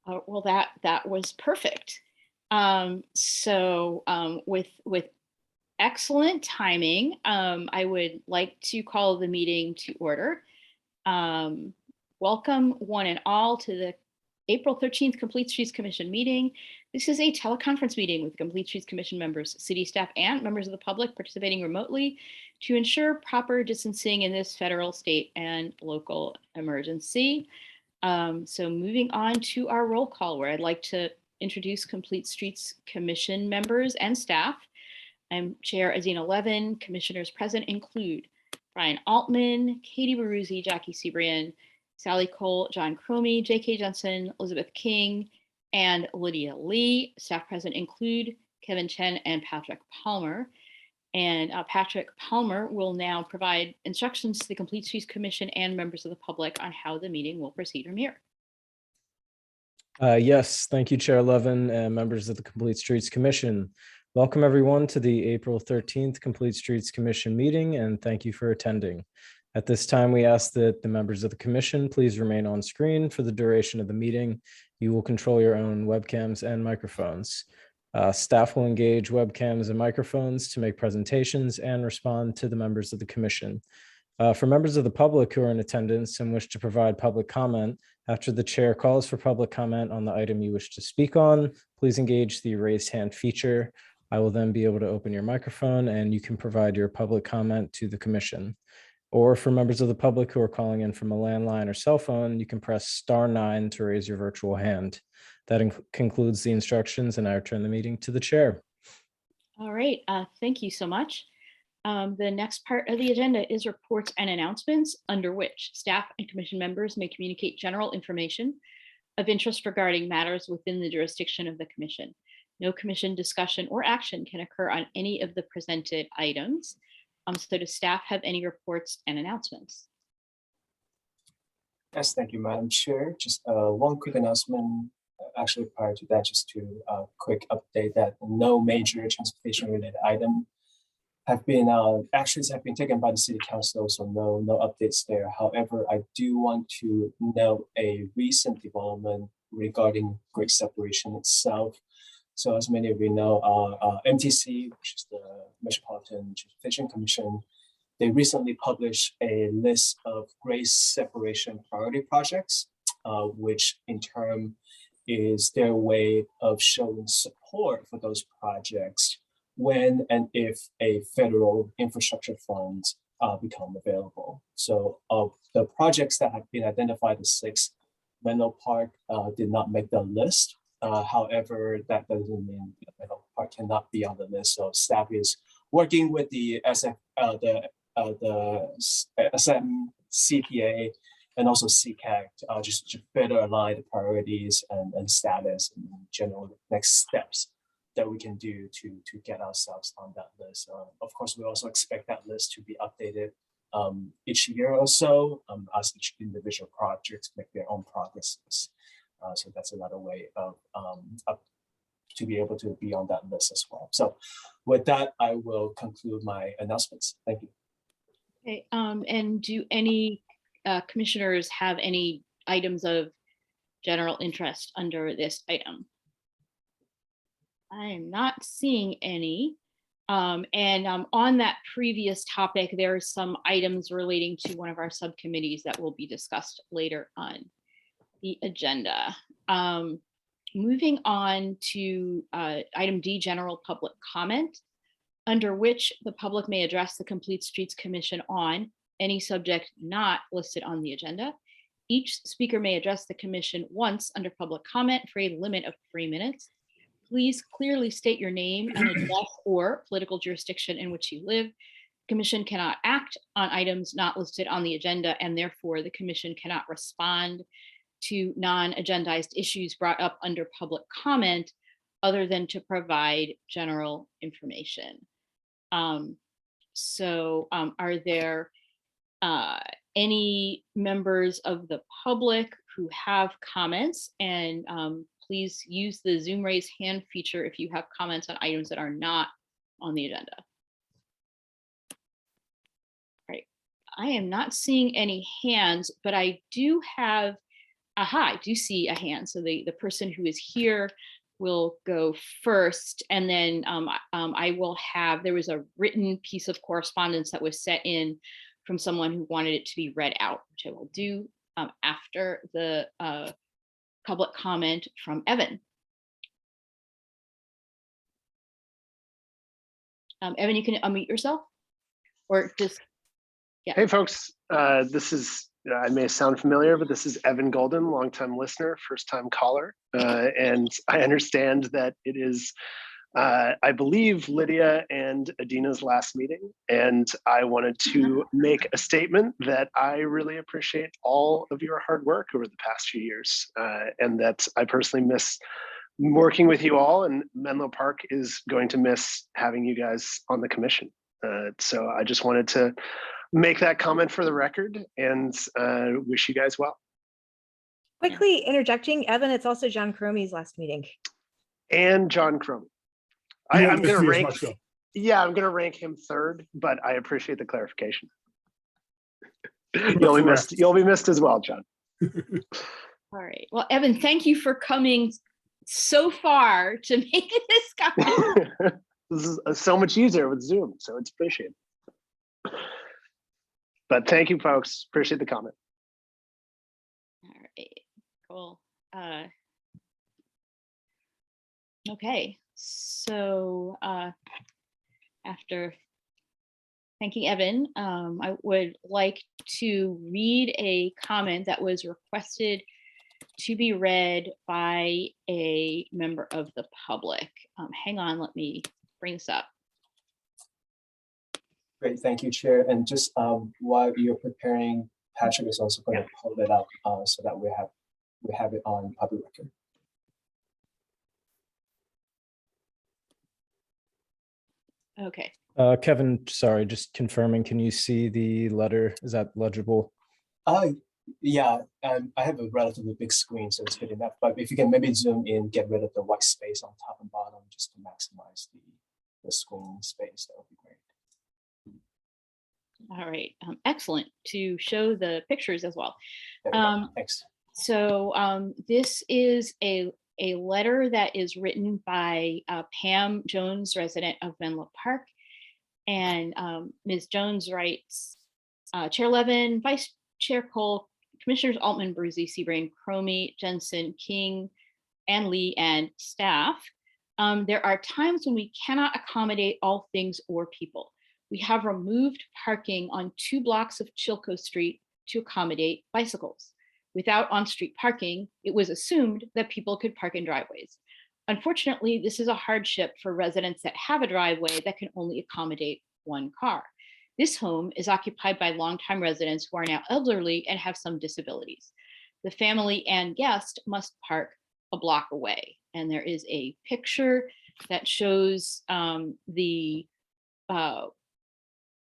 Well, that was perfect. With excellent timing, I would like to call the meeting to order. Welcome one and all to the April 13th Complete Streets Commission meeting. This is a teleconference meeting with Complete Streets Commission members, city staff, and members of the public participating remotely to ensure proper distancing in this federal, state, and local emergency. So moving on to our roll call, where I'd like to introduce Complete Streets Commission members and staff. I'm Chair Azina Levin. Commissioners present include Brian Altman, Katie Brucey, Jackie Sebrian, Sally Cole, John Cromie, J.K. Johnson, Elizabeth King, and Lydia Lee. Staff present include Kevin Chen and Patrick Palmer. And Patrick Palmer will now provide instructions to the Complete Streets Commission and members of the public on how the meeting will proceed from here. Yes, thank you, Chair Levin and members of the Complete Streets Commission. Welcome everyone to the April 13th Complete Streets Commission meeting, and thank you for attending. At this time, we ask that the members of the commission please remain on screen for the duration of the meeting. You will control your own webcams and microphones. Staff will engage webcams and microphones to make presentations and respond to the members of the commission. For members of the public who are in attendance and wish to provide public comment, after the chair calls for public comment on the item you wish to speak on, please engage the raised hand feature. I will then be able to open your microphone and you can provide your public comment to the commission. Or for members of the public who are calling in from a landline or cell phone, you can press *9 to raise your virtual hand. That concludes the instructions, and I return the meeting to the chair. All right, thank you so much. The next part of the agenda is reports and announcements, under which staff and commission members may communicate general information of interest regarding matters within the jurisdiction of the commission. No commission discussion or action can occur on any of the presented items. So does staff have any reports and announcements? Yes, thank you, Madam Chair. Just one quick announcement. Actually, prior to that, just to quick update that no major transportation-related item have been actions have been taken by the City Council, so no updates there. However, I do want to note a recent development regarding grade separation itself. So as many of you know, MTC, which is the Metropolitan Transportation Commission, they recently published a list of grade separation priority projects, which in turn is their way of showing support for those projects when and if a federal infrastructure funds become available. So of the projects that have been identified as 6, Menlo Park did not make the list. However, that doesn't mean Menlo Park cannot be on the list. So staff is working with the SMCPA and also CCAG just to better align the priorities and status and general next steps that we can do to get ourselves on that list. Of course, we also expect that list to be updated each year or so as each individual projects make their own progresses. So that's another way of to be able to be on that list as well. So with that, I will conclude my announcements. Thank you. Okay, and do any commissioners have any items of general interest under this item? I am not seeing any. On that previous topic, there are some items relating to one of our subcommittees that will be discussed later on the agenda. Moving on to item D, general public comment, under which the public may address the Complete Streets Commission on any subject not listed on the agenda. Each speaker may address the commission once under public comment for a limit of 3 minutes. Please clearly state your name and address or political jurisdiction in which you live. The commission cannot act on items not listed on the agenda, and therefore the commission cannot respond to non-agendized issues brought up under public comment other than to provide general information. Are there any members of the public who have comments? And please use the Zoom raise hand feature if you have comments on items that are not on the agenda. Right. I am not seeing any hands, but I do have, I do see a hand. So the person who is here will go first. And then I will have, there was a written piece of correspondence that was sent in from someone who wanted it to be read out, which I will do after the public comment from Evan. Evan, you can unmute yourself or just, yeah. Hey folks, this is, I may sound familiar, but this is Evan Golden, longtime listener, first time caller. And I understand that it is, I believe, Lydia and Adina's last meeting. And I wanted to make a statement that I really appreciate all of your hard work over the past few years. And that I personally miss working with you all, and Menlo Park is going to miss having you guys on the commission. So I just wanted to make that comment for the record and wish you guys well. Quickly interjecting, Evan, it's also John Cromie's last meeting. And John Cromie. I'm going to rank, yeah, I'm going to rank him third, but I appreciate the clarification. You'll be missed as well, John. All right. Well, Evan, thank you for coming so far to make this comment. This is so much easier with Zoom, so it's appreciated. But thank you, folks. Appreciate the comment. All right, cool. Okay, so after thanking Evan, I would like to read a comment that was requested to be read by a member of the public. Hang on, let me bring this up. Great, thank you, Chair. And just while you're preparing, Patrick is also going to pull it up so that we have it on public record. Okay. Kevin, sorry, just confirming, can you see the letter? Is that legible? Yeah, I have a relatively big screen, so it's good enough. But if you can maybe zoom in, get rid of the white space on top and bottom, just to maximize the screen space, that would be great. All right, excellent, to show the pictures as well. Thanks. So this is a letter that is written by Pam Jones, resident of Menlo Park. And Ms. Jones writes, Chair Levin, Vice Chair Cole, Commissioners Altman, Brucey, Seabrain, Cromie, Jensen, King, and Lee, and staff. There are times when we cannot accommodate all things or people. We have removed parking on 2 blocks of Chilco Street to accommodate bicycles. Without on-street parking, it was assumed that people could park in driveways. Unfortunately, this is a hardship for residents that have a driveway that can only accommodate 1 car. This home is occupied by longtime residents who are now elderly and have some disabilities. The family and guest must park a block away. And there is a picture that shows the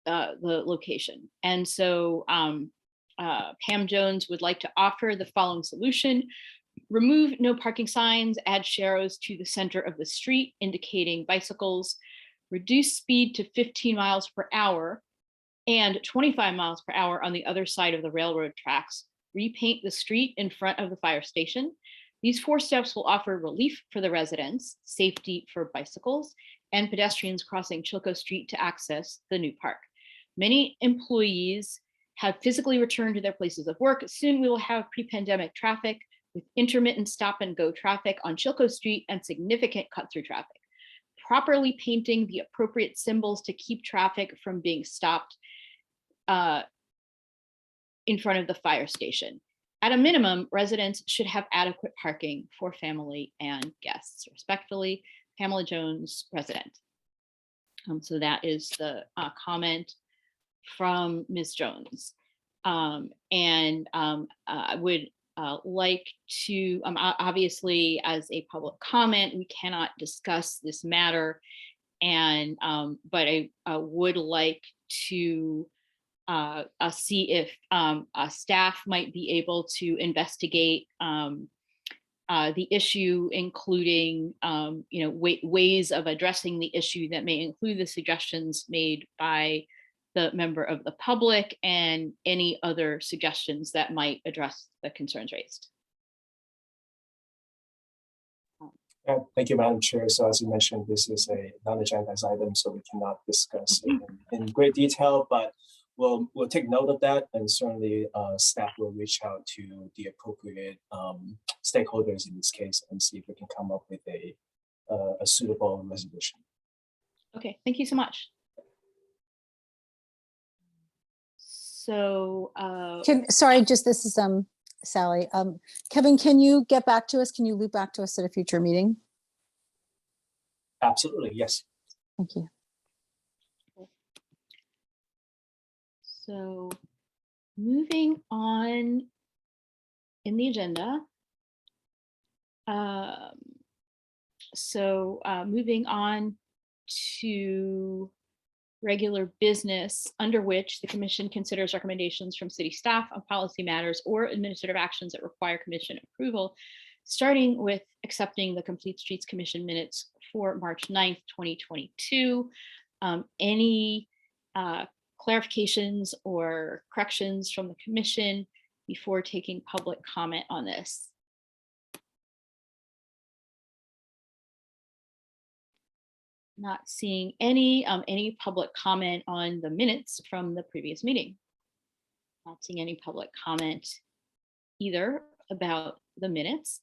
location. And so Pam Jones would like to offer the following solution: remove no parking signs, add sharrows to the center of the street indicating bicycles, reduce speed to 15 miles per hour and 25 miles per hour on the other side of the railroad tracks, repaint the street in front of the fire station. These 4 steps will offer relief for the residents, safety for bicycles, and pedestrians crossing Chilco Street to access the new park. Many employees have physically returned to their places of work. Soon we will have pre-pandemic traffic with intermittent stop and go traffic on Chilco Street and significant cut-through traffic. Properly painting the appropriate symbols to keep traffic from being stopped in front of the fire station. At a minimum, residents should have adequate parking for family and guests. Respectfully, Pamela Jones, resident. So that is the comment from Ms. Jones. I would like to, obviously, as a public comment, we cannot discuss this matter, and but I would like to see if staff might be able to investigate the issue, including ways of addressing the issue that may include the suggestions made by the member of the public and any other suggestions that might address the concerns raised. Thank you, Madam Chair. So as you mentioned, this is a non-agendized item, so we cannot discuss it in great detail, but we'll take note of that, and certainly staff will reach out to the appropriate stakeholders in this case and see if we can come up with a suitable resolution. Okay, thank you so much. So, Sorry, just this is Sally. Kevin, can you get back to us? Can you loop back to us at a future meeting? Absolutely, yes. Thank you. so moving on in the agenda. Moving on to regular business, under which the commission considers recommendations from city staff on policy matters or administrative actions that require commission approval, starting with accepting the Complete Streets Commission minutes for March 9th, 2022. Any clarifications or corrections from the commission before taking public comment on this? Not seeing any public comment on the minutes from the previous meeting. Not seeing any public comment either about the minutes.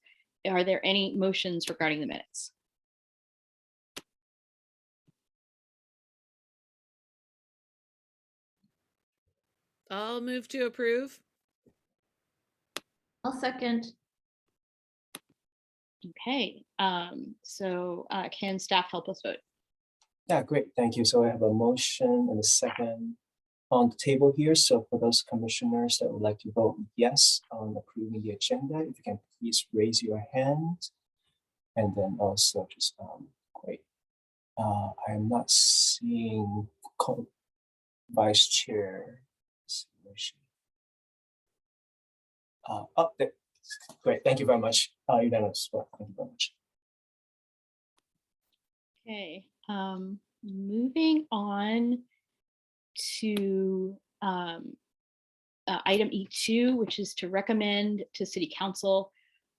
Are there any motions regarding the minutes? I'll move to approve. I'll second. Okay, can staff help us vote? Yeah, great, thank you. So I have a motion and a second on the table here. So for those commissioners that would like to vote yes on approving the agenda, if you can please raise your hand. And then also just, great. I'm not seeing Vice Chair. Up there. Great, thank you very much. Unanimous. Thank you very much. Okay, moving on to item E2, which is to recommend to City Council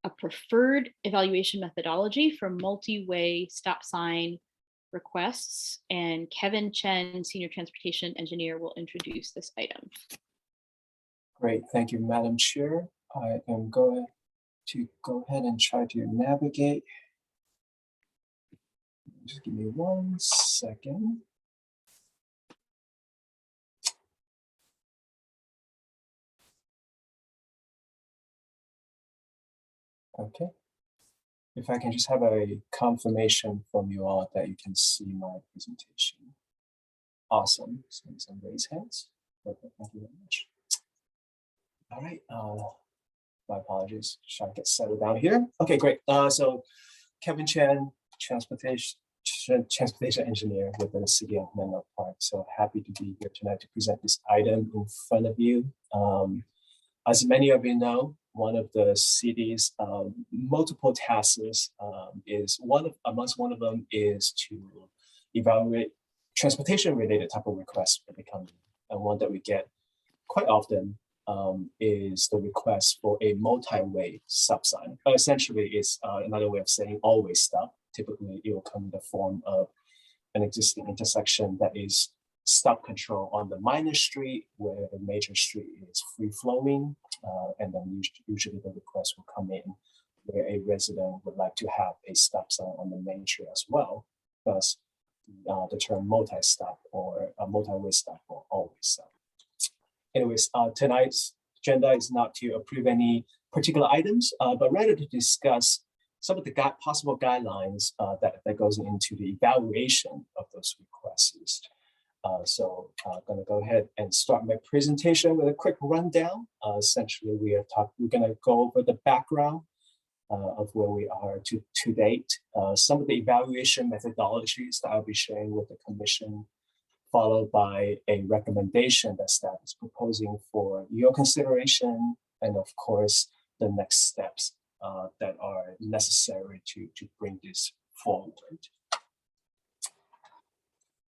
a preferred evaluation methodology for multi-way stop sign requests. And Kevin Chen, Senior Transportation Engineer, will introduce this item. Great, thank you, Madam Chair. I am going to go ahead and try to navigate. Just give me 1 second. Okay. If I can just have a confirmation from you all that you can see my presentation. Awesome. So some raised hands. Perfect. Thank you very much. All right. My apologies. Trying to get settled down here. Okay, great. So Kevin Chen, transportation engineer with the City of Menlo Park. So happy to be here tonight to present this item in front of you. As many of you know, one of the city's multiple tasks is amongst one of them is to evaluate transportation-related type of requests for the county. And one that we get quite often is the request for a multi-way stop sign. Essentially, it's another way of saying always stop. Typically, it will come in the form of an existing intersection that is stop control on the minor street where the major street is free-flowing, and then usually the request will come in where a resident would like to have a stop sign on the main street as well. Thus, the term multi-stop or a multi-way stop or always stop. Anyways, tonight's agenda is not to approve any particular items, but rather to discuss some of the possible guidelines that goes into the evaluation of those requests. So I'm going to go ahead and start my presentation with a quick rundown. Essentially, we're going to go over the background of where we are to date, some of the evaluation methodologies that I'll be sharing with the commission, followed by a recommendation that staff is proposing for your consideration, and of course, the next steps that are necessary to bring this forward.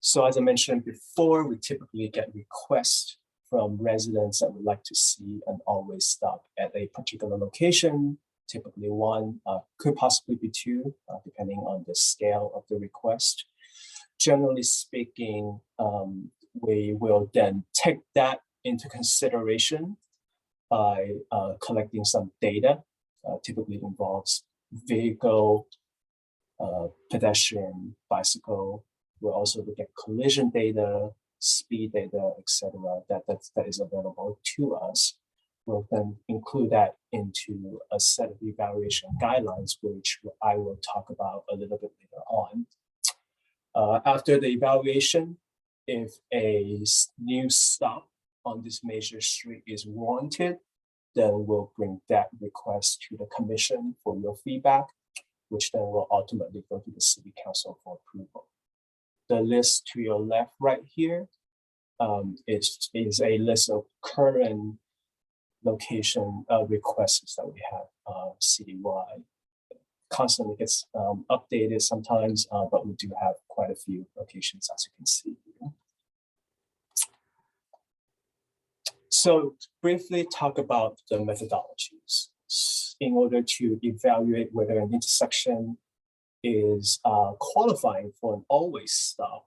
So as I mentioned before, we typically get requests from residents that would like to see an always stop at a particular location. Typically one, could possibly be two, depending on the scale of the request. Generally speaking, we will then take that into consideration by collecting some data. Typically involves vehicle, pedestrian, bicycle. We'll also look at collision data, speed data, etc. That is available to us. We'll then include that into a set of evaluation guidelines, which I will talk about a little bit later on. After the evaluation, if a new stop on this major street is warranted, then we'll bring that request to the commission for your feedback, which then will ultimately go to the city council for approval. The list to your left right here is a list of current location requests that we have citywide. Constantly gets updated sometimes, but we do have quite a few locations, as you can see here. So briefly talk about the methodologies in order to evaluate whether an intersection is qualifying for an always stop.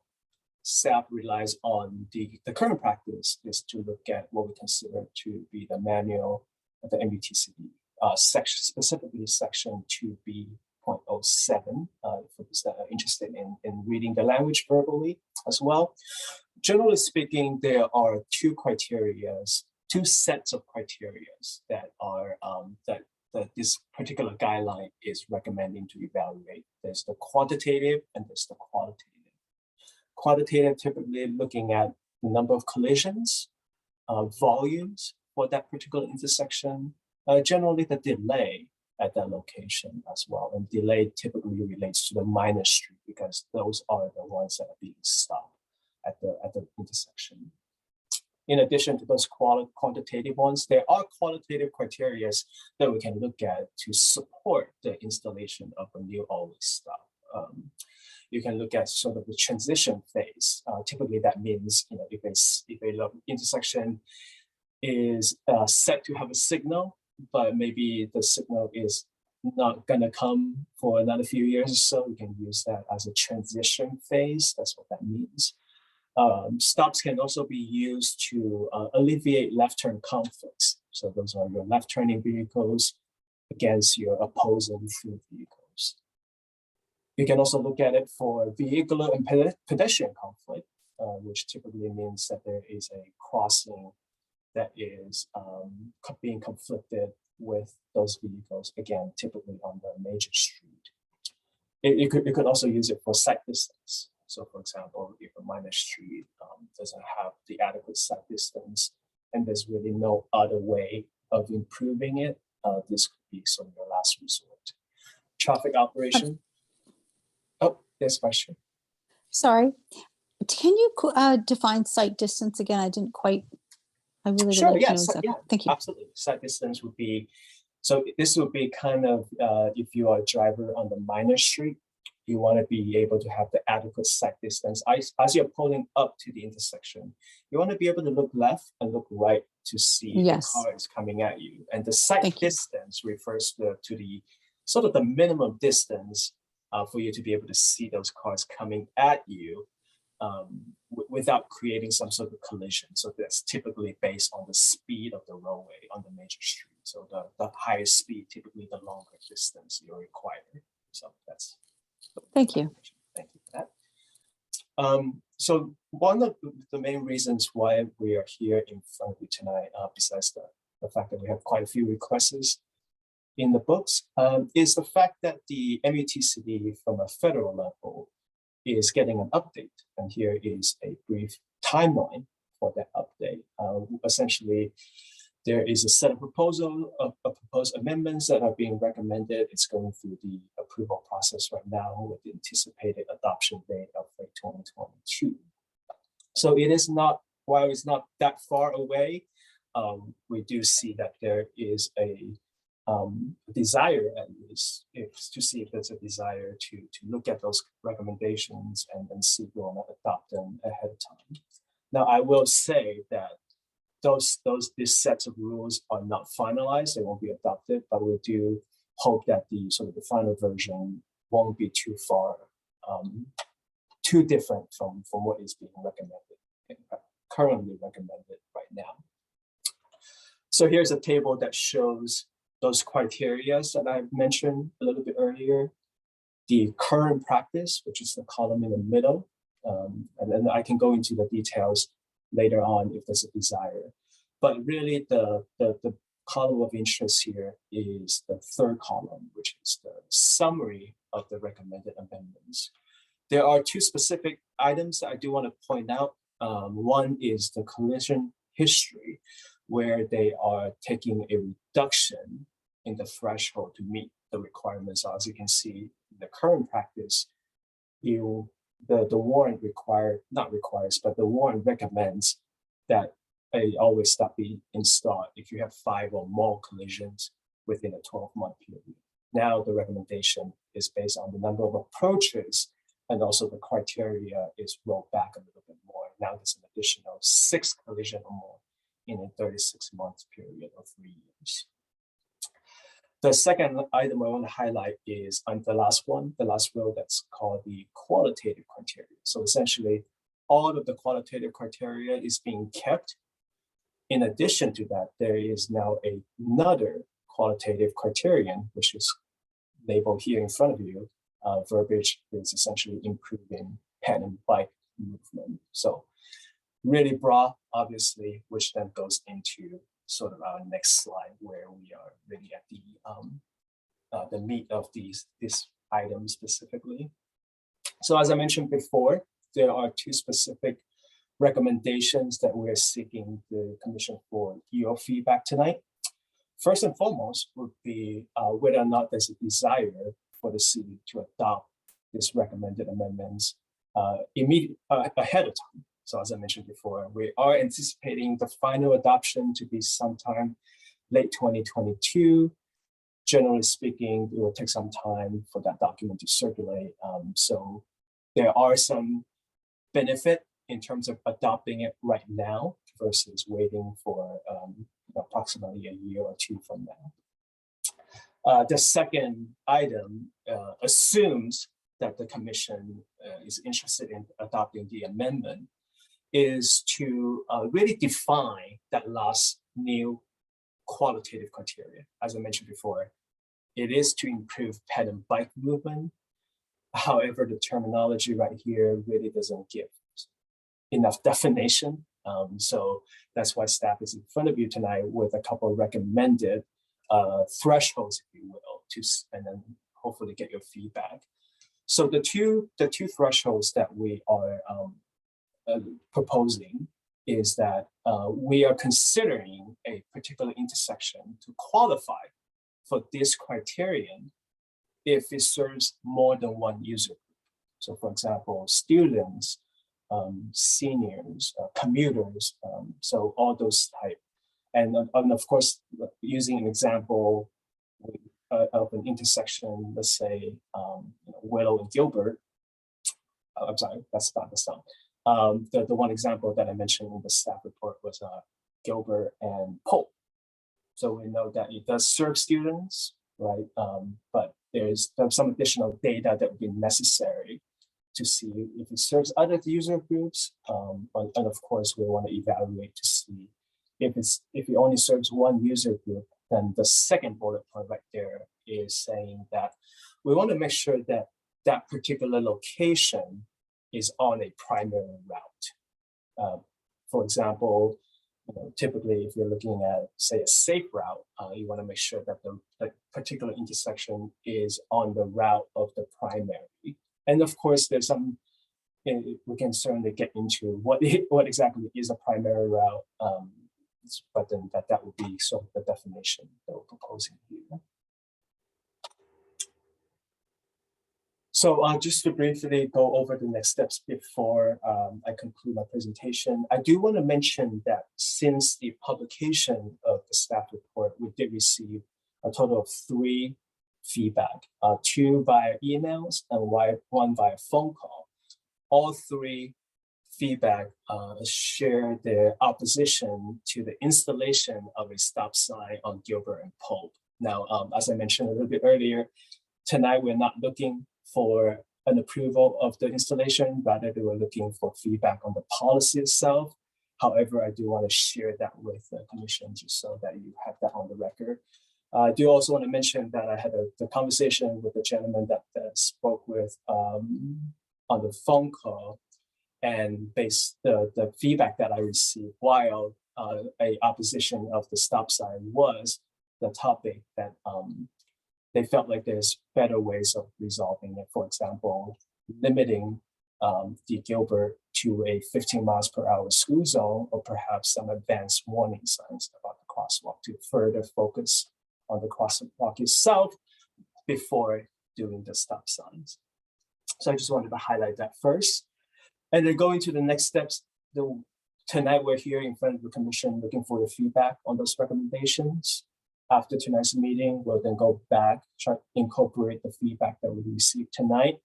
Staff relies on the current practice is to look at what we consider to be the manual of the MUTCD, section, specifically section 2B.07, for those that are interested in reading the language verbally as well. Generally speaking, there are two sets of criteria that are that this particular guideline is recommending to evaluate. There's the quantitative and there's the qualitative. Quantitative typically looking at the number of collisions, volumes for that particular intersection, generally the delay at that location as well. And delay typically relates to the minor street because those are the ones that are being stopped at the intersection. In addition to those quantitative ones, there are qualitative criteria that we can look at to support the installation of a new always stop. You can look at sort of the transition phase. Typically, that means if a intersection is set to have a signal, but maybe the signal is not going to come for another few years or so, we can use that as a transition phase. That's what that means. Stops can also be used to alleviate left turn conflicts. So those are your left turning vehicles against your opposing through vehicles. You can also look at it for vehicular and pedestrian conflict, which typically means that there is a crossing that is being conflicted with those vehicles, again, typically on the major street. You could also use it for sight distance. So for example, if a minor street doesn't have the adequate sight distance and there's really no other way of improving it, this could be sort of your last resort. Traffic operation. Oh, there's a question. Sorry, can you define sight distance again? I didn't quite, I really would Sure, like to know yes, exactly. yeah, Thank you. absolutely. Sight distance would be, so this would be kind of, if you are a driver on the minor street, you want to be able to have the adequate sight distance. As you're pulling up to the intersection, you want to be able to look left and look right to see the car is coming at you. And the sight distance refers to the sort of the minimum distance for you to be able to see those cars coming at you without creating some sort of collision. So that's typically based on the speed of the roadway on the major street. So the higher speed, typically the longer distance you require. So that's. Thank you. Thank you for that. So one of the main reasons why we are here in front of you tonight, besides the fact that we have quite a few requests in the books, is the fact that the MUTCD from a federal level is getting an update. And here is a brief timeline for that update. Essentially, there is a set of proposed amendments that are being recommended. It's going through the approval process right now with the anticipated adoption date of 2022. So it is not, while it's not that far away, we do see that there is a desire, at least, to see if there's a desire to look at those recommendations and then see if we want to adopt them ahead of time. Now, I will say that these sets of rules are not finalized; they won't be adopted. But we do hope that the final version won't be too far, too different from what is being currently recommended right now. So here's a table that shows those criteria that I mentioned a little bit earlier, the current practice, which is the column in the middle, and then I can go into the details later on if there's a desire. But really the column of interest here is the third column, which is the summary of the recommended amendments. There are two specific items that I do want to point out. One is the collision history, where they are taking a reduction in the threshold to meet the requirements. As you can see, in the current practice, the warrant the warrant recommends that a always stop be installed if you have 5 or more collisions within a 12-month period. Now the recommendation is based on the number of approaches, and also the criteria is rolled back a little bit more. Now there's an additional 6 collisions or more in a 36-month period of 3 years. The second item I want to highlight is on the last row that's called the qualitative criteria. So essentially, all of the qualitative criteria is being kept. In addition to that, there is now another qualitative criterion, which is labeled here in front of you. Verbiage is essentially improving pen and bike movement. So really broad, obviously, which then goes into sort of our next slide, where we are really at the meat of this item specifically. So as I mentioned before, there are 2 specific recommendations that we're seeking the Commission for your feedback tonight. First and foremost would be whether or not there's a desire for the city to adopt this recommended amendments ahead of time. So as I mentioned before, we are anticipating the final adoption to be sometime late 2022. Generally speaking, it will take some time for that document to circulate. So there are some benefit in terms of adopting it right now versus waiting for approximately a year or 2 from now. The second item assumes that the Commission is interested in adopting the amendment is to really define that last new qualitative criteria. As I mentioned before, it is to improve pet and bike movement. However, the terminology right here really doesn't give enough definition. So that's why staff is in front of you tonight with a couple of recommended thresholds, if you will, and then hopefully get your feedback. So the two thresholds that we are proposing is that we are considering a particular intersection to qualify for this criterion if it serves more than one user group. So for example, students, seniors, commuters, so all those type. And of course, using an example of an intersection, let's say Willow and Gilbert. I'm sorry, that's not the song. The one example that I mentioned in the staff report was Gilbert and Polk. So we know that it does serve students, right? But there's some additional data that would be necessary to see if it serves other user groups. And of course, we want to evaluate to see if it only serves one user group. Then the second bullet point right there is saying that we want to make sure that that particular location is on a primary route. For example, typically if you're looking at, say, a safe route, you want to make sure that the particular intersection is on the route of the primary. And of course, there's some, we can certainly get into what exactly is a primary route, but then that would be sort of the definition that we're proposing here. So just to briefly go over the next steps before I conclude my presentation, I do want to mention that since the publication of the staff report, we did receive a total of 3 feedback, 2 via emails and 1 via phone call. All 3 feedback share their opposition to the installation of a stop sign on Gilbert and Pope. Now, as I mentioned a little bit earlier, tonight we're not looking for an approval of the installation, rather they were looking for feedback on the policy itself. However, I do want to share that with the commission just so that you have that on the record. I do also want to mention that I had the conversation with the gentleman that spoke with on the phone call, and based the feedback that I received while a opposition of the stop sign was the topic that they felt like there's better ways of resolving it. For example, limiting the Gilbert to a 15 miles per hour school zone, or perhaps some advanced warning signs about the crosswalk to further focus on the crosswalk itself before doing the stop signs. So I just wanted to highlight that first. And then going to the next steps, tonight we're here in front of the commission looking for the feedback on those recommendations. After tonight's meeting, we'll then go back, try to incorporate the feedback that we received tonight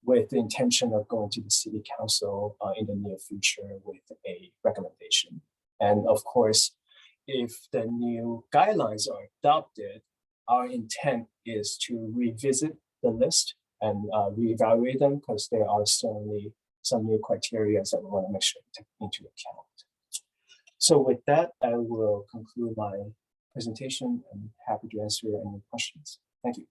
with the intention of going to the city council in the near future with a recommendation. And of course, if the new guidelines are adopted, our intent is to revisit the list and reevaluate them, because there are certainly some new criteria that we want to make sure to take into account. So with that, I will conclude my presentation. I'm happy to answer any questions. Thank you.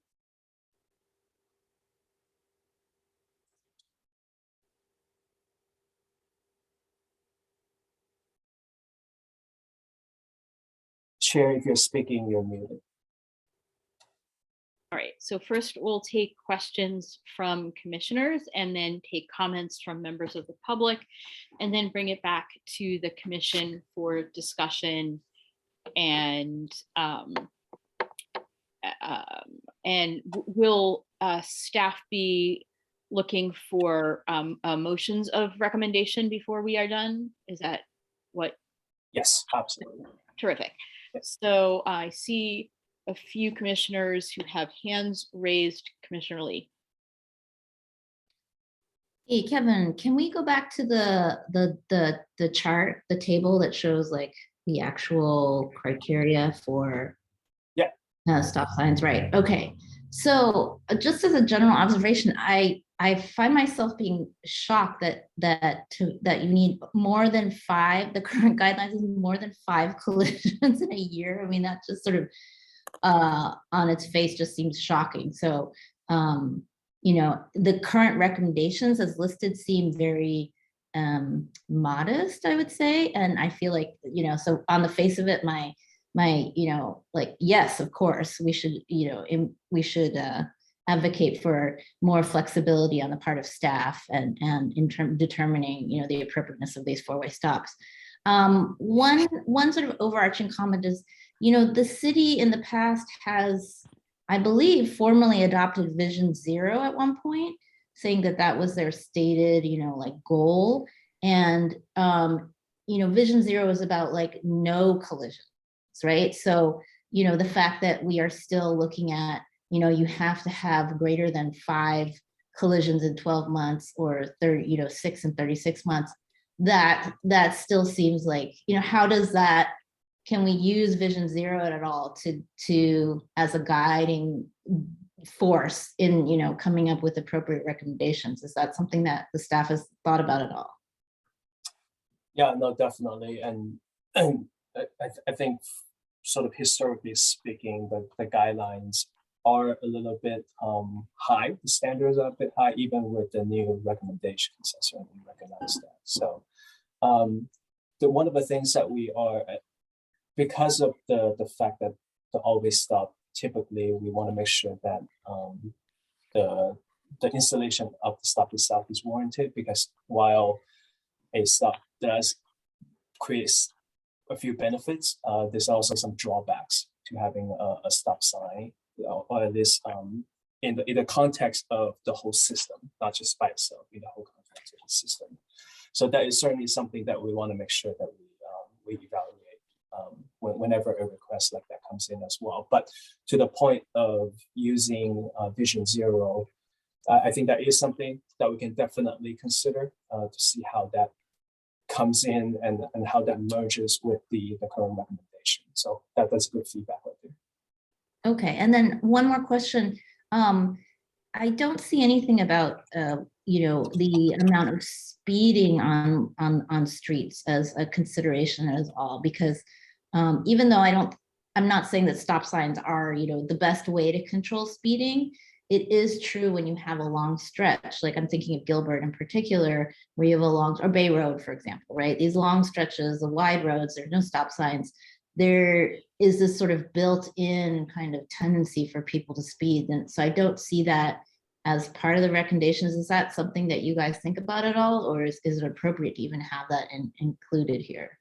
Chair, if you're speaking, you're muted. All right, so first we'll take questions from commissioners and then take comments from members of the public, and then bring it back to the commission for discussion. And will staff be looking for motions of recommendation before we are done? Is that what? Yes, absolutely. Terrific. Yes. So I see a few commissioners who have hands raised. Commissioner Lee. Hey, Kevin, can we go back to the chart, the table that shows like the actual criteria for stop signs? Right. Okay. So just as a general observation, I find myself being shocked that you need more than 5. The current guidelines is more than 5 collisions in a year. I mean, that just sort of on its face just seems shocking. So, you know, the current recommendations as listed seem very modest, I would say. And I feel like, you know, so on the face of it, my, you know, like, yes, of course, we should, you know, we should advocate for more flexibility on the part of staff and in terms of determining, you know, the appropriateness of these 4-way stops. One sort of overarching comment is, you know, the city in the past has, I believe, formally adopted Vision 0 at one point, saying that that was their stated, you know, like goal. And, you know, Vision 0 is about like no collisions, right? So, you know, the fact that we are still looking at, you know, you have to have greater than 5 collisions in 12 months or 30, you know, 6 and 36 months, that still seems like, you know, how does that, can we use Vision 0 at all to as a guiding force in, you know, coming up with appropriate recommendations? Is that something that the staff has thought about at all? Yeah, no, definitely. And I think sort of historically speaking, the guidelines are a little bit high. The standards are a bit high, even with the new recommendations. I certainly recognize that. So one of the things that we are, because of the fact that the always stop, typically we want to make sure that the installation of the stop itself is warranted, because while a stop does create a few benefits, there's also some drawbacks to having a stop sign, or at least in the context of the whole system, not just by itself, in the whole context of the system. So that is certainly something that we want to make sure that we evaluate whenever a request like that comes comes in as well. But to the point of using Vision Zero, I think that is something that we can definitely consider to see how that comes in and how that merges with the current recommendation. So that's good feedback right there. Okay, and then one more question. I don't see anything about the amount of speeding on streets as a consideration at all, because even though I'm not saying that stop signs are the best way to control speeding. It is true when you have a long stretch, like I'm thinking of Gilbert in particular, where you have or Bay Road, for example, right? These long stretches, the wide roads, there's no stop signs. There is this sort of built-in kind of tendency for people to speed. And so I don't see that as part of the recommendations. Is that something that you guys think about at all? Or is it appropriate to even have that included here?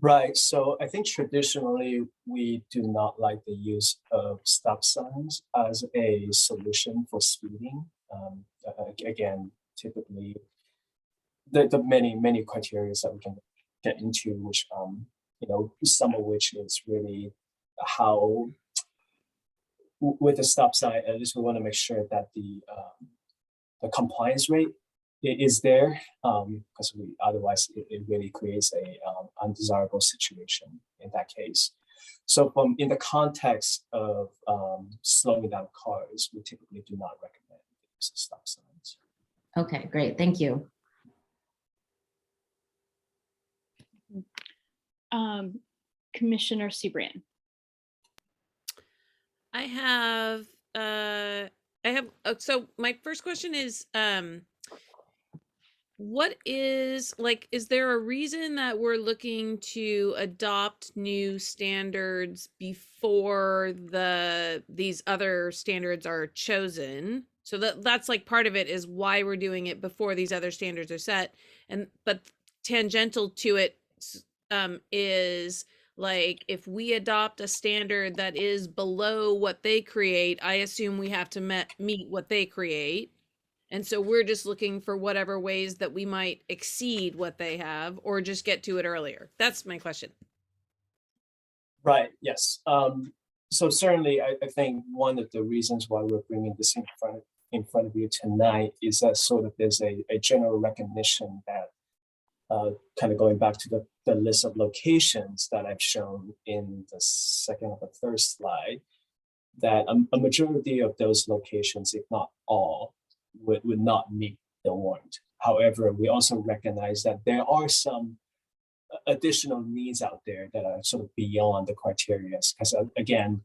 Right. So I think traditionally we do not like the use of stop signs as a solution for speeding. Again, typically the many criteria that we can get into, which some of which is really how with the stop sign, at least we want to make sure that the compliance rate is there, because otherwise it really creates a undesirable situation in that case. So in the context of slowing down cars, we typically do not recommend the use of stop signs. Okay, great, thank you. Commissioner Seabran. I have so my first question is what is there a reason that we're looking to adopt new standards before these other standards are chosen? So that's like part of it is why we're doing it before these other standards are set. But tangential to it is like if we adopt a standard that is below what they create, I assume we have to meet what they create. And so we're just looking for whatever ways that we might exceed what they have or just get to it earlier. That's my question. Right, yes. So certainly I think one of the reasons why we're bringing this in front of you tonight is that sort of there's a general recognition that kind of going back to the list of locations that I've shown in the second or the third slide, that a majority of those locations, if not all, would not meet the warrant. However, we also recognize that there are some additional needs out there that are sort of beyond the criteria. Because again,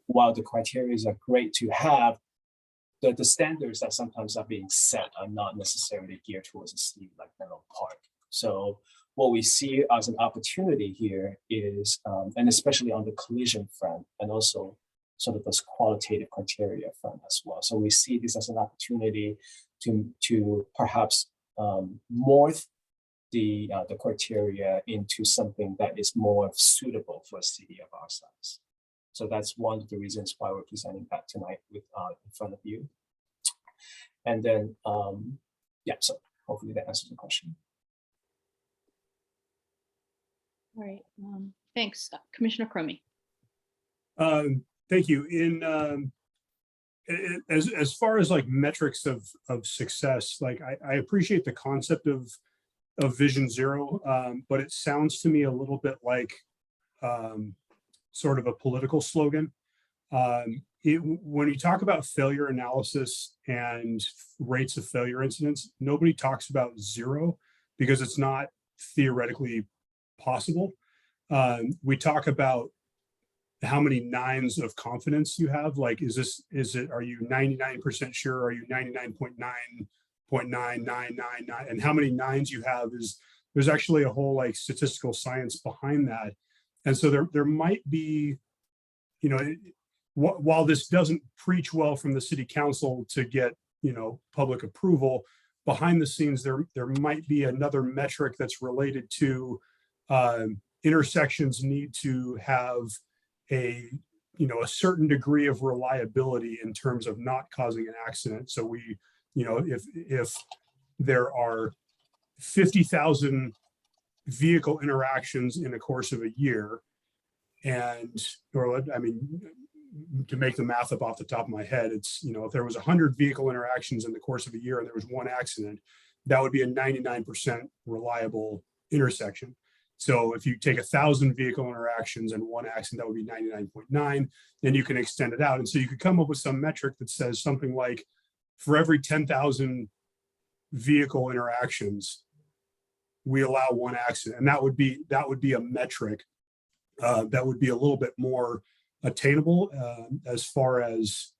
while the criteria are great to have, the standards that sometimes are being set are not necessarily geared towards a city like Menlo Park. So what we see as an opportunity here is, and especially on the collision front, and also sort of those qualitative criteria front as well. So we see this as an opportunity to perhaps morph the criteria into something that is more suitable for a city of our size. So that's one of the reasons why we're presenting that tonight in front of you. And then, yeah, so hopefully that answers the question. All right, thanks. Commissioner Cromie. Thank you. As far as like metrics of success, like I appreciate the concept of Vision Zero, but it sounds to me a little bit like sort of a political slogan. When you talk about failure analysis and rates of failure incidents, nobody talks about zero because it's not theoretically possible. We talk about how many nines of confidence you have. Like, are you 99% sure? Are you 99.9.9999? And how many nines you have there's actually a whole like statistical science behind that. And so there might be, while this doesn't preach well from the city council to get, public approval, behind the scenes, there might be another metric that's related to intersections need to have a certain degree of reliability in terms of not causing an accident. So we, if there are 50,000 vehicle interactions in the course of a year, And, or I mean, to make the math up off the top of my head, it's, you know, if there was 100 vehicle interactions in the course of a year and there was one accident, that would be a 99% reliable intersection. So if you take 1,000 vehicle interactions and one accident, that would be 99.9, then you can extend it out. And so you could come up with some metric that says something like, for every 10,000 vehicle interactions, we allow one accident. And that would be a metric that would be a little bit more attainable as far as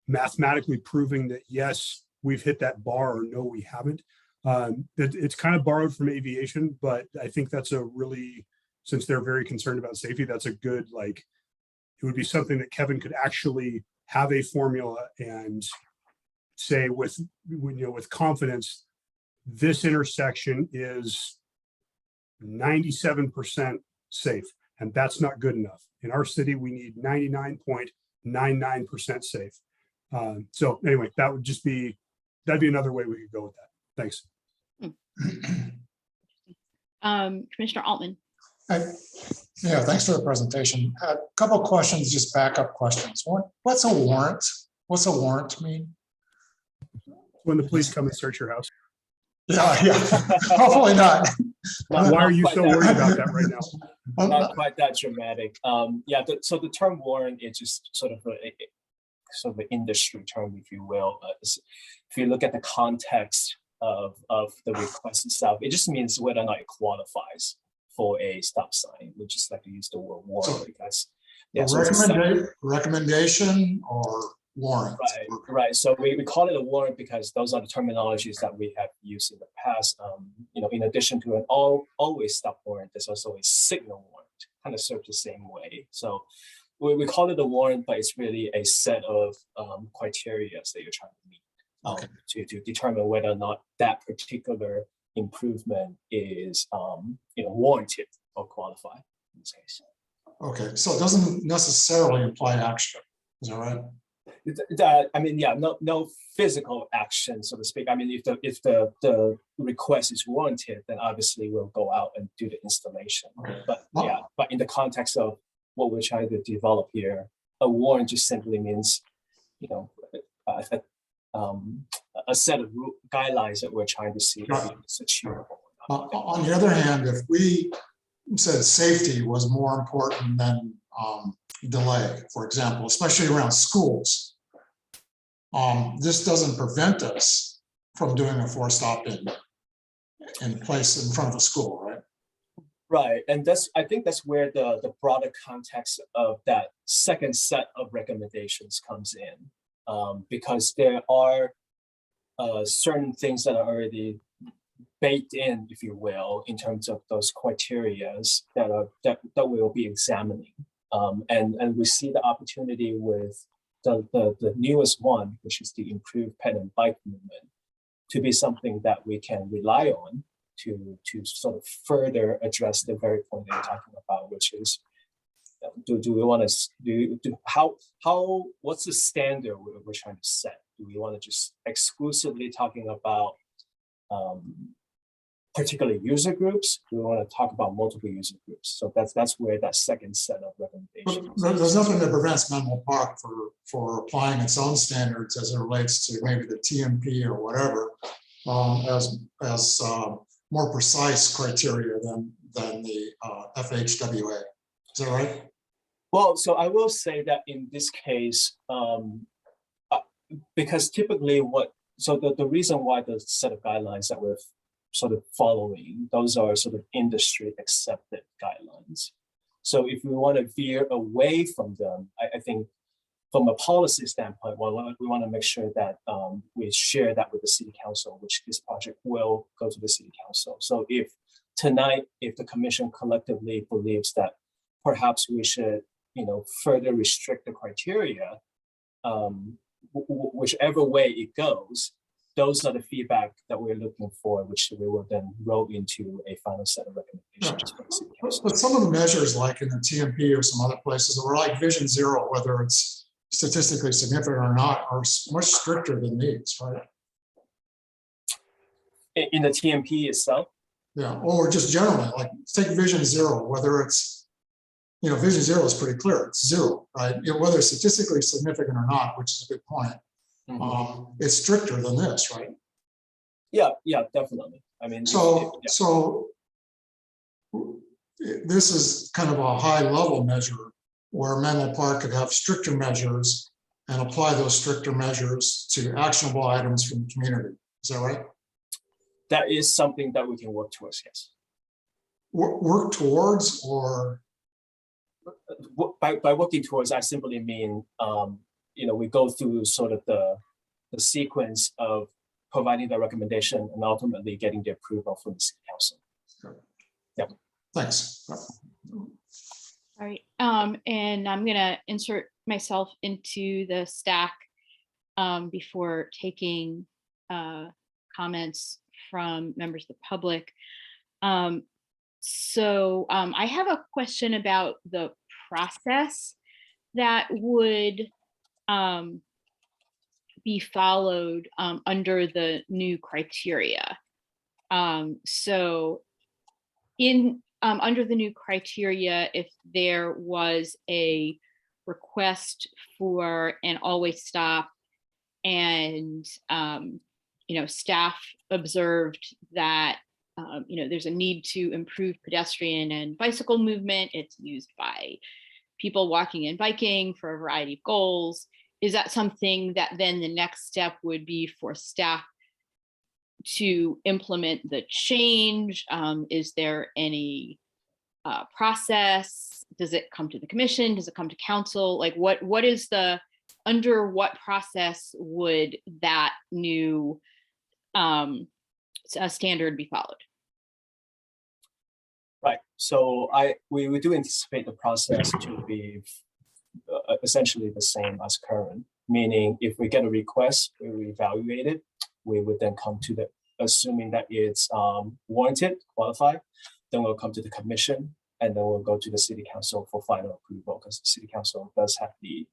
mathematically proving that, yes, we've hit that bar, or no, we haven't. It's kind of borrowed from aviation, but I think that's a really, since they're very concerned about safety, that's a good, like, it would be something that Kevin could actually have a formula and say with, you know, with confidence, this intersection is 97% safe, and that's not good enough. In our city, we need 99.99% safe. So anyway, that would just be, that'd be another way we could go with that. Thanks. Commissioner Altman. Yeah, thanks for the presentation. A couple of questions, just backup questions. What's a warrant? What's a warrant mean? When the police come and search your house. Yeah. Hopefully not. Why are you so worried about that right now? Not quite that dramatic. Yeah, so the term warrant is just sort of an industry term, if you will. If you look at the context of the request itself, it just means whether or not it qualifies for a stop sign. We just like to use the word warrant because recommendation or warrant. Right. So we call it a warrant because those are the terminologies that we have used in the past. You know, in addition to an always stop warrant, there's also a signal warrant, kind of serves the same way. So we call it a warrant, but it's really a set of criteria that you're trying to meet to determine whether or not that particular improvement is warranted or qualified in this case. Okay, so it doesn't necessarily imply action, is that right? I mean, yeah, no physical action, so to speak. I mean, if the request is warranted, then obviously we'll go out and do the installation. Okay. But in the context of what we're trying to develop here, a warrant just simply means, you know, a set of guidelines that we're trying to see if it's achievable. On the other hand, if we said safety was more important than delay, for example, especially around schools, this doesn't prevent us from doing a forced stop-in in place in front of a school, right? Right, and I think that's where the broader context of that second set of recommendations comes in, because there are certain things that are already baked in, if you will, in terms of those criterias that we'll be examining, and we see the opportunity with the newest one, which is the improved ped and bike movement, to be something that we can rely on to sort of further address the very point that you're talking about, which is, do we want to what's the standard we're trying to set? Do we want to just exclusively talking about particular user groups? Do we want to talk about multiple user groups? So that's where that second set of recommendations. There's nothing that prevents Menlo Park for applying its own standards as it relates to maybe the TMP or whatever, as more precise criteria than the FHWA. Is that right? Well, so I will say that in this case, because typically the reason why the set of guidelines that we're sort of following, those are sort of industry accepted guidelines. So if we want to veer away from them, I think from a policy standpoint, we want to make sure that we share that with the city council, which this project will go to the city council. So if tonight, if the commission collectively believes that perhaps we should, further restrict the criteria, whichever way it goes, those are the feedback that we're looking for, which we will then roll into a final set of recommendations. Yeah. But some of the measures, like in the TMP or some other places, are like Vision Zero, whether it's statistically significant or not, are much stricter than these, right? In the TMP itself? Yeah, or just generally, like take Vision Zero, whether it's vision zero is pretty clear. It's zero, right? Whether it's statistically significant or not, which is a good point. It's stricter than this, right? Yeah, definitely. I mean, so this is kind of a high level measure where Menlo Park could have stricter measures and apply those stricter measures to actionable items from the community. Is that right? That is something that we can work towards, yes. Work towards, or? By working towards, I simply mean, we go through sort of the sequence of providing the recommendation and ultimately getting the approval from the city council. Yeah. Thanks. All right. And I'm going to insert myself into the stack before taking comments from members of the public. So I have a question about the process that would be followed under the new criteria. So under the new criteria, if there was a request for an always stop and staff observed that there's a need to improve pedestrian and bicycle movement, it's used by people walking and biking for a variety of goals, is that something that then the next step would be for staff to implement the change? Is there any process? Does it come to the commission? Does it come to council? Like what is under what process would that new standard be followed? Right. So we do anticipate the process to be essentially the same as current, meaning if we get a request, we evaluate it, we would then come to assuming that it's warranted, qualified, then we'll come to the commission, and then we'll go to the city council for final approval, because the city council does have the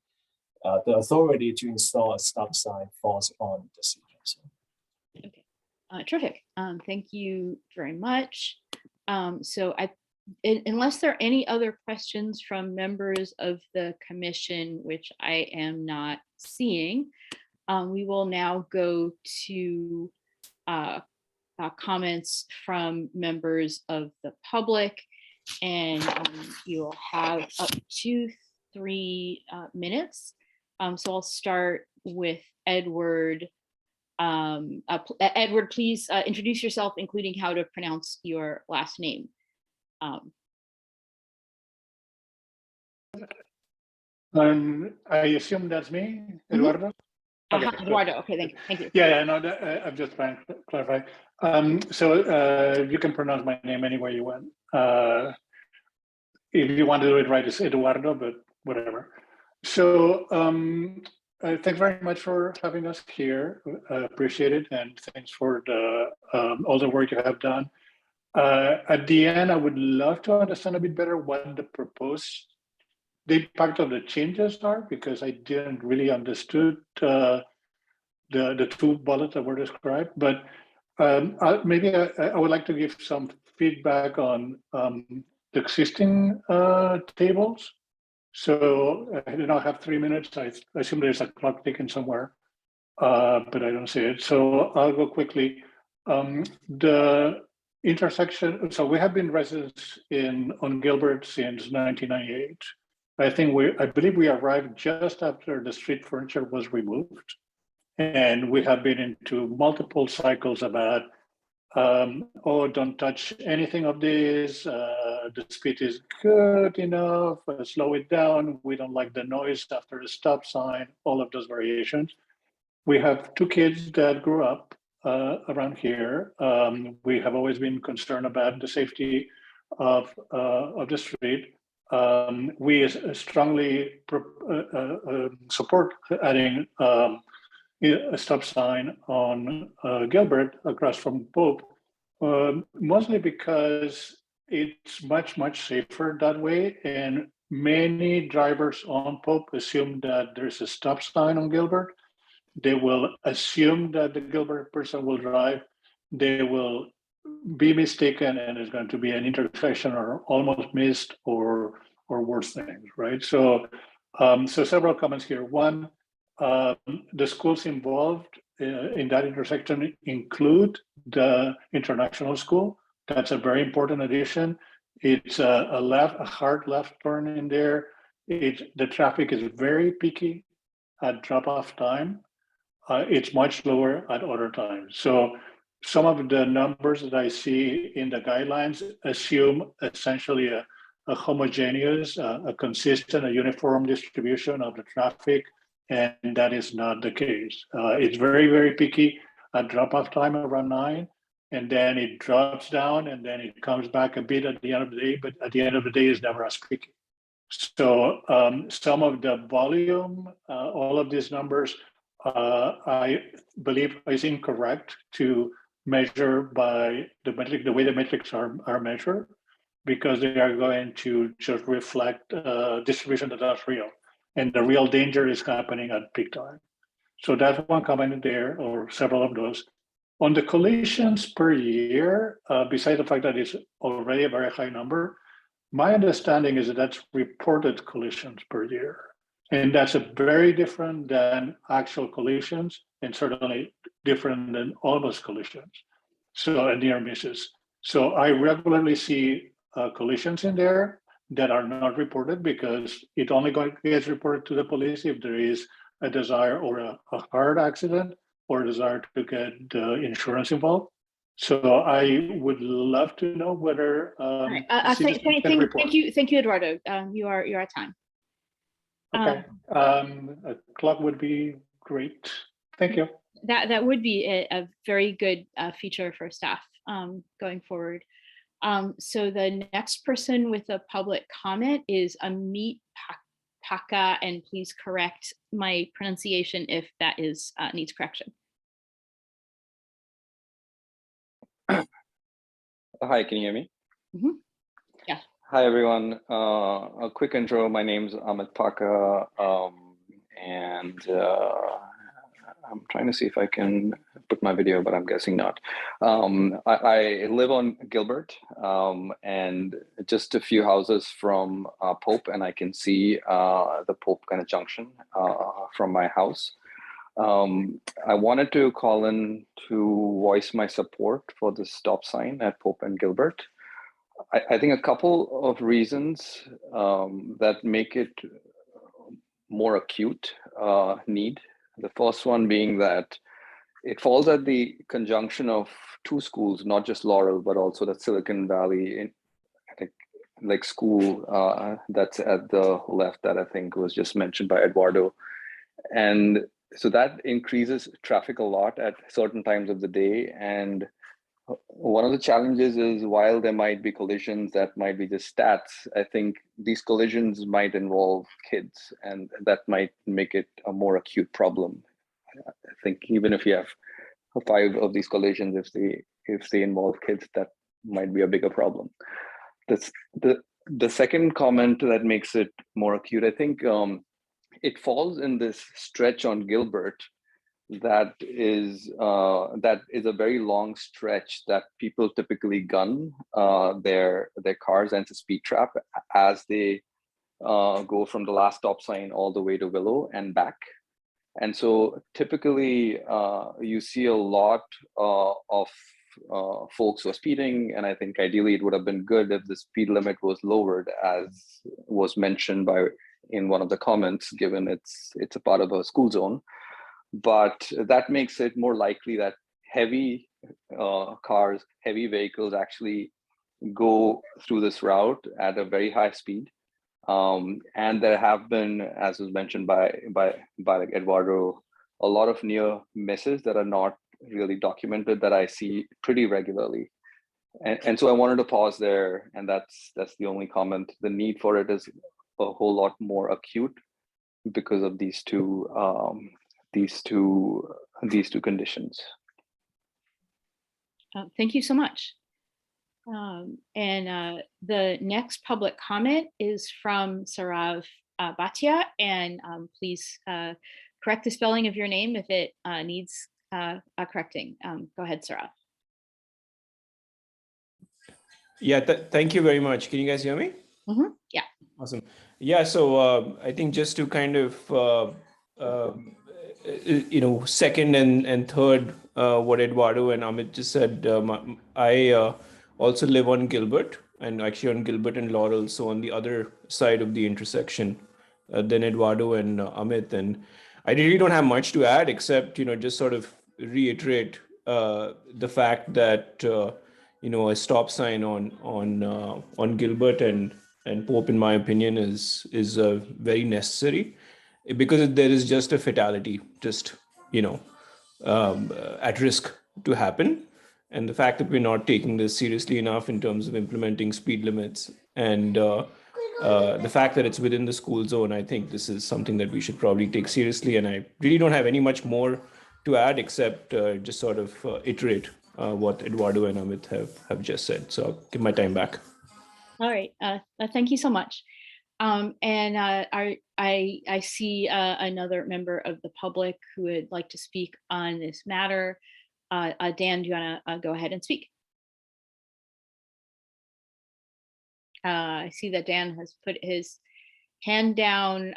authority to install a stop sign falls on the city council. Okay, terrific. Thank you very much. So unless there are any other questions from members of the commission, which I am not seeing, we will now go to comments from members of the public, and you'll have up to 3 minutes. So I'll start with Edward. Edward, please introduce yourself, including how to pronounce your last name. I assume that's me, Eduardo. Okay. Eduardo. Okay, thank you. Yeah, no, I'm just trying to clarify. So you can pronounce my name any way you want. If you want to do it right, it's Eduardo, but whatever. So thanks very much for having us here. Appreciate it, and thanks for all the work you have done. At the end, I would love to understand a bit better what the impact of the changes are, because I didn't really understood the 2 bullets that were described. But maybe I would like to give some feedback on the existing tables. So I have 3 minutes. I assume there's a clock ticking somewhere, but I don't see it. So I'll go quickly. The intersection. So we have been residents on Gilbert since 1998. I believe we arrived just after the street furniture was removed, and we have been into multiple cycles about, don't touch anything of this. The speed is good enough. Slow it down. We don't like the noise after a stop sign. All of those variations. We have 2 kids that grew up around here. We have always been concerned about the safety of the street. We strongly support adding a stop sign on Gilbert across from Pope, mostly because it's much safer that way. And many drivers on Pope assume that there's a stop sign on Gilbert. They will assume that the Gilbert person will drive. They will be mistaken, and there's going to be an intersection or almost missed, or or worse things, right? So, so several comments here. One, the schools involved in that intersection include the international school. That's a very important addition. It's a hard left turn in there. The traffic is very peaky at drop-off time. It's much lower at other times. So some of the numbers that I see in the guidelines assume essentially a homogeneous, a consistent, a uniform distribution of the traffic, and that is not the case. It's very, very peaky at drop-off time around 9, and then it drops down, and then it comes back a bit at the end of the day, but at the end of the day is never as peaky. So some of the volume, all of these numbers, I believe is incorrect to measure by the metric, the way the metrics are measured, because they are going to just reflect distribution that's not real. And the real danger is happening at peak time. So that's one comment there, or several of those. On the collisions per year, besides the fact that it's already a very high number, my understanding is that that's reported collisions per year. And that's a very different than actual collisions, and certainly different than almost collisions. So near misses. So I regularly see collisions in there that are not reported, because it only gets reported to the police if there is a desire or a hard accident or a desire to get insurance involved. So I would love to know whether thank you, Eduardo. You are at time. Okay, a clock would be great. Thank you. That would be a very good feature for staff going forward. So the next person with a public comment is Amit Paka, and please correct my pronunciation if that is needs correction. Hi, can you hear me? Mm-hmm. Yeah. Hi, everyone. A quick intro. My name is Amit Paka, and I'm trying to see if I can put my video, but I'm guessing not. I live on Gilbert, and just a few houses from Pope, and I can see the Pope kind of junction from my house. I wanted to call in to voice my support for the stop sign at Pope and Gilbert. I think a couple of reasons that make it more acute need. The first one being that it falls at the conjunction of two schools, not just Laurel, but also the Silicon Valley, like school that's at the left that I think was just mentioned by Eduardo. And so that increases traffic a lot at certain times of the day. And one of the challenges is, while there might be collisions that might be just stats, I think these collisions might involve kids, and that might make it a more acute problem. I think even if you have 5 of these collisions, if they involve kids, that might be a bigger problem. The second comment that makes it more acute, I think it falls in this stretch on Gilbert that is a very long stretch that people typically gun their cars, and it's a speed trap as they go from the last stop sign all the way to Willow and back. And so typically you see a lot of folks who are speeding, and I think ideally it would have been good if the speed limit was lowered, as was mentioned in one of the comments, given it's a part of a school zone. But that makes it more likely that heavy cars, heavy vehicles actually go through this route at a very high speed. And there have been, as was mentioned by Eduardo, a lot of near misses that are not really documented that I see pretty regularly. And so I wanted to pause there, and that's the only comment. The need for it is a whole lot more acute because of these two conditions. Thank you so much. And the next public comment is from Sarav Bhatia, and please correct the spelling of your name if it needs correcting. Go ahead, Sarav. Yeah, thank you very much. Can you guys hear me? Mm-hmm. Yeah. Awesome. Yeah, so I think just to kind of, second and third what Eduardo and Amit just said, I also live on Gilbert, and actually on Gilbert and Laurel, so on the other side of the intersection than Eduardo and Amit. And I really don't have much to add except, just sort of reiterate the fact that, a stop sign on Gilbert and Pope, in my opinion, is very necessary, because there is just a fatality at risk to happen. And the fact that we're not taking this seriously enough in terms of implementing speed limits and the fact that it's within the school zone, I think this is something that we should probably take seriously. And I really don't have any much more to add except just sort of iterate what Eduardo and Amit have just said. So I'll give my time back. All right. Thank you so much. And I see another member of the public who would like to speak on this matter. Dan, do you want to go ahead and speak? I see that Dan has put his hand down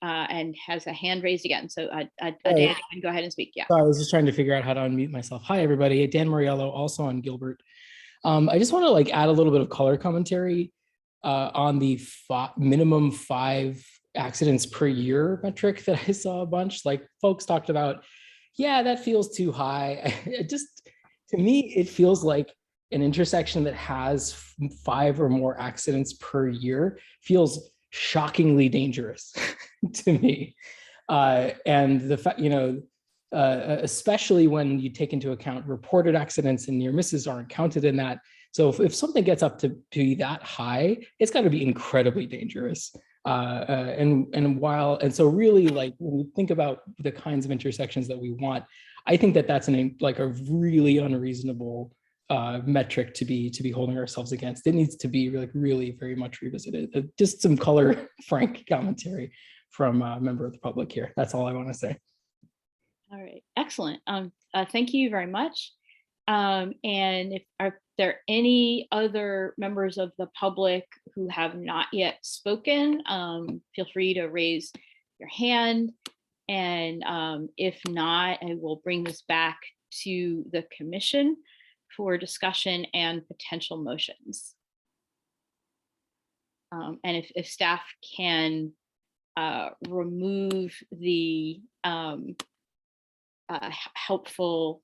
and has a hand raised again. So Dan, you can go ahead and speak. Yeah. Sorry, I was just trying to figure out how to unmute myself. Hi, everybody. Dan Moriello, also on Gilbert. I just want to add a little bit of color commentary on the minimum 5 accidents per year metric that I saw a bunch. Folks talked about, yeah, that feels too high. To me, it feels like an intersection that has 5 or more accidents per year feels shockingly dangerous to me. And the fact, especially when you take into account reported accidents and near misses aren't counted in that. So if something gets up to be that high, it's got to be incredibly dangerous. And so really, when we think about the kinds of intersections that we want, I think that that's a really unreasonable metric to be holding ourselves against. It needs to be really very much revisited. Just some color, frank commentary from a member of the public here. That's all I want to say. All right, excellent. Thank you very much. And are there any other members of the public who have not yet spoken? Feel free to raise your hand. And if not, I will bring this back to the commission for discussion and potential motions. And if staff can remove the helpful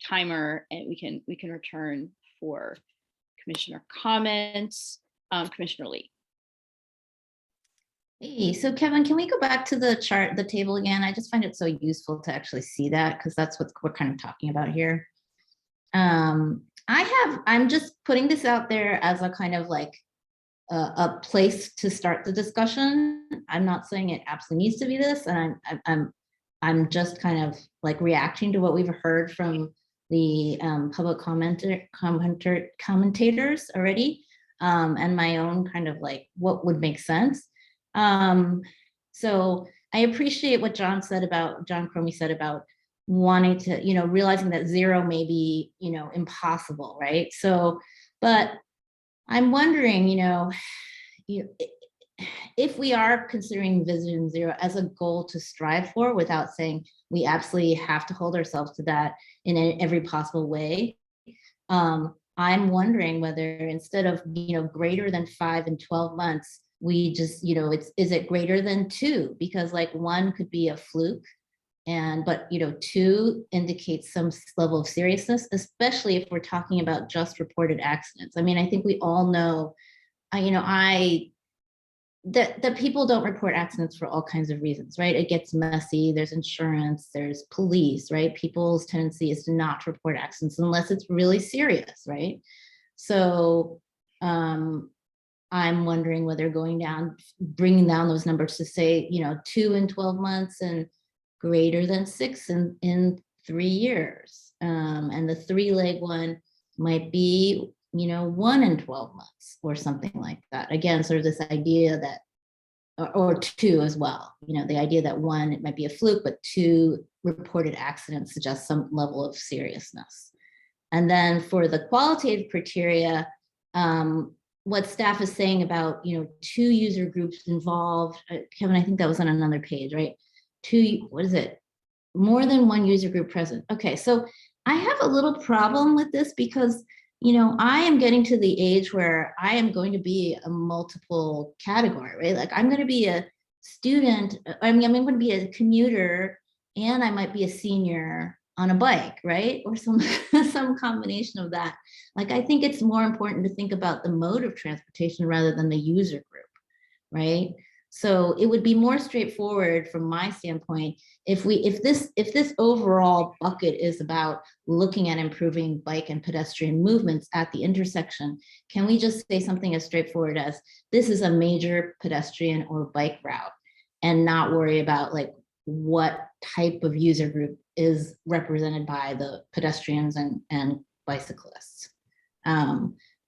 timer, and we can return for commissioner comments. Commissioner Lee. Hey, so Kevin, can we go back to the chart, the table again? I just find it so useful to actually see that, because that's what we're kind of talking about here. I'm just putting this out there as a kind of a place to start the discussion. I'm not saying it absolutely needs to be this, and I'm just kind of reacting to what we've heard from the public commentators already, and my own kind of what would make sense. So I appreciate what John Cromie said about wanting to, realizing that 0 may be, impossible, right? So, but I'm wondering, if we are considering Vision 0 as a goal to strive for, without saying we absolutely have to hold ourselves to that in every possible way, I'm wondering whether instead of, greater than 5 and 12 months, we just, is it greater than 2? Because 1 could be a fluke, but 2 indicates some level of seriousness, especially if we're talking about just reported accidents. I mean, I think we all know, that people don't report accidents for all kinds of reasons, right? It gets messy, there's insurance, there's police, right? People's tendency is to not report accidents unless it's really serious, right? So I'm wondering whether bringing down those numbers to say, 2 in 12 months and greater than 6 in 3 years. And the 3-leg one might be 1 in 12 months or something like that. Again, sort of this idea that, or 2 as well, the idea that 1, it might be a fluke, but 2 reported accidents suggest some level of seriousness. And then for the qualitative criteria, what staff is saying about, 2 user groups involved. Kevin, I think that was on another page, right? What is it? More than 1 user group present. Okay, so I have a little problem with this because, I am getting to the age where I am going to be a multiple category, right? Like I'm going to be a student. I'm going to be a commuter, and I might be a senior on a bike, right? Or some combination of that. Like, I think it's more important to think about the mode of transportation rather than the user group, right? So it would be more straightforward from my standpoint if this overall bucket is about looking at improving bike and pedestrian movements at the intersection. Can we just say something as straightforward as this is a major pedestrian or bike route, and not worry about like what type of user group is represented by the pedestrians and bicyclists?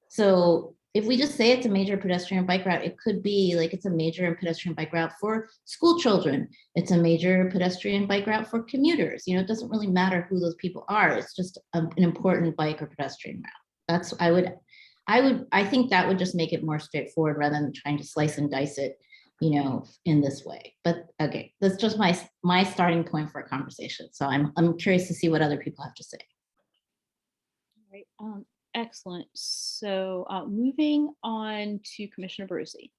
So if we just say it's a major pedestrian bike route, it could be like it's a major pedestrian bike route for school children. It's a major pedestrian bike route for commuters. It doesn't really matter who those people are. It's just an important bike or pedestrian route. That's I think that would just make it more straightforward rather than trying to slice and dice it, in this way. But okay, that's just my starting point for a conversation. So I'm curious to see what other people have to say. All right. Excellent. So moving on to Commissioner Brucey.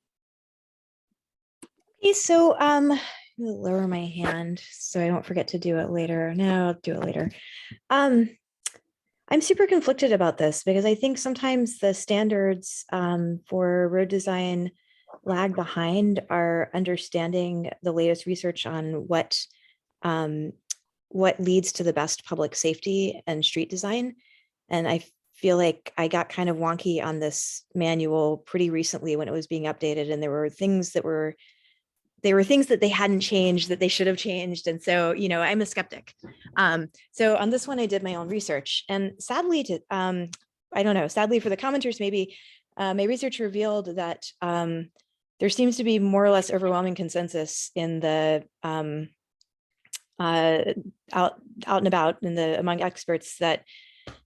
Okay, so I'm gonna lower my hand so I don't forget to do it later. No, I'll do it later. I'm super conflicted about this because I think sometimes the standards for road design lag behind our understanding the latest research on what leads to the best public safety and street design. And I feel like I got kind of wonky on this manual pretty recently when it was being updated, and there were things that they hadn't changed that they should have changed. And so, I'm a skeptic. So on this one, I did my own research, and sadly sadly for the commenters, maybe my research revealed that there seems to be more or less overwhelming consensus in the out and about among experts that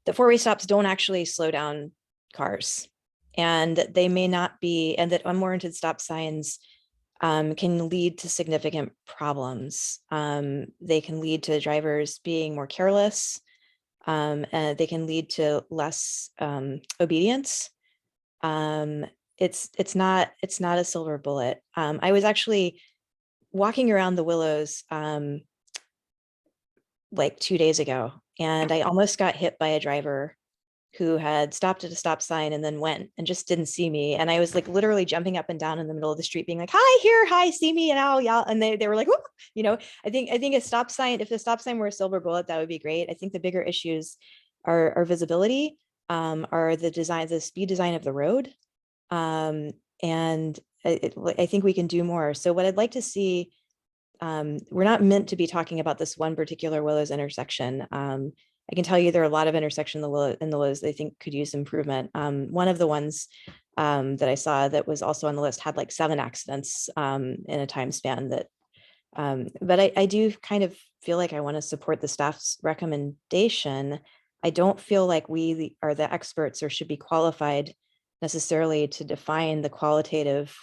the 4-way stops don't actually slow down cars, and they may not be, and that unwarranted stop signs can lead to significant problems. They can lead to drivers being more careless, and they can lead to less obedience. It's not a silver bullet. I was actually walking around the Willows like 2 days ago, and I almost got hit by a driver who had stopped at a stop sign and then went and just didn't see me. And I was like literally jumping up and down in the middle of the street being like, hi, see me, and I'll yell. And they were like, I think a stop sign, if the stop sign were a silver bullet, that would be great. I think the bigger issues are visibility, are the speed design of the road. And I think we can do more. So what I'd like to see, we're not meant to be talking about this one particular Willows intersection. I can tell you there are a lot of intersections in the Willows that I think could use improvement. One of the ones that I saw that was also on the list had like 7 accidents in a time span that, but I do kind of feel like I want to support the staff's recommendation. I don't feel like we are the experts or should be qualified necessarily to define the qualitative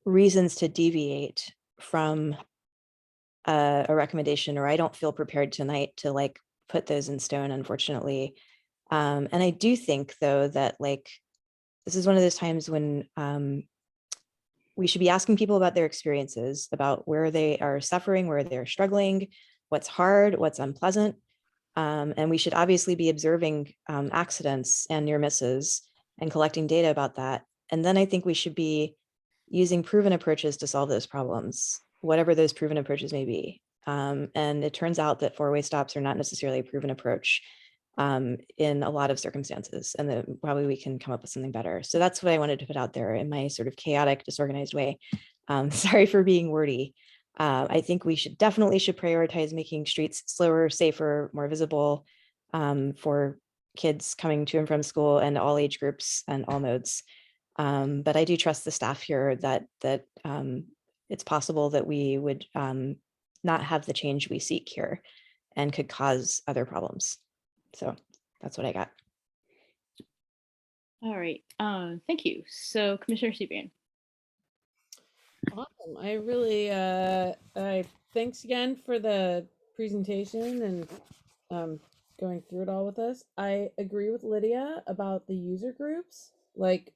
reasons to deviate from a recommendation, or I don't feel prepared tonight to like put those in stone, unfortunately. And I do think though that like this is one of those times when we should be asking people about their experiences, about where they are suffering, where they're struggling, what's hard, what's unpleasant. And we should obviously be observing accidents and near misses and collecting data about that. And then I think we should be using proven approaches to solve those problems, whatever those proven approaches may be. And it turns out that 4-way stops are not necessarily a proven approach in a lot of circumstances, and that probably we can come up with something better. So that's what I wanted to put out there in my sort of chaotic, disorganized way. Sorry for being wordy. I think we definitely should prioritize making streets slower, safer, more visible for kids coming to and from school and all age groups and all modes. But I do trust the staff here that it's possible that we would not have the change we seek here and could cause other problems. So that's what I got. All right, thank you. So Commissioner Seabrian. Awesome. I really, thanks again for the presentation and going through it all with us. I agree with Lydia about the user groups. Like,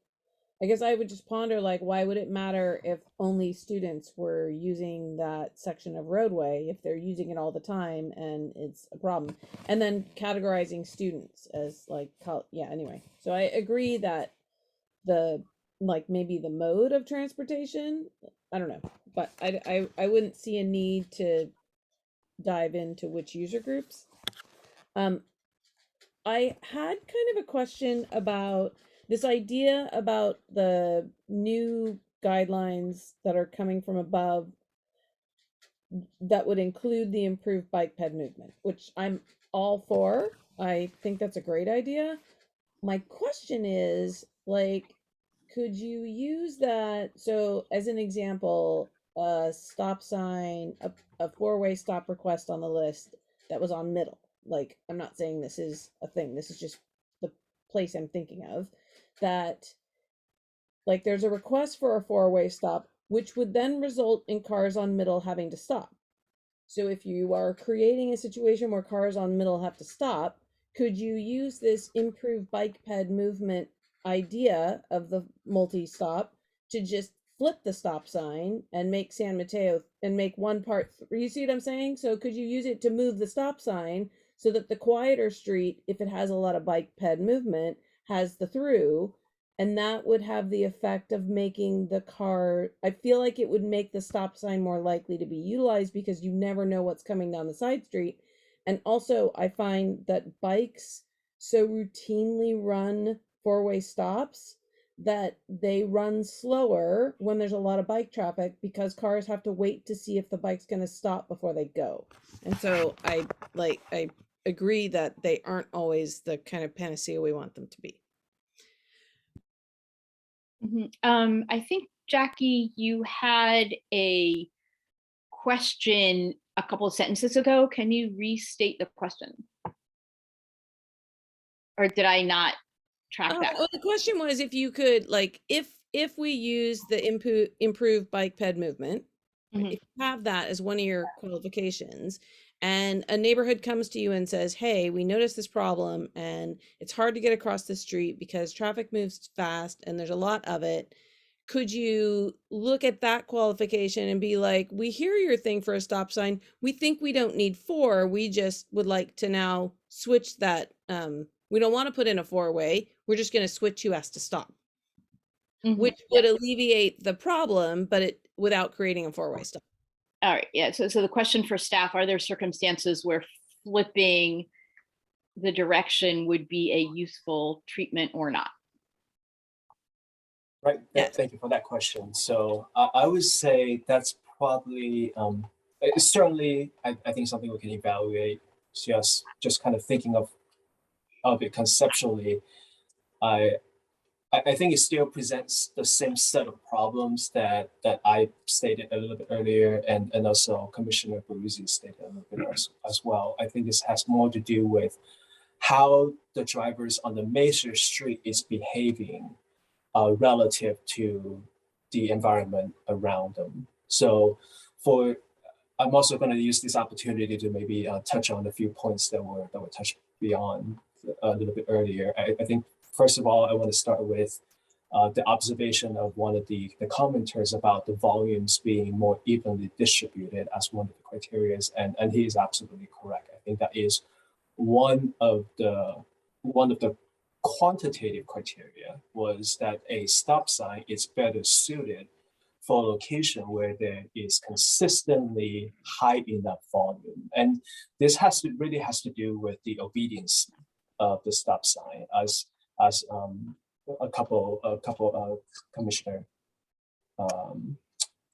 I guess I would just ponder, like, why would it matter if only students were using that section of roadway if they're using it all the time and it's a problem? And then categorizing students as like, yeah, anyway. So I agree that maybe the mode of transportation, I don't know, but I wouldn't see a need to dive into which user groups. I had kind of a question about this idea about the new guidelines that are coming from above that would include the improved bike ped movement, which I'm all for. I think that's a great idea. My question is, like, could you use that? So as an example, a stop sign, a four-way stop request on the list that was on middle. Like, I'm not saying this is a thing. This is just the place I'm thinking of. That, like, there's a request for a four-way stop, which would then result in cars on middle having to stop. So if you are creating a situation where cars on middle have to stop, could you use this improved bike ped movement idea of the multi-stop to just flip the stop sign and make San Mateo and make one part, you see what I'm saying? So could you use it to move the stop sign so that the quieter street, if it has a lot of bike ped movement, has the through, and that would have the effect of making the car, I feel like it would make the stop sign more likely to be utilized because you never know what's coming down the side street. And also I find that bikes so routinely run four-way stops that they run slower when there's a lot of bike traffic because cars have to wait to see if the bike's going to stop before they go. And so I agree that they aren't always the kind of panacea we want them to be. I think, Jackie, you had a question a couple of sentences ago. Can you restate the question? Or did I not track that? Well, the question was if you could, like, if we use the improved bike ped movement, if you have that as one of your qualifications, and a neighborhood comes to you and says, hey, we noticed this problem and it's hard to get across the street because traffic moves fast and there's a lot of it. Could you look at that qualification and be like, we hear your thing for a stop sign. We think we don't need four. We just would like to now switch that. We don't want to put in a four-way. We're just going to switch who has to stop, which would alleviate the problem, but without creating a four-way stop. All right, yeah, so the question for staff, are there circumstances where flipping the direction would be a useful treatment or not? Right, thank you for that question. So I would say that's probably, certainly, I think something we can evaluate, just kind of thinking of it conceptually. I think it still presents the same set of problems that I stated a little bit earlier, and also Commissioner Brucey stated a little bit as well. I think this has more to do with how the drivers on the major street is behaving relative to the environment around them. So I'm also going to use this opportunity to maybe touch on a few points that were touched beyond a little bit earlier. I think, first of all, I want to start with the observation of one of the commenters about the volumes being more evenly distributed as one of the criteria, and he is absolutely correct. I think that is one of the quantitative criteria, was that a stop sign is better suited for a location where there is consistently high enough volume. And this really has to do with the obedience of the stop sign, as a couple Commissioner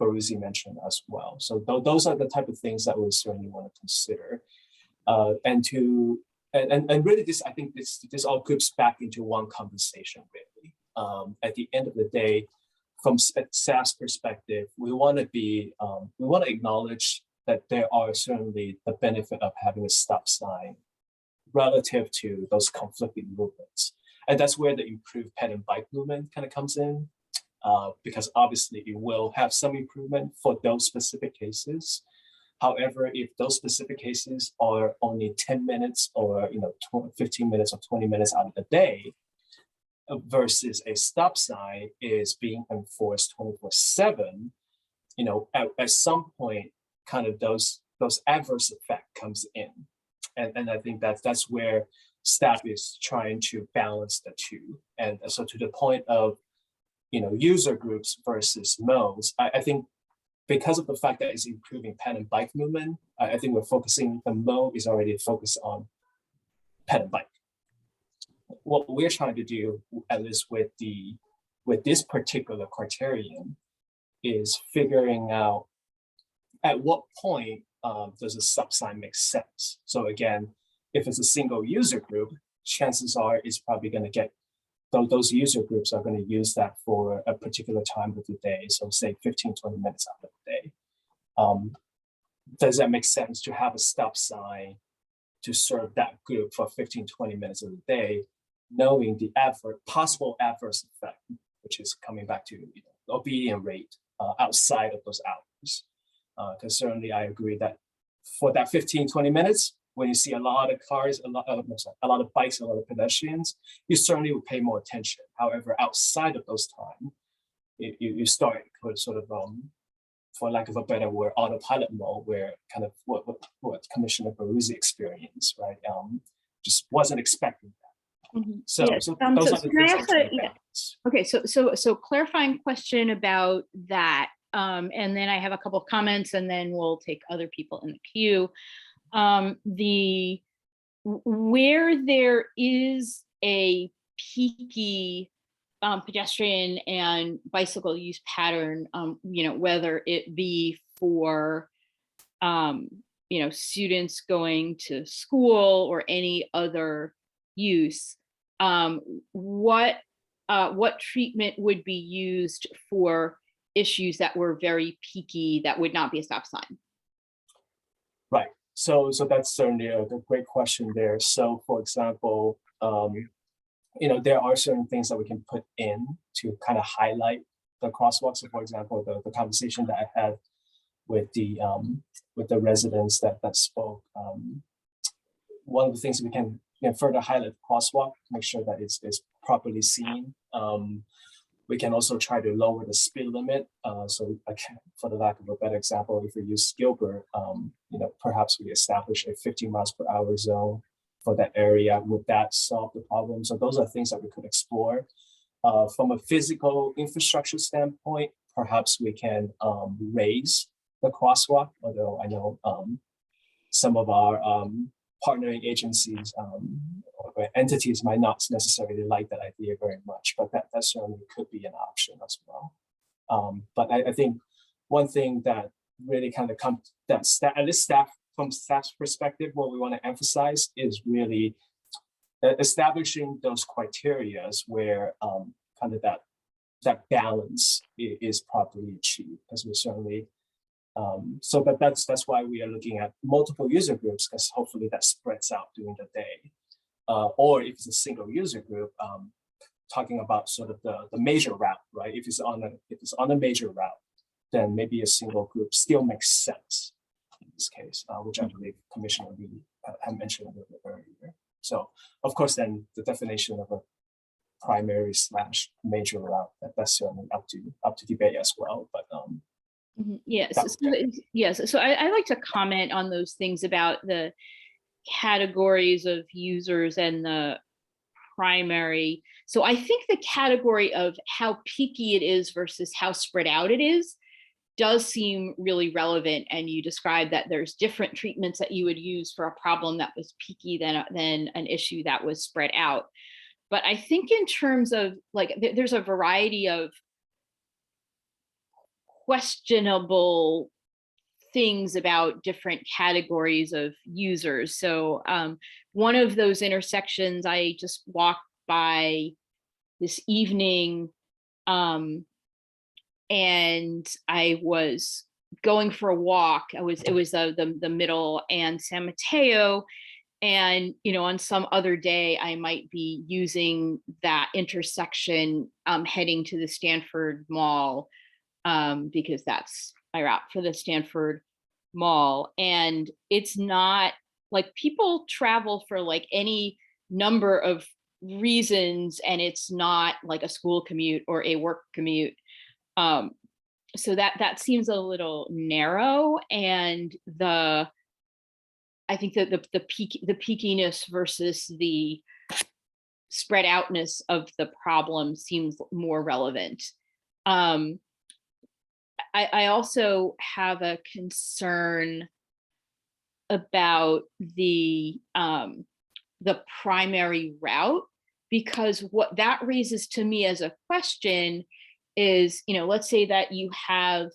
Brucey mentioned as well. So those are the type of things that we certainly want to consider. And really, I think this all groups back into one conversation, really. At the end of the day, from SAS's perspective, we want to acknowledge that there are certainly the benefit of having a stop sign relative to those conflicting movements. And that's where the improved pet and bike movement kind of comes in, because obviously it will have some improvement for those specific cases. However, if those specific cases are only 10 minutes or 15 minutes or 20 minutes out of the day, versus a stop sign is being enforced 24/7, at some point, kind of those adverse effect comes in, and I think that's where staff is trying to balance the two. And so to the point of user groups versus modes, I think because of the fact that it's improving pet and bike movement, I think the mode is already focused on pet and bike. What we're trying to do, at least with this particular criterion, is figuring out at what point does a stop sign make sense. So again, if it's a single user group, chances are it's probably going to get those user groups are going to use that for a particular time of the day. So say 15-20 minutes out of the day. Does that make sense to have a stop sign to serve that group for 15-20 minutes of the day, knowing the possible adverse effect, which is coming back to obedience rate outside of those hours? Because certainly I agree that for that 15-20 minutes, when you see a lot of cars, a lot of bikes, a lot of pedestrians, you certainly will pay more attention. However, outside of those time, you start with sort of, for lack of a better word, autopilot mode, where kind of what Commissioner Brucey experienced, right? Just wasn't expecting that. Mm-hmm. So those are the can I things ask that we balance. Okay, so clarifying question about that, and then I have a couple of comments, and then we'll take other people in the queue. Where there is a peaky pedestrian and bicycle use pattern, whether it be for students going to school or any other use, what treatment would be used for issues that were very peaky that would not be a stop sign? Right. So that's certainly a great question there. So for example, there are certain things that we can put in to kind of highlight the crosswalks. So for example, the conversation that I had with the residents that spoke, one of the things we can further highlight the crosswalk, make sure that it's properly seen. We can also try to lower the speed limit. So again, for the lack of a better example, if we use Gilbert, perhaps we establish a 15 miles per hour zone for that area. Would that solve the problem? So those are things that we could explore. From a physical infrastructure standpoint, perhaps we can raise the crosswalk, although I know some of our partnering agencies or entities might not necessarily like that idea very much, but that certainly could be an option as well. But I think one thing that really kind of comes, that at least from staff's perspective, what we want to emphasize is really establishing those criteria where kind of that balance is properly achieved, because we certainly so that's why we are looking at multiple user groups, because hopefully that spreads out during the day. Or if it's a single user group, talking about sort of the major route, right? If it's on a major route, then maybe a single group still makes sense in this case, which I believe Commissioner Lee had mentioned a little bit earlier. So of course, then the definition of a primary / major route, that's certainly up to debate as well. But yes, so I like to comment on those things about the categories of users and the primary. So I think the category of how peaky it is versus how spread out it is does seem really relevant. And you described that there's different treatments that you would use for a problem that was peaky than an issue that was spread out. But I think in terms of there's a variety of questionable things about different categories of users. So one of those intersections I just walked by this evening, and I was going for a walk. It was the Middle and San Mateo, And, on some other day, I might be using that intersection heading to the Stanford Mall because that's my route for the Stanford Mall. And it's not like people travel for like any number of reasons, and it's not like a school commute or a work commute. So that seems a little narrow, and I think that the peakiness versus the spread outness of the problem seems more relevant. I also have a concern about the primary route, because what that raises to me as a question is, let's say that you have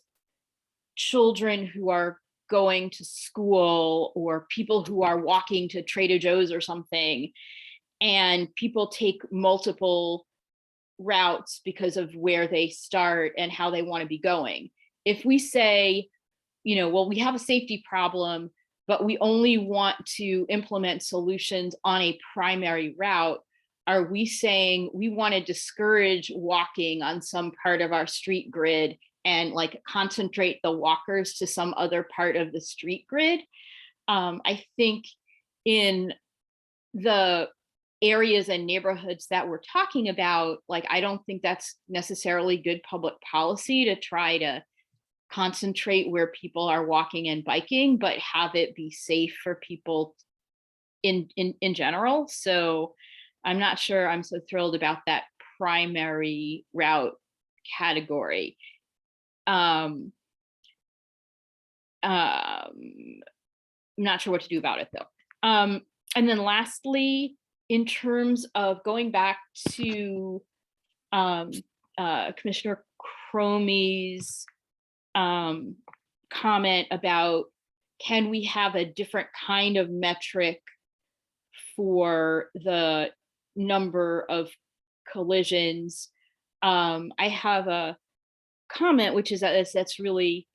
children who are going to school or people who are walking to Trader Joe's or something, and people take multiple routes because of where they start and how they want to be going. If we say, well, we have a safety problem, but we only want to implement solutions on a primary route, are we saying we want to discourage walking on some part of our street grid and like concentrate the walkers to some other part of the street grid? I think in the areas and neighborhoods that we're talking about, like, I don't think that's necessarily good public policy to try to concentrate where people are walking and biking, but have it be safe for people in general. So I'm not sure I'm so thrilled about that primary route category. I'm not sure what to do about it though. And then lastly, in terms of going back to Commissioner Cromie's comment about, can we have a different kind of metric for the number of collisions? I have a comment, which is that's really,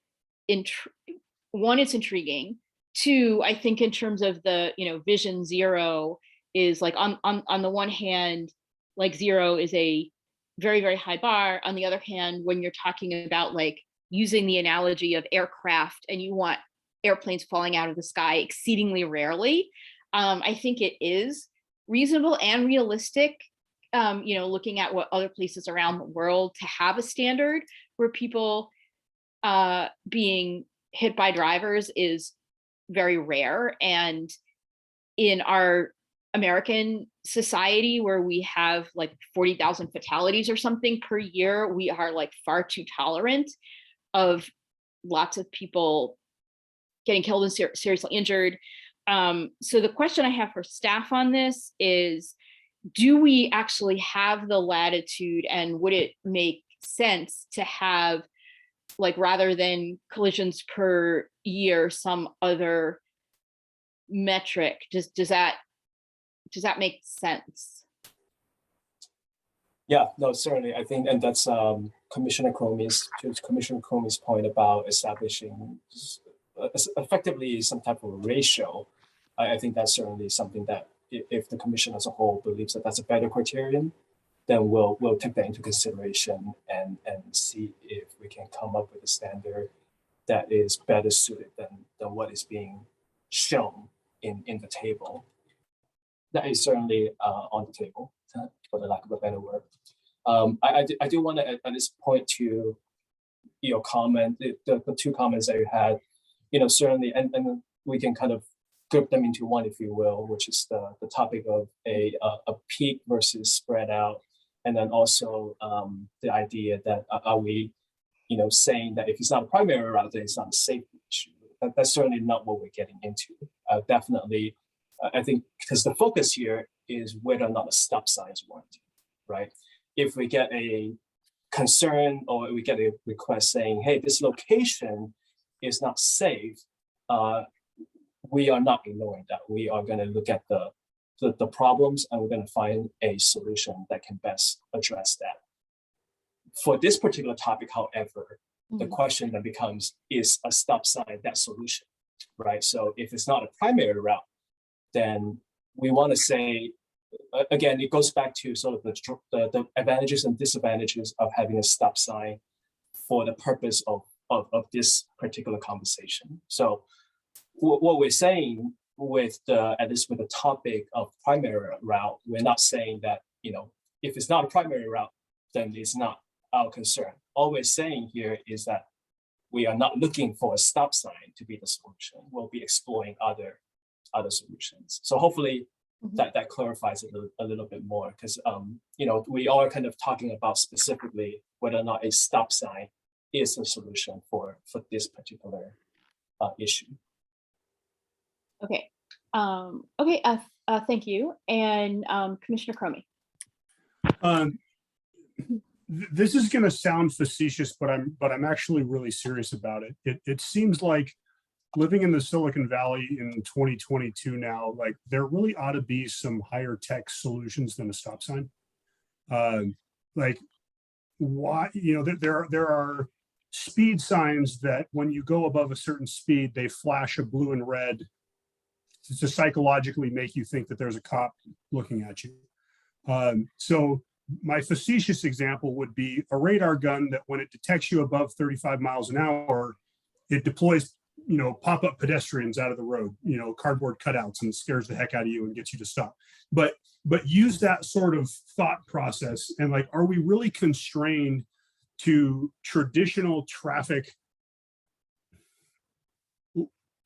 one, it's intriguing. Two, I think in terms of the, vision zero is like on the one hand, like zero is a very, very high bar. On the other hand, when you're talking about like using the analogy of aircraft and you want airplanes falling out of the sky exceedingly rarely, I think it is reasonable and realistic, looking at what other places around the world, to have a standard where people being hit by drivers is very rare. And in our American society, where we have like 40,000 fatalities or something per year, we are like far too tolerant of lots of people getting killed and seriously injured. So the question I have for staff on this is, do we actually have the latitude, and would it make sense to have, like, rather than collisions per year, some other metric? Does that make sense? Yeah, no, certainly. I think, and that's Commissioner Cromie's point about establishing effectively some type of ratio. I think that's certainly something that, if the commission as a whole believes that that's a better criterion, then we'll take that into consideration and see if we can come up with a standard that is better suited than what is being shown in the table. That is certainly on the table, for the lack of a better word. I do want to at this point to your comment, the two comments that you had, certainly, and we can kind of group them into one, if you will, which is the topic of a peak versus spread out, and then also the idea that are we, saying that if it's not a primary route, then it's not a safety issue. That's certainly not what we're getting into. Definitely, I think, because the focus here is whether or not a stop sign is warranted, right? If we get a concern or we get a request saying, hey, this location is not safe, we are not ignoring that. We are going to look at the problems, and we're going to find a solution that can best address that. For this particular topic, however, the question then becomes, is a stop sign that solution, right? So if it's not a primary route, then we want to say, again, it goes back to sort of the advantages and disadvantages of having a stop sign for the purpose of this particular conversation. So what we're saying with at least with the topic of primary route, we're not saying that, if it's not a primary route, then it's not our concern. All we're saying here is that we are not looking for a stop sign to be the solution. We'll be exploring other solutions. So hopefully that clarifies it a little bit more, because we are kind of talking about specifically whether or not a stop sign is a solution for this particular issue. Okay. Thank you. And Commissioner Cromie. This is going to sound facetious, but I'm actually really serious about it. It seems like living in the Silicon Valley in 2022 now, like there really ought to be some higher tech solutions than a stop sign. Like why, there are speed signs that when you go above a certain speed, they flash a blue and red to psychologically make you think that there's a cop looking at you. So my facetious example would be a radar gun that when it detects you above 35 miles an hour, it deploys, pop-up pedestrians out of the road, cardboard cutouts, and scares the heck out of you and gets you to stop. But use that sort of thought process, and like, are we really constrained to traditional traffic?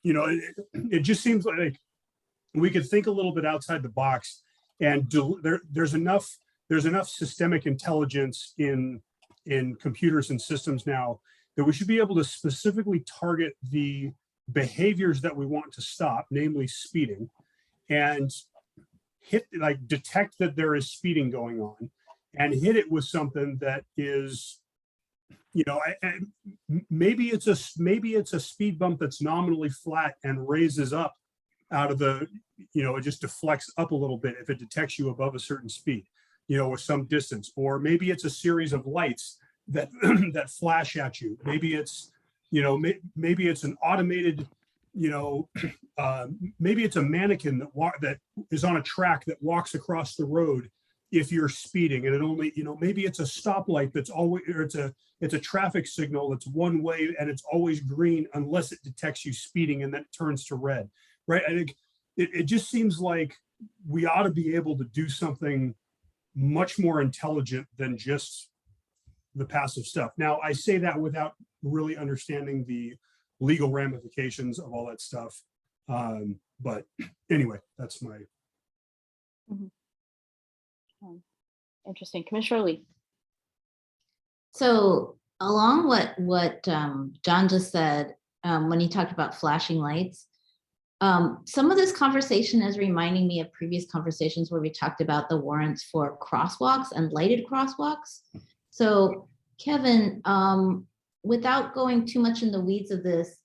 It just seems like we could think a little bit outside the box, and there's enough systemic intelligence in computers and systems now that we should be able to specifically target the behaviors that we want to stop, namely speeding, and detect that there is speeding going on and hit it with something that is, maybe it's a speed bump that's nominally flat and raises up out of the, it just deflects up a little bit if it detects you above a certain speed, with some distance. Or maybe it's a series of lights that that flash at you. Maybe it's, maybe it's an automated, maybe it's a mannequin that is on a track that walks across the road if you're speeding, and it only, maybe it's a stoplight that's always, or it's a traffic signal that's one way and it's always green unless it detects you speeding and then it turns to red, right? I think it just seems like we ought to be able to do something much more intelligent than just the passive stuff. Now, I say that without really understanding the legal ramifications of all that stuff. But anyway, that's my. Interesting. Commissioner Lee. So along what John just said, when he talked about flashing lights, some of this conversation is reminding me of previous conversations where we talked about the warrants for crosswalks and lighted crosswalks. So Kevin, without going too much in the weeds of this,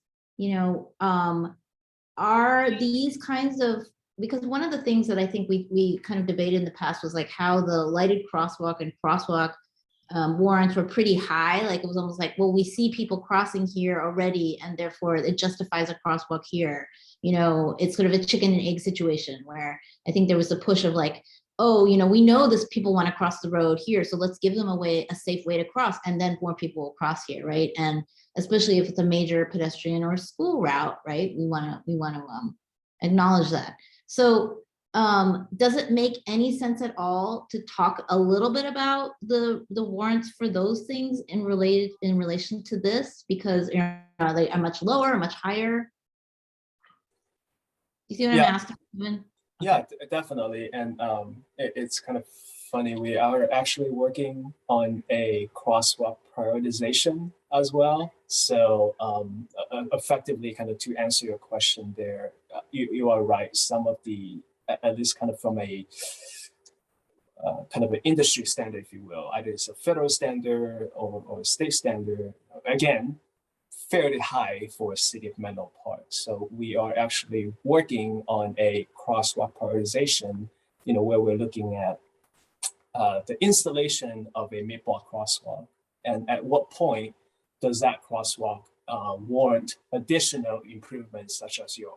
are these kinds of, because one of the things that I think we kind of debated in the past was like how the lighted crosswalk and crosswalk warrants were pretty high. Like it was almost like, well, we see people crossing here already, and therefore it justifies a crosswalk here. It's sort of a chicken and egg situation where I think there was a push of like, oh, we know this people want to cross the road here, so let's give them a safe way to cross, and then more people will cross here, right? And especially if it's a major pedestrian or school route, right? We want to acknowledge that. So does it make any sense at all to talk a little bit about the warrants for those things in relation to this? Because are they much lower or much higher? You see what I'm asking? Yeah, definitely. And it's kind of funny. We are actually working on a crosswalk prioritization as well. So effectively, kind of to answer your question there, you are right. Some of the, at least kind of from a kind of an industry standard, if you will, either it's a federal standard or a state standard, again, fairly high for a city of Menlo Park. So we are actually working on a crosswalk prioritization, where we're looking at the installation of a mid-block crosswalk, and at what point does that crosswalk warrant additional improvements, such as your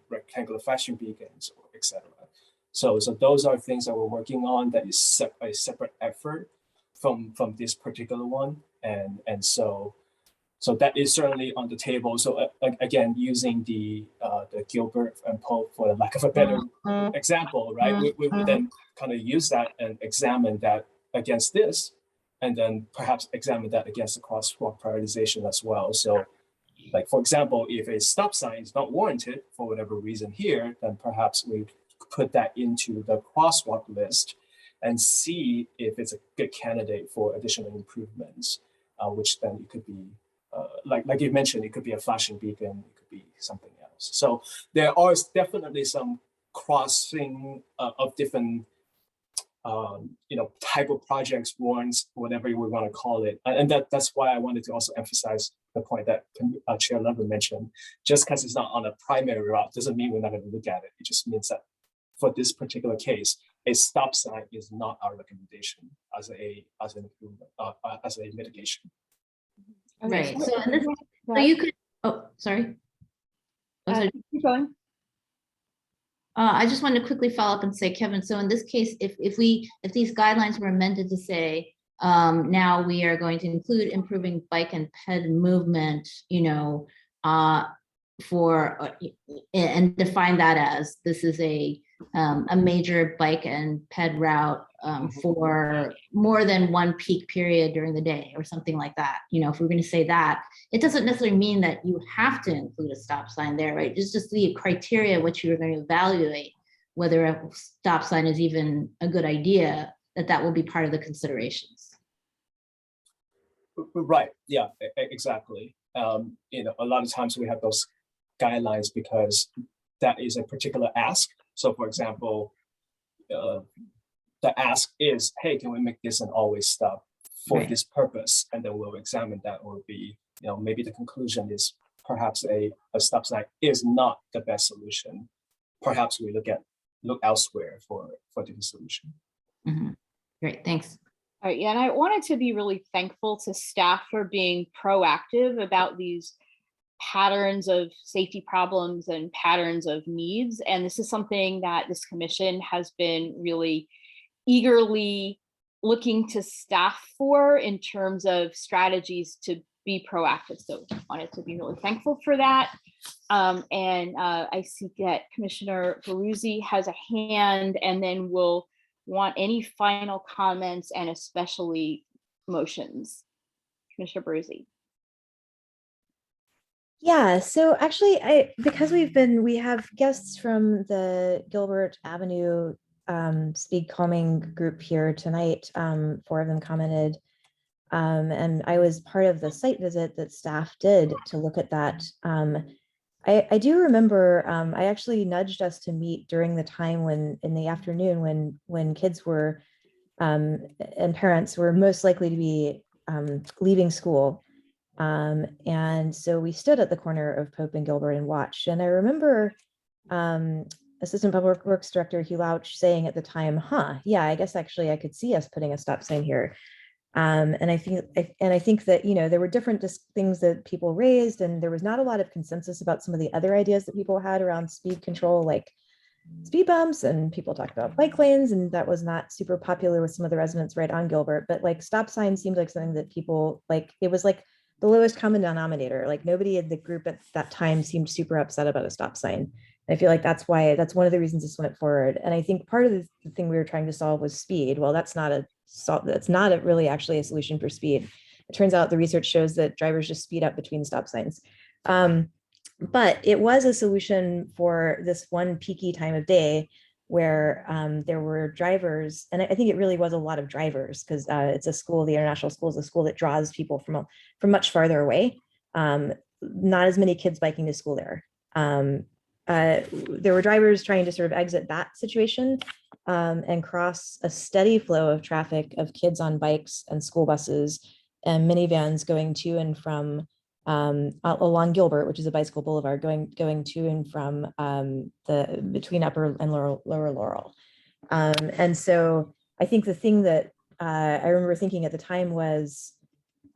rectangular flashing beacons, or et cetera. So those are things that we're working on that is a separate effort from this particular one. And so that is certainly on the table. So again, using the Gilbert and Pope for the lack of a better example, right? We would then kind of use that and examine that against this, and then perhaps examine that against the crosswalk prioritization as well. So like, for example, if a stop sign is not warranted for whatever reason here, then perhaps we put that into the crosswalk list and see if it's a good candidate for additional improvements, which then it could be, like you mentioned, it could be a flashing beacon, it could be something else. So there are definitely some crossing of different type of projects, warrants, whatever we want to call it. And that's why I wanted to also emphasize the point that Chair Levin mentioned. Just because it's not on a primary route doesn't mean we're not going to look at it. It just means that for this particular case, a stop sign is not our recommendation as a mitigation. Right. So, so you could. Oh, sorry. Keep going. I just wanted to quickly follow up and say, Kevin, so in this case, if these guidelines were amended to say, now we are going to include improving bike and ped movement, and define that as this is a major bike and ped route for more than one peak period during the day or something like that. If we're going to say that, it doesn't necessarily mean that you have to include a stop sign there, right? It's just the criteria which you're going to evaluate whether a stop sign is even a good idea, that will be part of the considerations. Right, yeah, exactly. A lot of times we have those guidelines because that is a particular ask. So for example, the ask is, hey, can we make this an always stop for this purpose? And then we'll examine that, or be, maybe the conclusion is perhaps a stop sign is not the best solution. Perhaps we look elsewhere for the solution. Mm-hmm. Great, thanks. All right, yeah, and I wanted to be really thankful to staff for being proactive about these patterns of safety problems and patterns of needs. And this is something that this commission has been really eagerly looking to staff for in terms of strategies to be proactive. So I wanted to be really thankful for that. I see that Commissioner Brucey has a hand, and then we'll want any final comments and especially motions. Commissioner Brucey. Yeah, so actually, because we have guests from the Gilbert Avenue speed calming group here tonight. 4 of them commented, and I was part of the site visit that staff did to look at that. I do remember I actually nudged us to meet during the time in the afternoon when kids were and parents were most likely to be leaving school. And so we stood at the corner of Pope and Gilbert and watched. And I remember Assistant Public Works Director Hugh Louch saying at the time, yeah, I guess actually I could see us putting a stop sign here. And I think that, there were different things that people raised, and there was not a lot of consensus about some of the other ideas that people had around speed control, like speed bumps, and people talked about bike lanes, and that was not super popular with some of the residents right on Gilbert. But like stop signs seemed like something that people it was like the lowest common denominator. Like nobody in the group at that time seemed super upset about a stop sign. And I feel like that's one of the reasons this went forward. And I think part of the thing we were trying to solve was speed. Well, that's not really actually a solution for speed. It turns out the research shows that drivers just speed up between stop signs. But it was a solution for this one peaky time of day where there were drivers, and I think it really was a lot of drivers, because it's a school, the International School is a school that draws people from much farther away. Not as many kids biking to school there. There were drivers trying to sort of exit that situation and cross a steady flow of traffic of kids on bikes and school buses and minivans going to and from along Gilbert, which is a bicycle boulevard, going to and from between Upper and Lower Laurel. And so I think the thing that I remember thinking at the time was,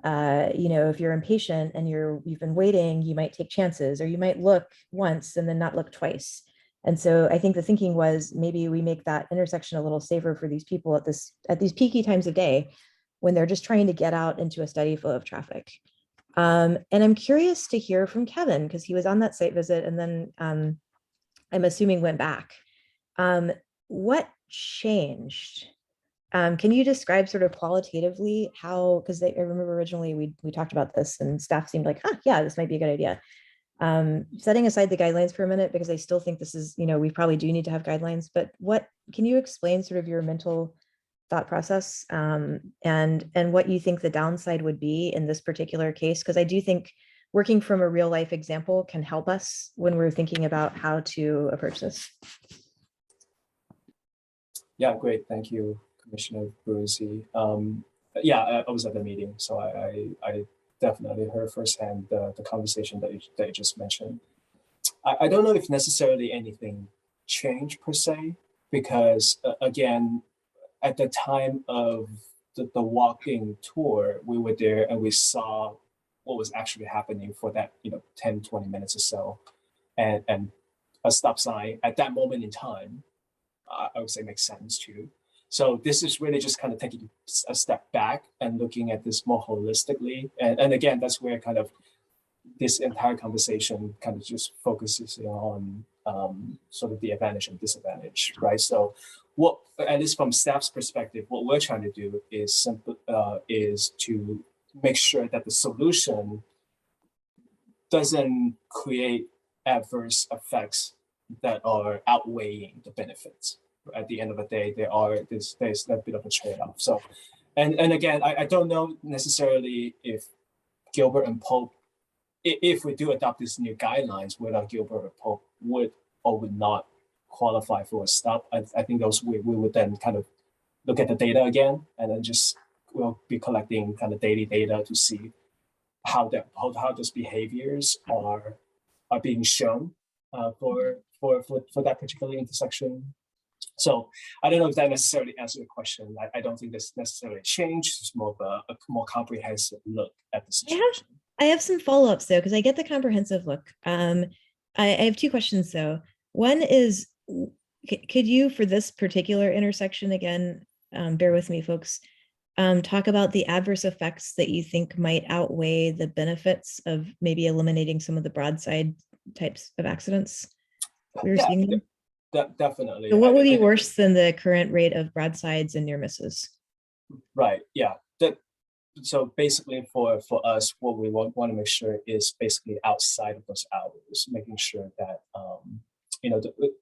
if you're impatient and you've been waiting, you might take chances, or you might look once and then not look twice. And so I think the thinking was maybe we make that intersection a little safer for these people at these peaky times of day when they're just trying to get out into a steady flow of traffic. And I'm curious to hear from Kevin, because he was on that site visit and then I'm assuming went back. What changed? Can you describe sort of qualitatively how, because I remember originally we talked about this and staff seemed like, yeah, this might be a good idea. Setting aside the guidelines for a minute, because I still think this is, we probably do need to have guidelines, but can you explain sort of your mental thought process and what you think the downside would be in this particular case? Because I do think working from a real life example can help us when we're thinking about how to approach this. Yeah, great. Thank you, Commissioner Brucey. Yeah, I was at the meeting, so I definitely heard firsthand the conversation that you just mentioned. I don't know if necessarily anything changed per se, because again, at the time of the walking tour, we were there and we saw what was actually happening for that 10, 20 minutes or so, and a stop sign at that moment in time, I would say makes sense too. So this is really just kind of taking a step back and looking at this more holistically. And again, that's where kind of this entire conversation kind of just focuses on sort of the advantage and disadvantage, right? So what, at least from staff's perspective, what we're trying to do is is to make sure that the solution doesn't create adverse effects that are outweighing the benefits. At the end of the day, there's a bit of a trade-off. So, and again, I don't know necessarily if Gilbert and Pope, if we do adopt these new guidelines, whether Gilbert or Pope would or would not qualify for a stop. I think those we would then kind of look at the data again, and then we'll be collecting kind of daily data to see how those behaviors are being shown for that particular intersection. So I don't know if that necessarily answers your question. I don't think this necessarily changed. It's more of a more comprehensive look at the situation. I have some follow-ups though, because I get the comprehensive look. I have two questions though. One is, could you, for this particular intersection, again, bear with me folks, talk about the adverse effects that you think might outweigh the benefits of maybe eliminating some of the broadside types of accidents we're seeing them? Definitely. So what would be worse than the current rate of broadsides and near misses? Right. Yeah. So basically, for us, what we want to make sure is basically outside of those hours, making sure that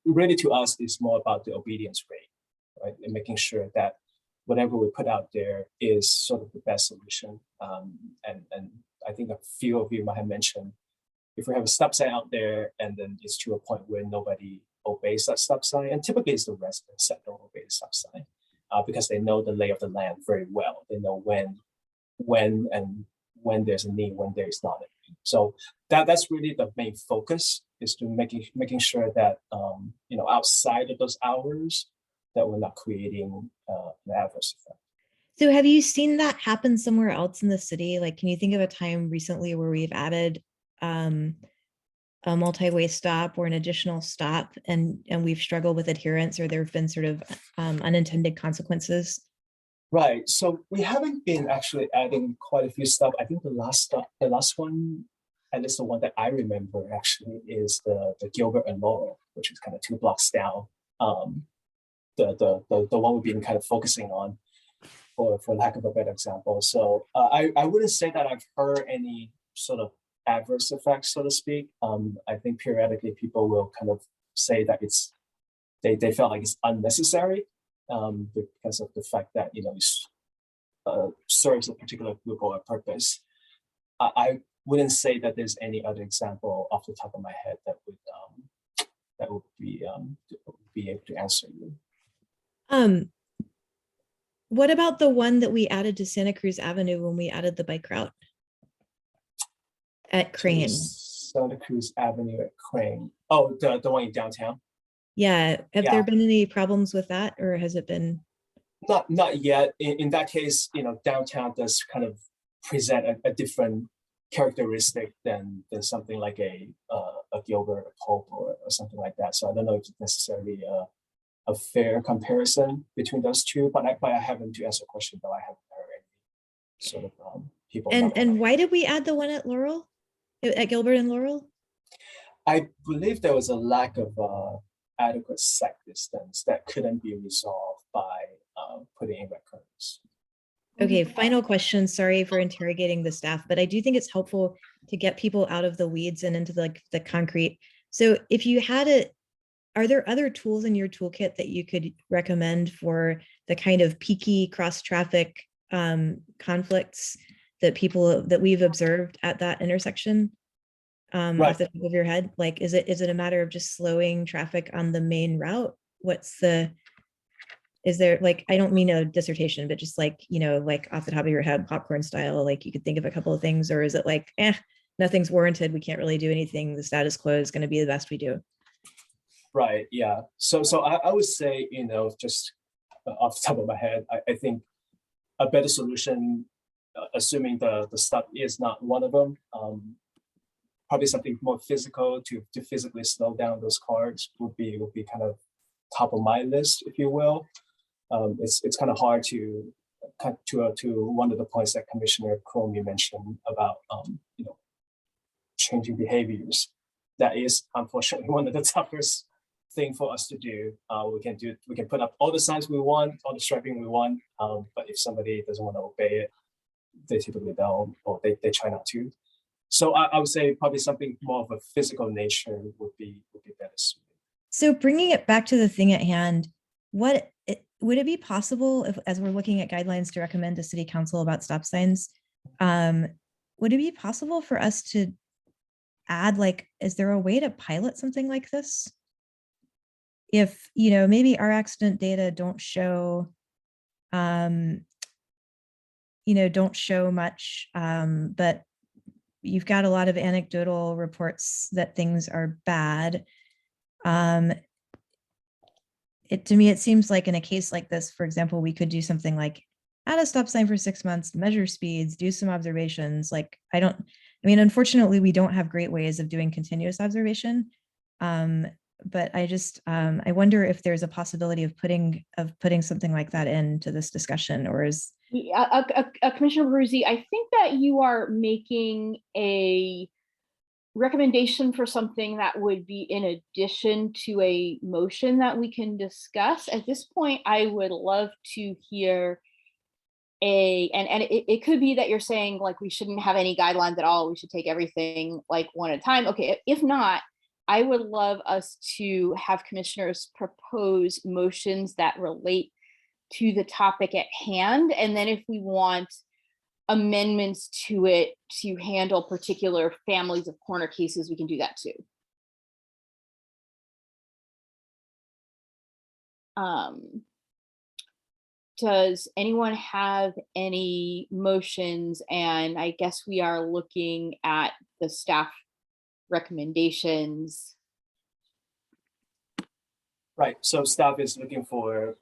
really to us is more about the obedience rate, right, and making sure that whatever we put out there is sort of the best solution. And I think a few of you might have mentioned, if we have a stop sign out there and then it's to a point where nobody obeys that stop sign, and typically it's the residents that don't obey the stop sign because they know the lay of the land very well. They know when there's a need, when there is not a need. So that's really the main focus, is to making sure that outside of those hours that we're not creating an adverse effect. So have you seen that happen somewhere else in the city? Like, can you think of a time recently where we've added a multi-way stop or an additional stop and we've struggled with adherence, or there have been sort of unintended consequences? Right. So we haven't been actually adding quite a few stuff. I think the last one, at least the one that I remember actually, is the Gilbert and Laurel, which is kind of 2 blocks down. The one we've been kind of focusing on, for lack of a better example. So I wouldn't say that I've heard any sort of adverse effects, so to speak. I think periodically people will kind of say that they felt like it's unnecessary because of the fact that it serves a particular group or a purpose. I wouldn't say that there's any other example off the top of my head that would be able to answer you. What about the one that we added to Santa Cruz Avenue when we added the bike route at Crane? Santa Cruz Avenue at Crane. Oh, the one in downtown? Yeah. Have there been any problems with that, or has it been? Not yet. In that case, downtown does kind of present a different characteristic than something like a Gilbert or Pope or something like that. So I don't know if it's necessarily a fair comparison between those two, but I haven't, to answer the question though, I haven't heard any sort of people. And why did we add the one at Laurel, at Gilbert and Laurel? I believe there was a lack of adequate site distance that couldn't be resolved by putting in records. Okay, final question. Sorry for interrogating the staff, but I do think it's helpful to get people out of the weeds and into the concrete. So if you had are there other tools in your toolkit that you could recommend for the kind of peaky cross-traffic conflicts that we've observed at that intersection? Right. Off the top of your head, like, is it a matter of just slowing traffic on the main route? Is there, like, I don't mean a dissertation, but just like, like off the top of your head, popcorn style, like you could think of a couple of things, or is it like, nothing's warranted, we can't really do anything, the status quo is going to be the best we do? Right, yeah. So I would say, just off the top of my head, I think a better solution, assuming the stop is not one of them, probably something more physical to physically slow down those cars would be kind of top of my list, if you will. It's kind of hard to cut to one of the points that Commissioner Cromie mentioned about changing behaviors. That is unfortunately one of the toughest thing for us to do. We can put up all the signs we want, all the striping we want, but if somebody doesn't want to obey it, they typically don't, or they try not to. So I would say probably something more of a physical nature would be better suited. So bringing it back to the thing at hand, would it be possible, if, as we're looking at guidelines to recommend to City Council about stop signs, would it be possible for us to add, like, is there a way to pilot something like this? If, maybe our accident data don't show, don't show much, but you've got a lot of anecdotal reports that things are bad. To me, it seems like in a case like this, for example, we could do something like add a stop sign for 6 months, measure speeds, do some observations. Like, unfortunately, we don't have great ways of doing continuous observation. But I wonder if there's a possibility of putting something like that into this discussion, or is Commissioner Brucey, I think that you are making a recommendation for something that would be in addition to a motion that we can discuss. At this point, I would love to hear it could be that you're saying, like, we shouldn't have any guidelines at all, we should take everything like one at a time. Okay, if not, I would love us to have commissioners propose motions that relate to the topic at hand. And then if we want amendments to it to handle particular families of corner cases, we can do that too. Does anyone have any motions? And I guess we are looking at the staff recommendations. Right, so staff is looking for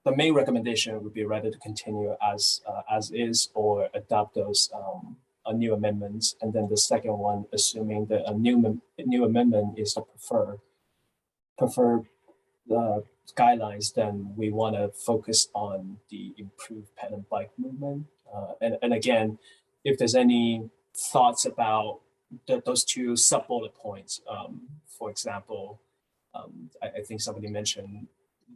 the main recommendation would be rather to continue as is, or adopt those new amendments. And then the second one, assuming that a new amendment is the preferred guidelines, then we want to focus on the improved ped and bike movement. And again, if there's any thoughts about those two sub-bullet points, for example, I think somebody mentioned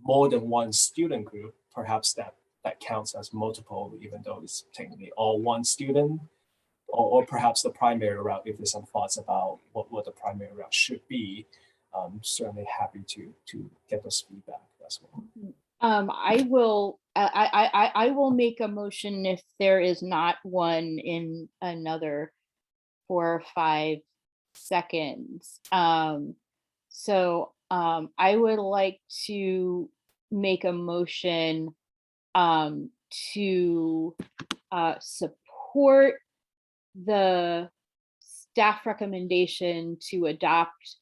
more than one student group, perhaps that counts as multiple, even though it's technically all one student, or perhaps the primary route, if there's some thoughts about what the primary route should be. Certainly happy to get those feedback as well. I will make a motion if there is not one in another 4 or 5 seconds. I would like to make a motion to support the staff recommendation to adopt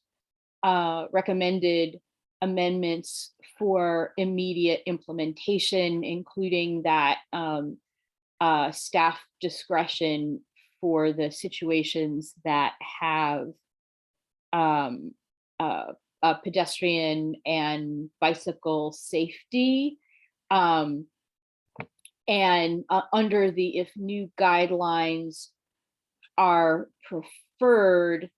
recommended amendments for immediate implementation, including that staff discretion for the situations that have pedestrian and bicycle safety. And under the if new guidelines are preferred,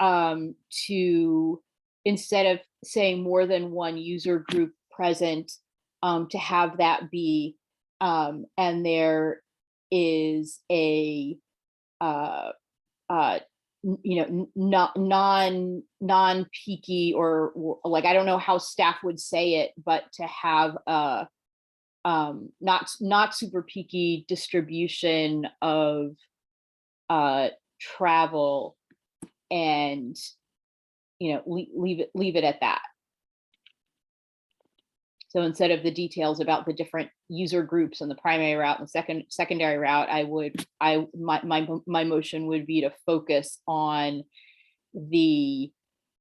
to, instead of saying more than one user group present, to have that be, and there is a non-peaky or like, I don't know how staff would say it, but to have a not super peaky distribution of travel, and leave it at that. So instead of the details about the different user groups and the primary route and the secondary route, my motion would be to focus on the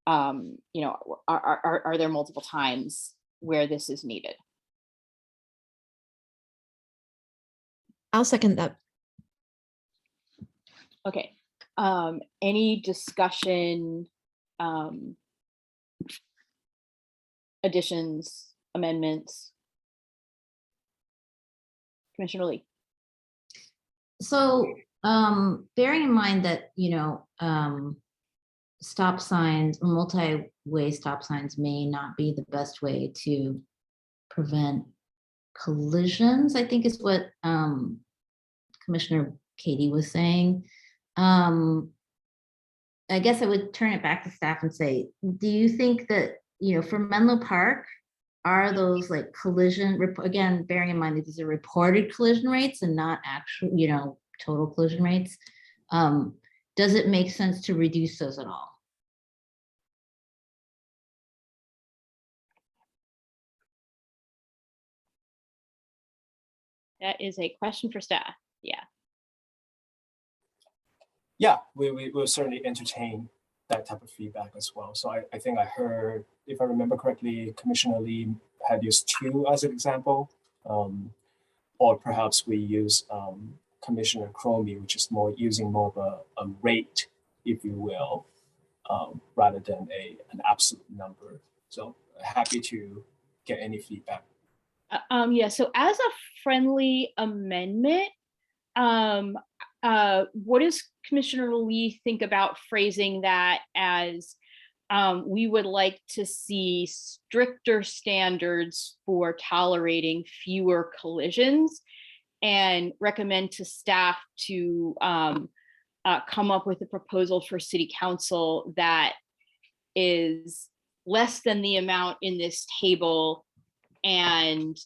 are there multiple times where this is needed? I'll second that. Okay. Any discussion, additions, amendments? Commissioner Lee. So bearing in mind that, stop signs, multi-way stop signs may not be the best way to prevent collisions, I think is what Commissioner Katie was saying. I guess I would turn it back to staff and say, do you think that, for Menlo Park, are those like collision, again, bearing in mind that these are reported collision rates and not actual, total collision rates, does it make sense to reduce those at all? That is a question for staff. Yeah, we will certainly entertain that type of feedback as well. So I think I heard, if I remember correctly, Commissioner Lee had used 2 as an example, or perhaps we use Commissioner Cromie, which is using more of a rate, if you will, rather than an absolute number. So happy to get any feedback. Yeah, so as a friendly amendment, what does Commissioner Lee think about phrasing that as we would like to see stricter standards for tolerating fewer collisions, and recommend to staff to come up with a proposal for City Council that is less than the amount in this table, and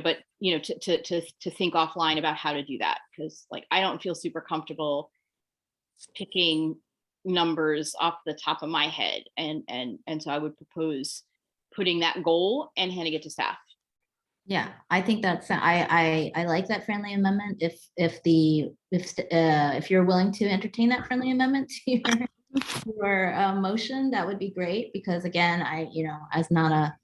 but to think offline about how to do that, because like I don't feel super comfortable picking numbers off the top of my head, and so I would propose putting that goal and handing it to staff. Yeah, I think that's, I like that friendly amendment. If you're willing to entertain that friendly amendment to your motion, that would be great, because again, as not a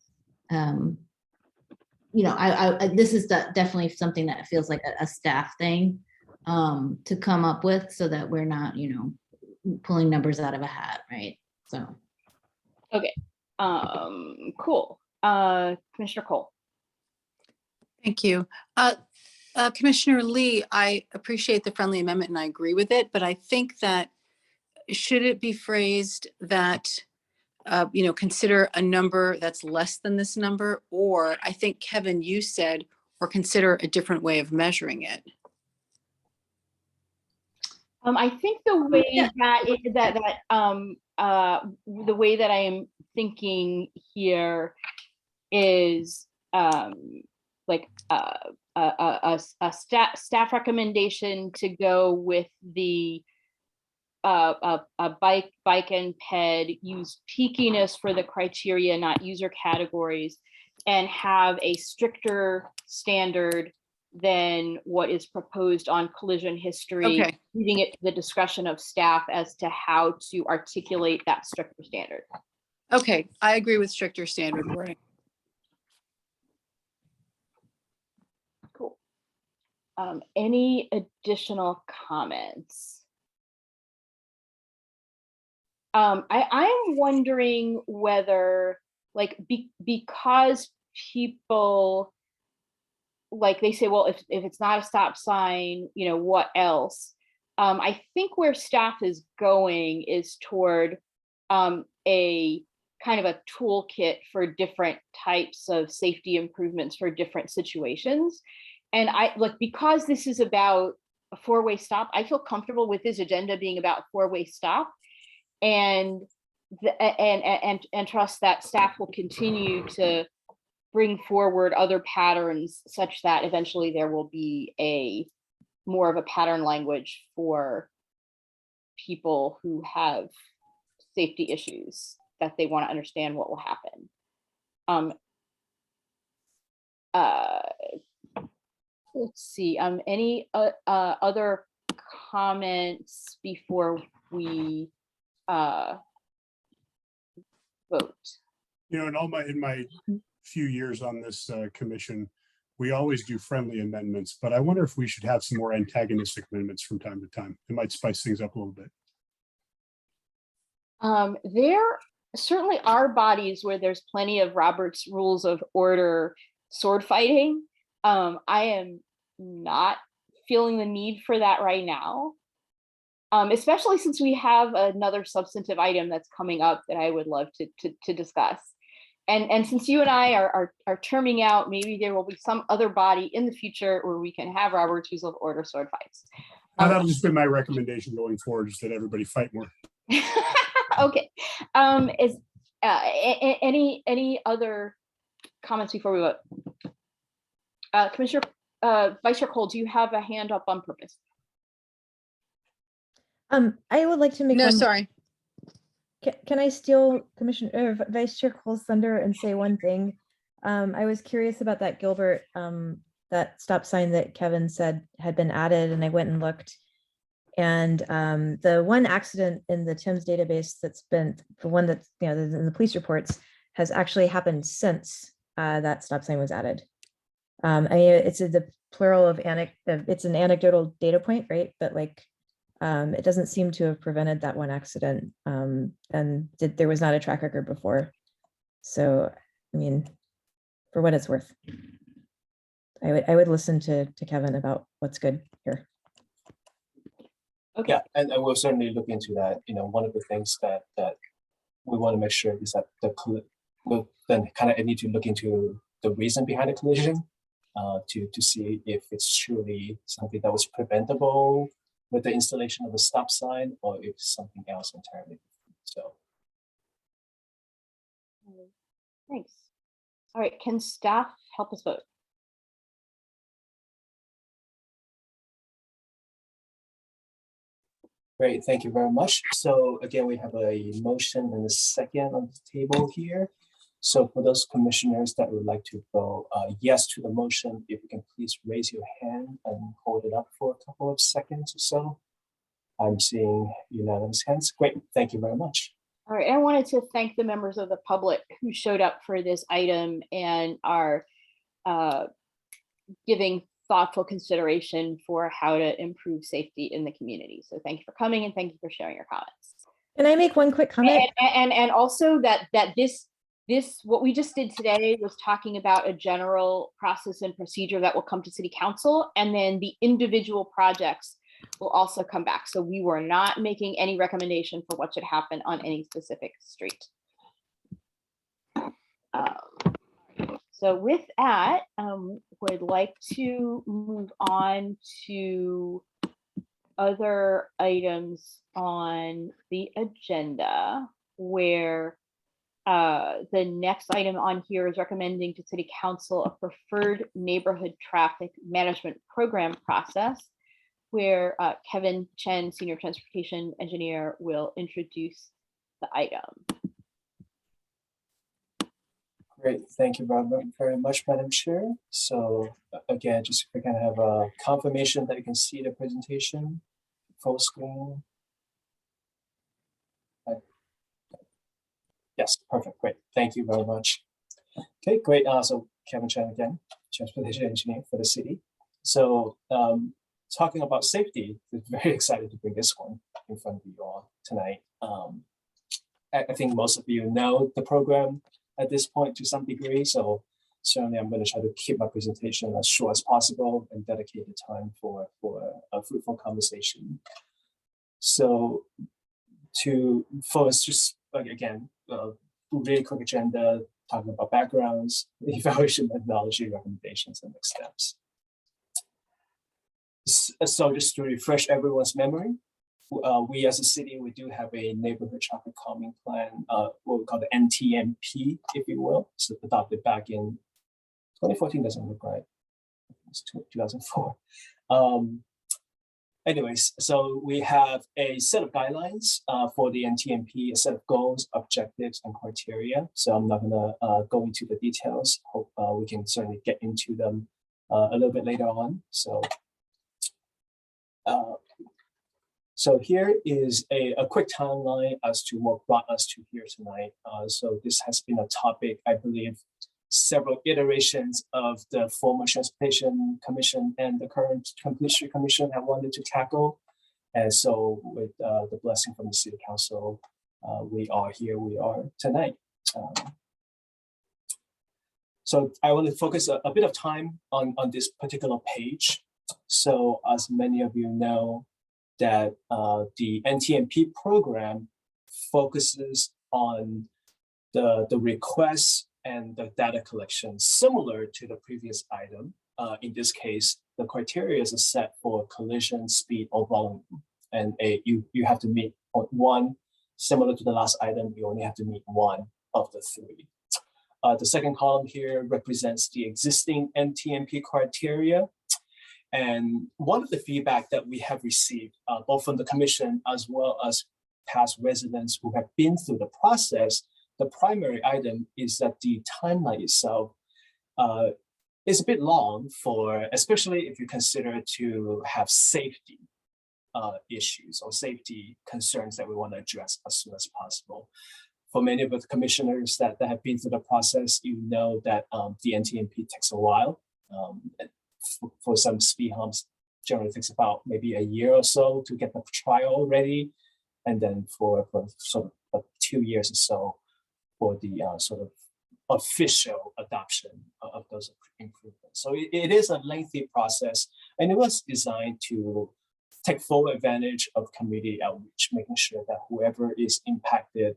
this is definitely something that feels like a staff thing to come up with, so that we're not, pulling numbers out of a hat, right? So. Okay, cool. Commissioner Cole. Thank you. Commissioner Lee, I appreciate the friendly amendment and I agree with it, but I think that should it be phrased that consider a number that's less than this number, or I think Kevin, you said, or consider a different way of measuring it. I think the way the way that I am thinking here is like a staff recommendation to go with the a bike and ped, use peakiness for the criteria, not user categories, and have a stricter standard than what is proposed on collision history, Okay. leaving it to the discretion of staff as to how to articulate that stricter standard. Okay, I agree with stricter standard wording. Cool. Any additional comments? I'm wondering whether, like, because people, like, they say, well, if it's not a stop sign, you know, what else? I think where staff is going is toward a kind of a toolkit for different types of safety improvements for different situations. And I, like, because this is about a four-way stop, I feel comfortable with this agenda being about four-way stop, and trust that staff will continue to bring forward other patterns such that eventually there will be a more of a pattern language for people who have safety issues that they want to understand what will happen. Let's see, any other comments before we vote? You know, in my few years on this commission, we always do friendly amendments, but I wonder if we should have some more antagonistic amendments from time to time. It might spice things up a little bit. There certainly are bodies where there's plenty of Robert's Rules of Order sword fighting. I am not feeling the need for that right now, especially since we have another substantive item that's coming up that I would love to discuss. And since you and I are terming out, maybe there will be some other body in the future where we can have Robert's Rules of Order sword fights. That'll just be my recommendation going forward, is that everybody fight more. Okay. Is any other comments before we vote? Commissioner Vice Chair Cole, do you have a hand up on purpose? I would like to make No, one. sorry. Can I steal Commissioner Vice Chair Cole's thunder and say one thing? I was curious about that Gilbert, that stop sign that Kevin said had been added, and I went and looked. And the one accident in the Thames database that's been the one that's, you know, in the police reports has actually happened since that stop sign was added. I mean, it's the plural of it's an anecdotal data point, right? But like, it doesn't seem to have prevented that one accident, and there was not a track record before. So, I mean, for what it's worth, I would listen to Kevin about what's good here. Okay. Yeah, and we'll certainly look into that. You know, one of the things that we want to make sure is that we'll then kind of need to look into the reason behind the collision to see if it's truly something that was preventable with the installation of a stop sign, or if something else entirely different. So. Thanks. All right, can staff help us vote? Great, thank you very much. So again, we have a motion and a second on the table here. So for those commissioners that would like to vote yes to the motion, if you can please raise your hand and hold it up for a couple of seconds or so. I'm seeing unanimous hands. Great, thank you very much. All right, I wanted to thank the members of the public who showed up for this item and are giving thoughtful consideration for how to improve safety in the community. So thank you for coming, and thank you for sharing your comments. Can I make one quick comment? And also that this what we just did today was talking about a general process and procedure that will come to City Council, and then the individual projects will also come back. So we were not making any recommendation for what should happen on any specific street. So with that, would like to move on to other items on the agenda, where the next item on here is recommending to City Council a preferred neighborhood traffic management program process, where Kevin Chen, Senior Transportation Engineer, will introduce the item. Great, thank you very much, Madam Chair. So again, just if we can have a confirmation that you can see the presentation, full screen. Yes, perfect, great, thank you very much. Okay, great, so Kevin Chen again, Transportation Engineer for the city. So talking about safety, we're very excited to bring this one in front of you all tonight. I think most of you know the program at this point to some degree. So certainly I'm going to try to keep my presentation as short as possible and dedicate the time for a fruitful conversation. So to first, just like again, really quick agenda, talking about backgrounds, evaluation methodology, recommendations, and next steps. So just to refresh everyone's memory, we as a city, we do have a neighborhood traffic calming plan, what we call the NTMP, if you will. So adopted back in 2014, doesn't look right. It's 2004. Anyways, so we have a set of guidelines for the NTMP, a set of goals, objectives, and criteria. So I'm not gonna go into the details. Hope we can certainly get into them a little bit later on. So here is a quick timeline as to what brought us to here tonight. So this has been a topic, I believe, several iterations of the former Transportation Commission and the current Complete Street Commission have wanted to tackle. And so with the blessing from the City Council, we are here, we are tonight. So I want to focus a bit of time on this particular page. So as many of you know, that the NTMP program focuses on the requests and the data collection, similar to the previous item. In this case, the criteria is set for collision, speed, or volume. And you have to meet one, similar to the last item, you only have to meet one of the three. The second column here represents the existing NTMP criteria. And one of the feedback that we have received, both from the commission as well as past residents who have been through the process, the primary item is that the timeline itself is a bit long for, especially if you consider to have safety issues or safety concerns that we want to address as soon as possible. For many of the commissioners that have been through the process, you know that the NTMP takes a while. For some speed humps, generally takes about maybe a year or so to get the trial ready. And then for sort of 2 years or so for the sort of official adoption of those improvements. So it is a lengthy process, and it was designed to take full advantage of community outreach, making sure that whoever is impacted,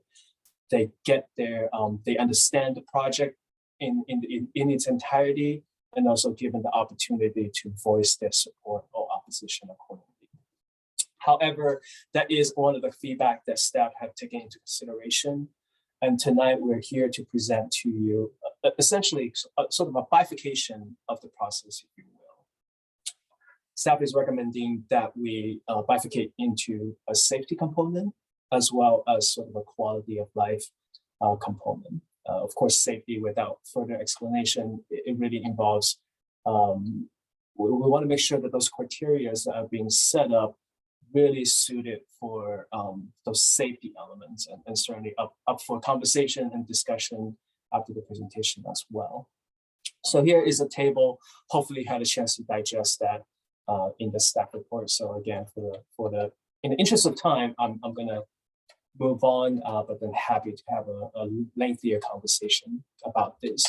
they get their, they understand the project in its entirety, and also given the opportunity to voice their support or opposition accordingly. However, that is one of the feedback that staff have taken into consideration. And tonight we're here to present to you essentially sort of a bifurcation of the process, if you will. Staff is recommending that we bifurcate into a safety component as well as sort of a quality of life component. Of course, safety without further explanation, it really involves, we want to make sure that those criteria that are being set up really suited for those safety elements, and certainly up for conversation and discussion after the presentation as well. So here is a table, hopefully you had a chance to digest that in the staff report. So again, in the interest of time, I'm gonna move on, but then happy to have a lengthier conversation about this.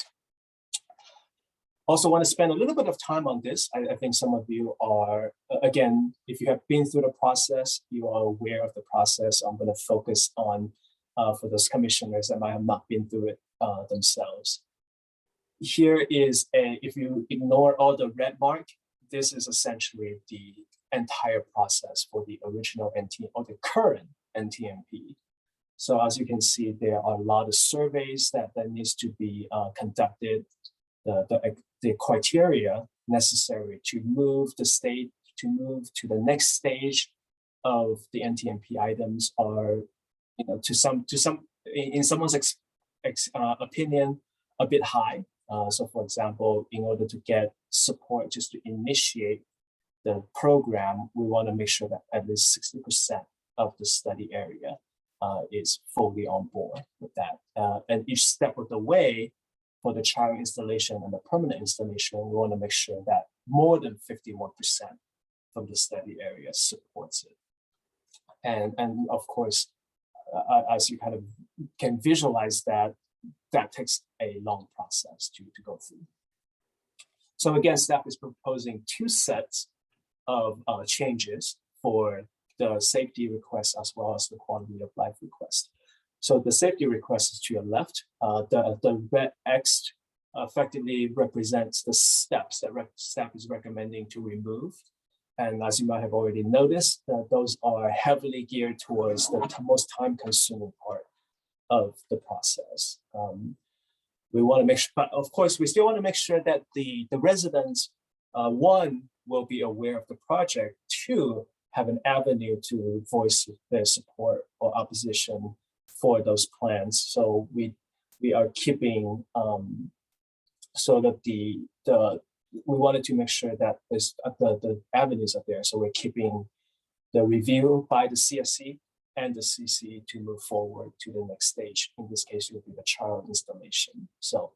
Also want to spend a little bit of time on this. I think some of you are, again, if you have been through the process, you are aware of the process. I'm going to focus on, for those commissioners that might have not been through it themselves. Here is if you ignore all the red mark, this is essentially the entire process for the original NT or the current NTMP. So as you can see, there are a lot of surveys that needs to be conducted. The criteria necessary to move the state, to move to the next stage of the NTMP items are, in someone's opinion, a bit high. So for example, in order to get support just to initiate the program, we want to make sure that at least 60% of the study area is fully on board with that. And each step of the way for the trial installation and the permanent installation, we want to make sure that more than 51% from the study area supports it. And of course, as you kind of can visualize that, that takes a long process to go through. So again, staff is proposing 2 sets of changes for the safety request as well as the quality of life request. So the safety request is to your left. The red X effectively represents the steps that staff is recommending to remove. And as you might have already noticed, those are heavily geared towards the most time-consuming part of the process. We want to make sure, but of course, we still want to make sure that the residents, 1, will be aware of the project, 2, have an avenue to voice their support or opposition for those plans. So we are keeping so that we wanted to make sure that the avenues are there. So we're keeping the review by the CSC and the CC to move forward to the next stage. In this case, it will be the child installation. So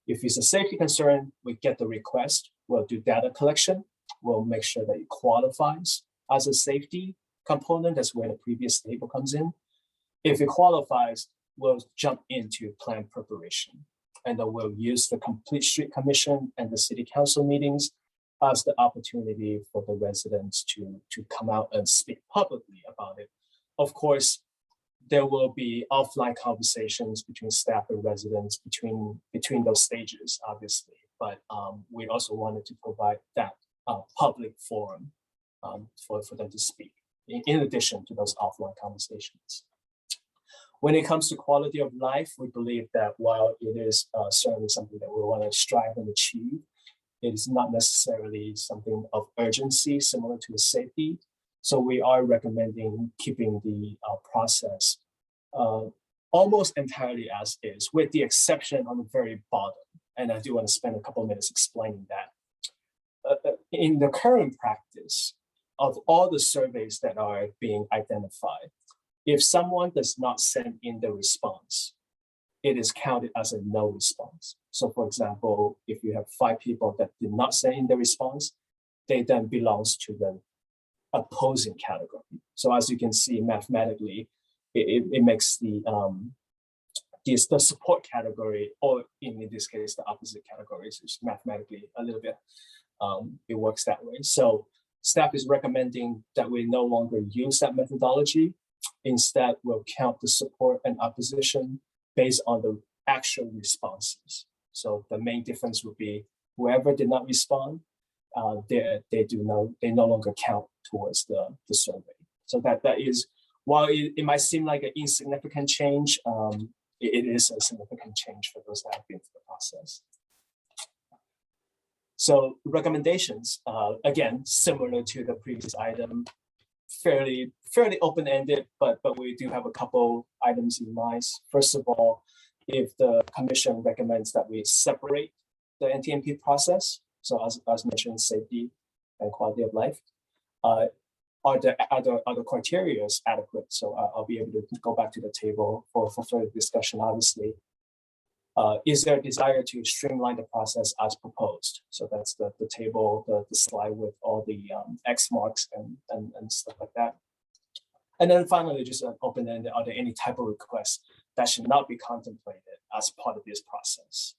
if it's a safety concern, we get the request, we'll do data collection, we'll make sure that it qualifies as a safety component. That's where the previous table comes in. If it qualifies, we'll jump into plan preparation. And then we'll use the Complete Street Commission and the City Council meetings as the opportunity for the residents to come out and speak publicly about it. Of course, there will be offline conversations between staff and residents between those stages, obviously. But we also wanted to provide that public forum for them to speak, in addition to those offline conversations. When it comes to quality of life, we believe that while it is certainly something that we want to strive and achieve, it is not necessarily something of urgency similar to the safety. So we are recommending keeping the process almost entirely as is, with the exception on the very bottom. And I do want to spend a couple of minutes explaining that. In the current practice of all the surveys that are being identified, if someone does not send in the response, it is counted as a no response. So for example, if you have 5 people that did not send in the response, they then belongs to the opposing category. So as you can see mathematically, it makes the support category, or in this case, the opposite categories, is mathematically a little bit, it works that way. So staff is recommending that we no longer use that methodology. Instead, we'll count the support and opposition based on the actual responses. So the main difference would be whoever did not respond, they no longer count towards the survey. So that is, while it might seem like an insignificant change, it is a significant change for those that have been through the process. So recommendations, again, similar to the previous item, fairly open-ended, but we do have a couple items in mind. First of all, if the commission recommends that we separate the NTMP process, so as mentioned, safety and quality of life, are the criteria adequate? So I'll be able to go back to the table for further discussion, obviously. Is there a desire to streamline the process as proposed? So that's the table, the slide with all the X marks and stuff like that. And then finally, just an open-ended, are there any type of requests that should not be contemplated as part of this process?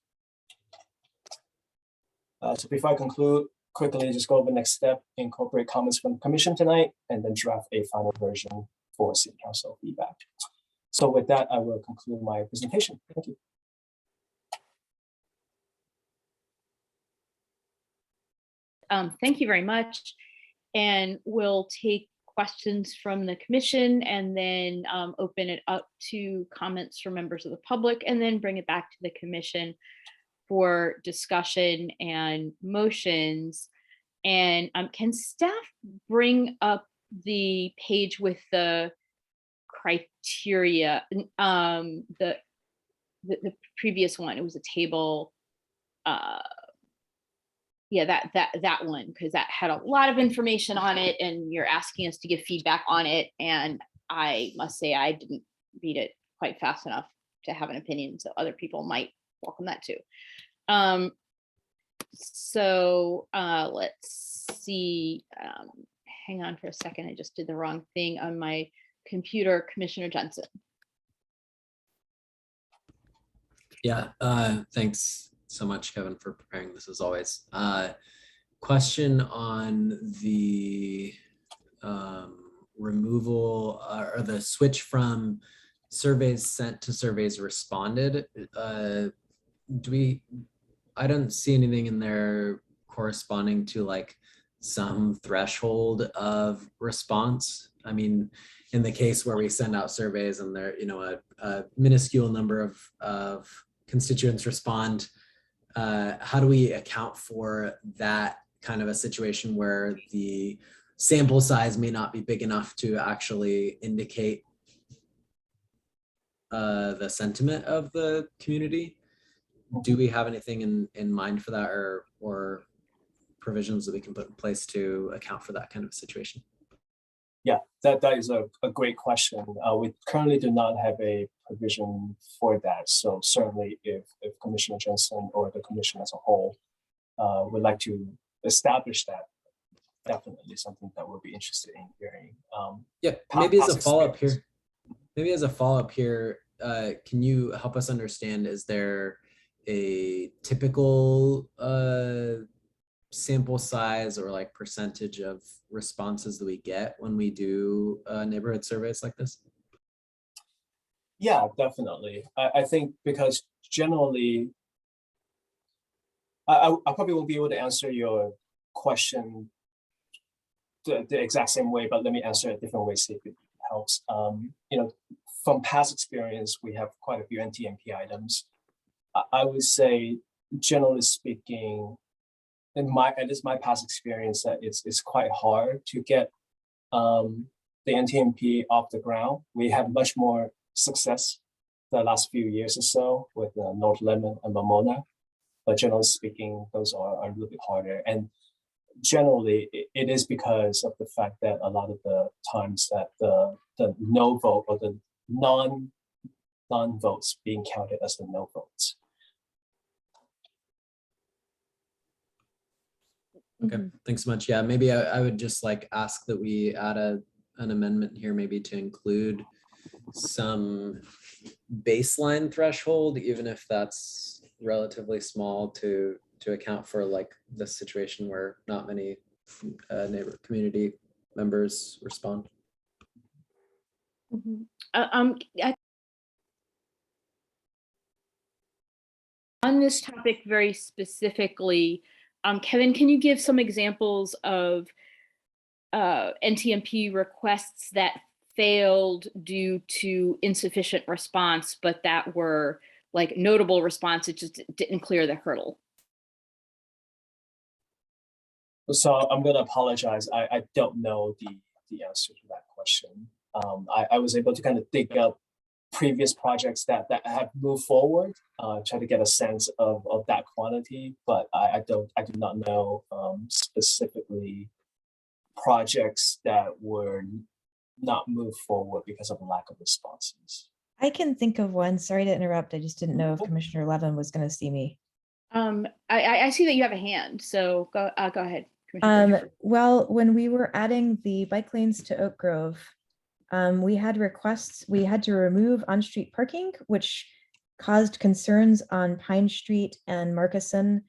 So before I conclude, quickly just go over the next step, incorporate comments from the commission tonight, and then draft a final version for City Council feedback. So with that, I will conclude my presentation. Thank you. Thank you very much. And we'll take questions from the commission and then open it up to comments from members of the public, and then bring it back to the commission for discussion and motions. And can staff bring up the page with the criteria, the previous one? It was a table. Yeah, that one, because that had a lot of information on it, and you're asking us to give feedback on it. And I must say, I didn't read it quite fast enough to have an opinion, so other people might welcome that too. So let's see. Hang on for a second. I just did the wrong thing on my computer. Commissioner Jensen. Yeah, thanks so much, Kevin, for preparing this as always. Question on the removal or the switch from surveys sent to surveys responded. I don't see anything in there corresponding to like some threshold of response. I mean, in the case where we send out surveys and there, a minuscule number of constituents respond, how do we account for that kind of a situation where the sample size may not be big enough to actually indicate the sentiment of the community? Do we have anything in mind for that, or provisions that we can put in place to account for that kind of situation? Yeah, that is a great question. We currently do not have a provision for that. So certainly if Commissioner Jensen or the commission as a whole would like to establish that, definitely something that we'll be interested in hearing. Yeah, maybe as a follow-up here, can you help us understand, is there a typical sample size or like percentage of responses that we get when we do neighborhood surveys like this? Yeah, definitely. I think because generally, I probably won't be able to answer your question the exact same way, but let me answer it a different way, see if it helps. From past experience, we have quite a few NTMP items. I would say, generally speaking, at least my past experience, that it's quite hard to get the NTMP off the ground. We have much more success the last few years or so with North Lemon and Pomona, but generally speaking, those are a little bit harder. And generally, it is because of the fact that a lot of the times that the no vote or the non-votes being counted as the no votes. Okay, thanks so much. Yeah, maybe I would just like ask that we add an amendment here, maybe to include some baseline threshold, even if that's relatively small, to account for like the situation where not many community members respond. On this topic very specifically, Kevin, can you give some examples of NTMP requests that failed due to insufficient response, but that were like notable response, it just didn't clear the hurdle? So I'm going to apologize. I don't know the answer to that question. I was able to kind of dig up previous projects that have moved forward, try to get a sense of that quantity, but I do not know specifically projects that were not moved forward because of a lack of responses. I can think of one. Sorry to interrupt. I just didn't know if Commissioner Levin was going to see me. I see that you have a hand, so go ahead. Well, when we were adding the bike lanes to Oak Grove, we had requests. We had to remove on-street parking, which caused concerns on Pine Street and Markison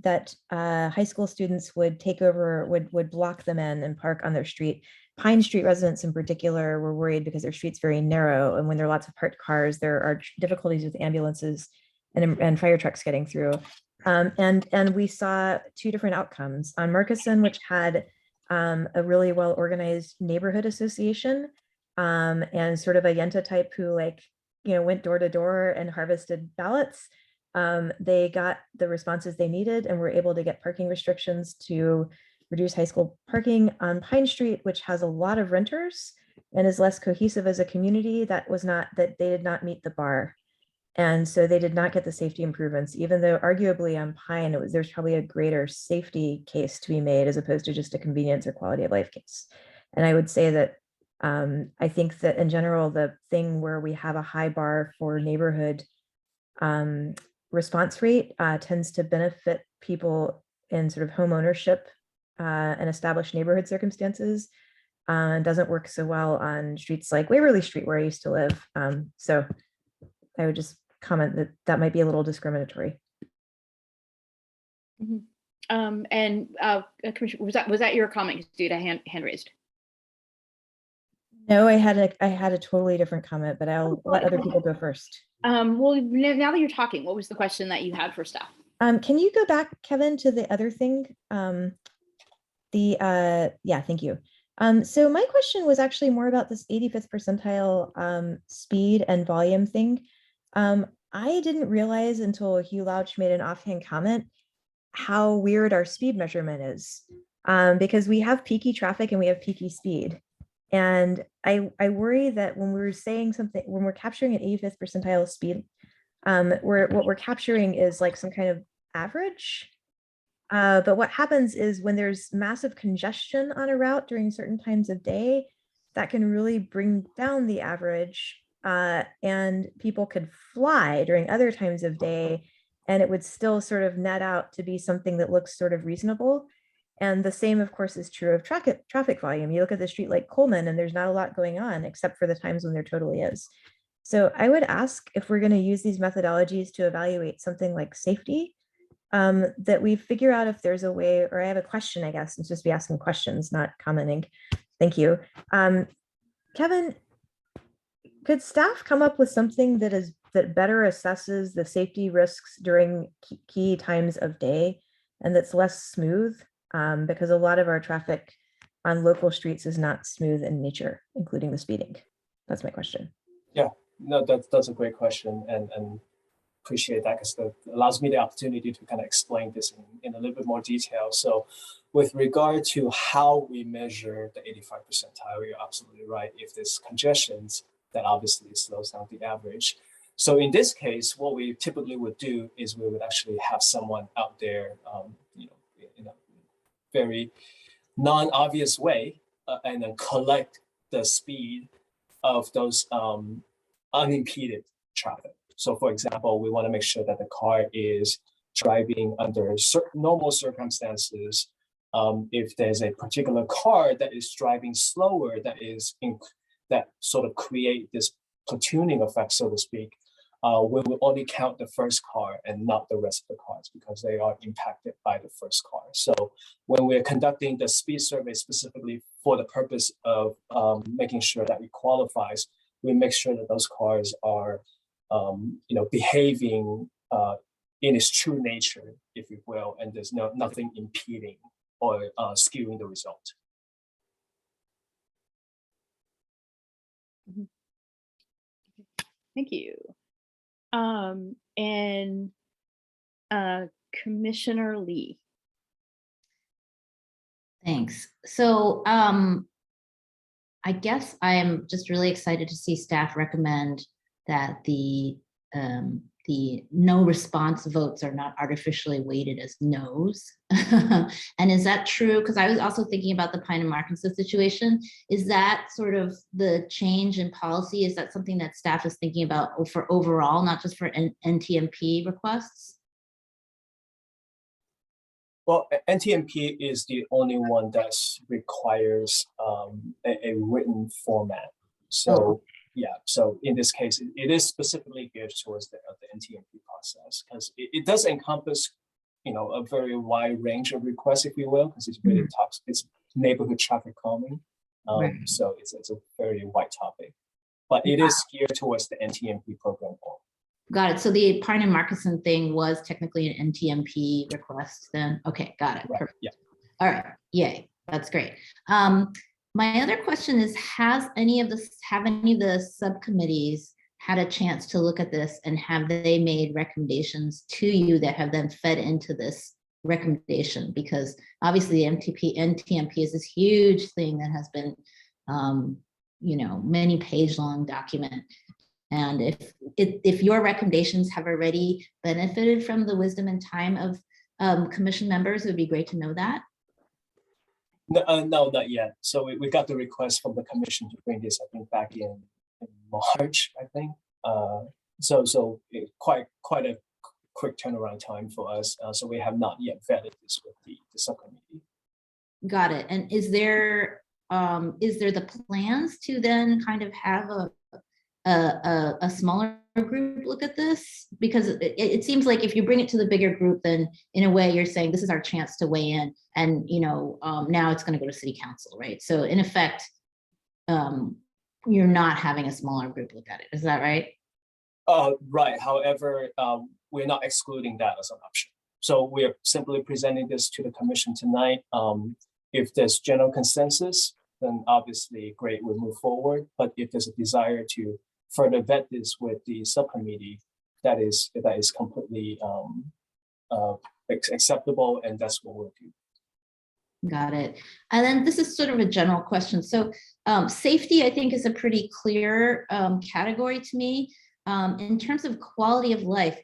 that high school students would take over, would block them in and park on their street. Pine Street residents in particular were worried because their street's very narrow, and when there are lots of parked cars, there are difficulties with ambulances and fire trucks getting through. And we saw two different outcomes. On Markison, which had a really well-organized neighborhood association, and sort of a Yenta type who went door to door and harvested ballots. They got the responses they needed and were able to get parking restrictions to reduce high school parking. On Pine Street, which has a lot of renters and is less cohesive as a community, that they did not meet the bar. And so they did not get the safety improvements, even though arguably on Pine, there's probably a greater safety case to be made as opposed to just a convenience or quality of life case. And I would say that I think that in general, the thing where we have a high bar for neighborhood response rate tends to benefit people in sort of home ownership and established neighborhood circumstances, and doesn't work so well on streets like Waverly Street, where I used to live. So I would just comment that might be a little discriminatory. Commissioner, was that your comment? 'Cause you had a hand raised. No, I had a totally different comment, but I'll let other people go first. Well, now that you're talking, what was the question that you had for staff? Can you go back, Kevin, to the other thing? Yeah, thank you. So my question was actually more about this 85th percentile speed and volume thing. I didn't realize until Hugh Louch made an offhand comment how weird our speed measurement is, because we have peaky traffic and we have peaky speed. And I worry that when we're saying something, when we're capturing an 85th percentile speed, what we're capturing is like some kind of average. But what happens is when there's massive congestion on a route during certain times of day, that can really bring down the average, and people could fly during other times of day, and it would still sort of net out to be something that looks sort of reasonable. And the same, of course, is true of traffic volume. You look at the street like Coleman, and there's not a lot going on except for the times when there totally is. So I would ask, if we're going to use these methodologies to evaluate something like safety, that we figure out if there's a way, or I have a question, I guess, and just be asking questions, not commenting. Thank you. Kevin, could staff come up with something that better assesses the safety risks during key times of day and that's less smooth? Because a lot of our traffic on local streets is not smooth in nature, including the speeding. That's my question. Yeah, no, that's a great question, and appreciate that, because that allows me the opportunity to kind of explain this in a little bit more detail. So with regard to how we measure the 85 percentile, you're absolutely right. If there's congestions, that obviously slows down the average. So in this case, what we typically would do is we would actually have someone out there, in a very non-obvious way, and then collect the speed of those unimpeded traffic. So for example, we want to make sure that the car is driving under normal circumstances. If there's a particular car that is driving slower, that sort of create this platooning effect, so to speak, we will only count the first car and not the rest of the cars, because they are impacted by the first car. So when we're conducting the speed survey specifically for the purpose of making sure that it qualifies, we make sure that those cars are behaving in its true nature, if you will, and there's nothing impeding or skewing the result. Thank you. And Commissioner Lee. Thanks. So I guess I'm just really excited to see staff recommend that the no response votes are not artificially weighted as no's. And is that true? Because I was also thinking about the Pine and Markinson situation. Is that sort of the change in policy? Is that something that staff is thinking about for overall, not just for NTMP requests? Well, NTMP is the only one that requires a written format. So yeah, so in this case, it is specifically geared towards the NTMP process, because it does encompass, a very wide range of requests, if you will, because it's really it's neighborhood traffic calming. Right. So it's a very wide topic, but it is geared towards the NTMP program. Got it. So the Pine and Markinson thing was technically an NTMP request then? Okay, got it. Right. Perfect. Yeah. All right. Yay. That's great. My other question is, have any of the subcommittees had a chance to look at this, and have they made recommendations to you that have then fed into this recommendation? Because obviously NTMP is this huge thing that has been, many page long document. And if your recommendations have already benefited from the wisdom and time of commission members, it would be great to know that. No, not yet. So we got the request from the commission to bring this, I think, back in March, I think. So quite a quick turnaround time for us. So we have not yet vetted this with the subcommittee. Got it. And is there the plans to then kind of have a smaller group look at this? Because it seems like if you bring it to the bigger group, then in a way you're saying this is our chance to weigh in, and now it's going to go to city council, right? So in effect, you're not having a smaller group look at it. Is that right? Right. However, we're not excluding that as an option. So we're simply presenting this to the commission tonight. If there's general consensus, then obviously great, we'll move forward. But if there's a desire to further vet this with the subcommittee, that is completely acceptable, and that's what we'll do. Got it. And then this is sort of a general question. So safety, I think, is a pretty clear category to me. In terms of quality of life,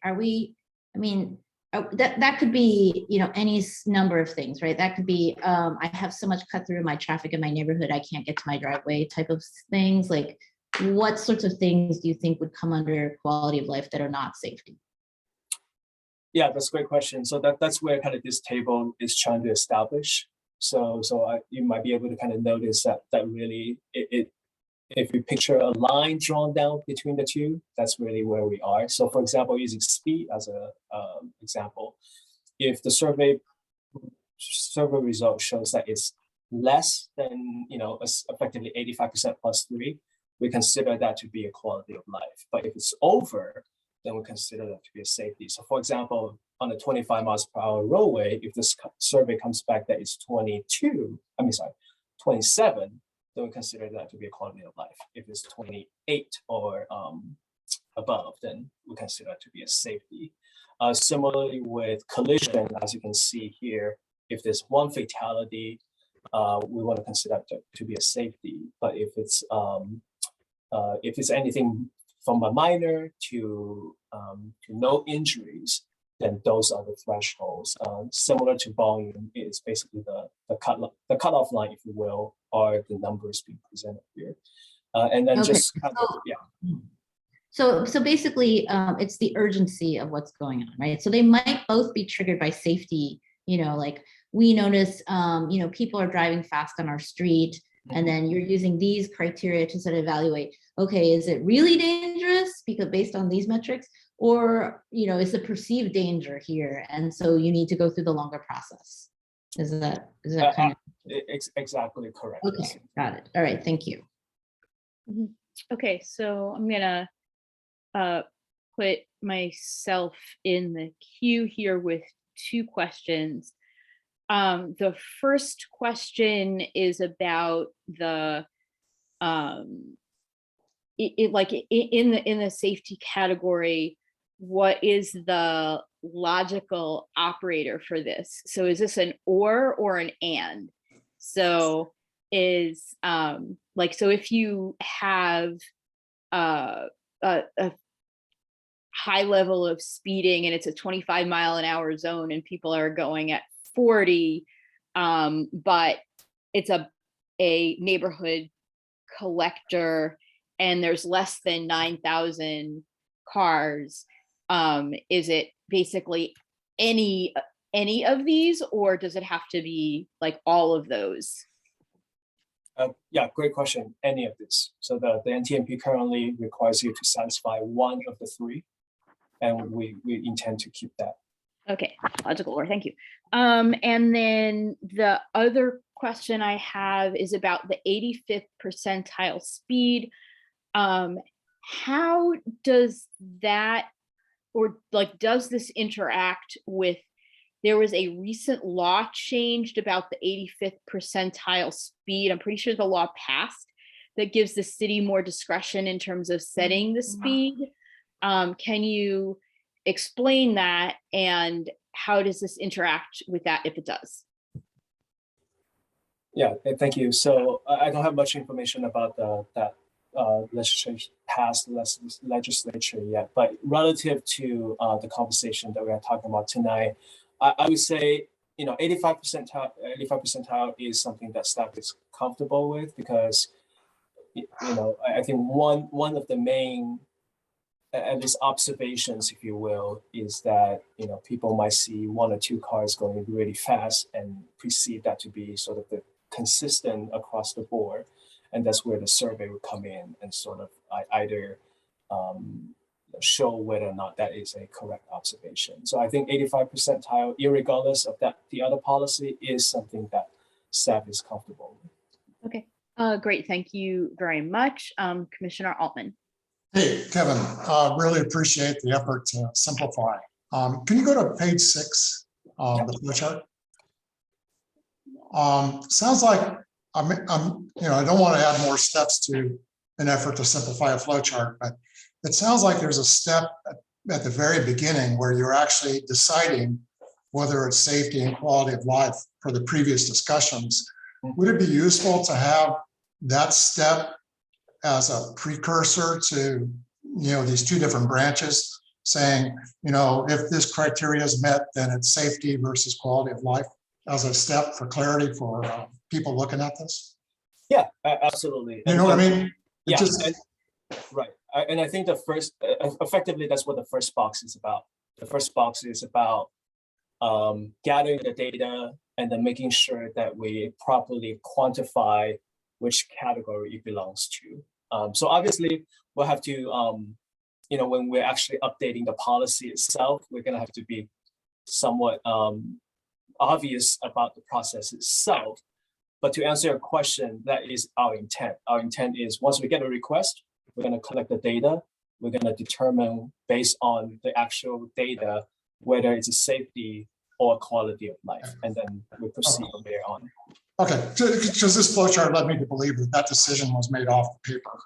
that could be, any number of things, right? That could be, I have so much cut through my traffic in my neighborhood, I can't get to my driveway type of things. Like, what sorts of things do you think would come under quality of life that are not safety? Yeah, that's a great question. So that's where kind of this table is trying to establish. So you might be able to kind of notice that really, if you picture a line drawn down between the two, that's really where we are. So for example, using speed as a example, if the survey result shows that it's less than, effectively 85% plus 3, we consider that to be a quality of life. But if it's over, then we consider that to be a safety. So for example, on a 25 miles per hour roadway, if this survey comes back that it's 27, then we consider that to be a quality of life. If it's 28 or above, then we consider that to be a safety. Similarly with collision, as you can see here, if there's one fatality, we want to consider that to be a safety. But if it's anything from a minor to no injuries, then those are the thresholds. Similar to volume, it's basically the cutoff line, if you will, are the numbers being presented here. And then just kind of, yeah. So basically, it's the urgency of what's going on, right? So they might both be triggered by safety. Like we notice, people are driving fast on our street, and then you're using these criteria to sort of evaluate, okay, is it really dangerous because based on these metrics, or is the perceived danger here, and so you need to go through the longer process. Is that kind of exactly correct? Okay, yes. Got it. All right, thank you. Okay, so I'm gonna put myself in the queue here with 2 questions. The first question is about the in the safety category, what is the logical operator for this? So is this an or an and? So is so if you have a high level of speeding and it's a 25-mile-an-hour zone and people are going at 40, but it's a neighborhood collector and there's less than 9,000 cars, is it basically any of these, or does it have to be like all of those? Yeah, great question. Any of this. So the NTMP currently requires you to satisfy one of the 3, and we intend to keep that. Okay, logical or thank you. And then the other question I have is about the 85th percentile speed. How does that, or does this interact with, there was a recent law changed about the 85th percentile speed. I'm pretty sure the law passed that gives the city more discretion in terms of setting the speed. Can you explain that, and how does this interact with that if it does? Yeah, thank you. So I don't have much information about that legislation passed legislature yet, but relative to the conversation that we are talking about tonight, I would say 85 percentile is something that staff is comfortable with, because I think one of the main, at least observations, if you will, is that people might see 1 or 2 cars going really fast and perceive that to be sort of the consistent across the board, and that's where the survey would come in and sort of either show whether or not that is a correct observation. So I think 85 percentile, irregardless of that, the other policy is something that staff is comfortable with. Okay, great. Thank you very much. Commissioner Altman. Hey, Kevin, really appreciate the effort to simplify. Can you go to page 6, the flow chart? Sounds like I don't want to add more steps to an effort to simplify a flow chart, but it sounds like there's a step at the very beginning where you're actually deciding whether it's safety and quality of life for the previous discussions. Would it be useful to have that step as a precursor to, these two different branches saying, if this criteria is met, then it's safety versus quality of life as a step for clarity for people looking at this? Yeah, absolutely. You know what I mean? Yeah, right. And I think the first, effectively, that's what the first box is about. The first box is about gathering the data and then making sure that we properly quantify which category it belongs to. So obviously, we'll have to, when we're actually updating the policy itself, we're going to have to be somewhat obvious about the process itself. But to answer your question, that is our intent. Our intent is once we get a request, we're going to collect the data. We're going to determine based on the actual data, whether it's a safety or quality of life. And then we proceed from there on. Okay, because this flow chart led me to believe that decision was made off the paper.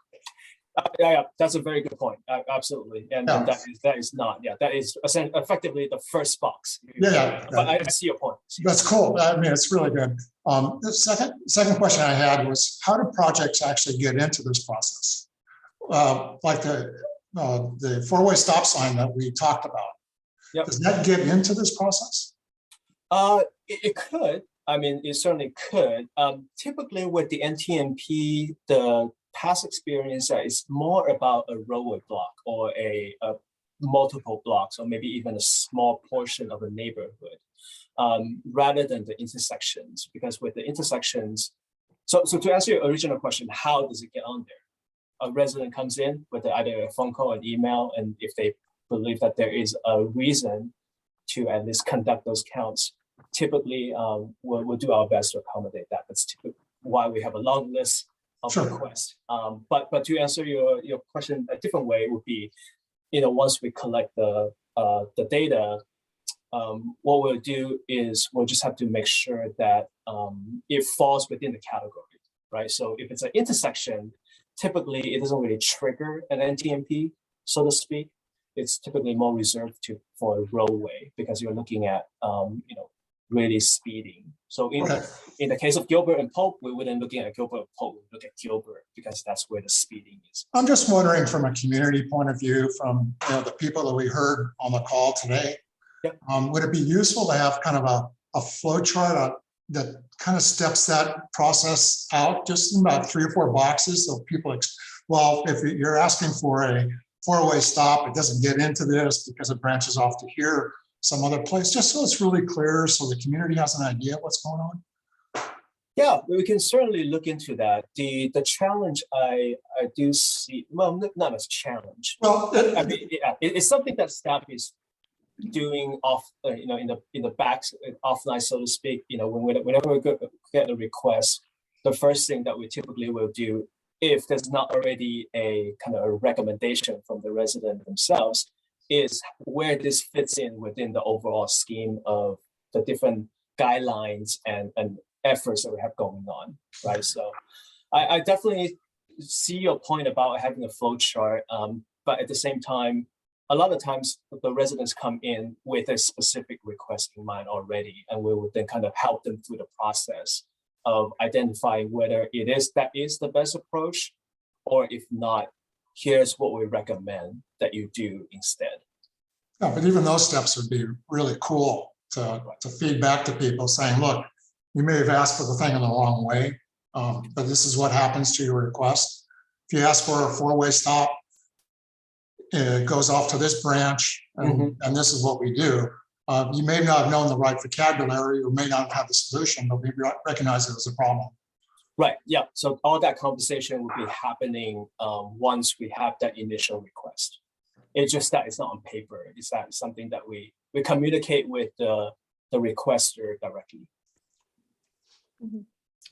Yeah, that's a very good point. Absolutely, and that is not. Yeah, that is effectively the first box. Yeah. But I see your point. That's cool. I mean, it's really good. The second question I had was, how do projects actually get into this process? Like the four-way stop sign that we talked about. Yep. Does that get into this process? It could. I mean, it certainly could. Typically with the NTMP, the past experience is more about a roadway block or a multiple blocks, or maybe even a small portion of a neighborhood, rather than the intersections. Because with the intersections, so to answer your original question, how does it get on there? A resident comes in with either a phone call or an email, and if they believe that there is a reason to at least conduct those counts, typically we'll do our best to accommodate that. That's typically why we have a long list of requests. But to answer your question a different way would be, once we collect the data, what we'll do is we'll just have to make sure that it falls within the category, right? So if it's an intersection, typically it doesn't really trigger an NTMP, so to speak. It's typically more reserved for a roadway because you're looking at really speeding. So in the case of Gilbert and Pope, we wouldn't looking at Gilbert and Pope, we look at Gilbert because that's where the speeding is. I'm just wondering from a community point of view, from the people that we heard on the call today, would it be useful to have kind of a flow chart that kind of steps that process out just in about 3 or 4 boxes so people, well, if you're asking for a four-way stop, it doesn't get into this because it branches off to here, some other place, just so it's really clear so the community has an idea what's going on? Yeah, we can certainly look into that. The challenge I do see, well, not as challenge. Well, I mean, it's something that staff is doing off, in the back offline, so to speak. Whenever we get a request, the first thing that we typically will do, if there's not already a kind of a recommendation from the resident themselves, is where this fits in within the overall scheme of the different guidelines and efforts that we have going on, right? So I definitely see your point about having a flow chart, but at the same time, a lot of times the residents come in with a specific request in mind already, and we would then kind of help them through the process of identifying whether that is the best approach, or if not, here's what we recommend that you do instead. Yeah, but even those steps would be really cool to feed back to people saying, look, you may have asked for the thing in the wrong way, but this is what happens to your request. If you ask for a four-way stop, it goes off to this branch, and this is what we do. You may not have known the right vocabulary or may not have the solution, but we recognize it as a problem. Right, yeah, so all that conversation will be happening once we have that initial request. It's just that it's not on paper. It's that something that we communicate with the requester directly.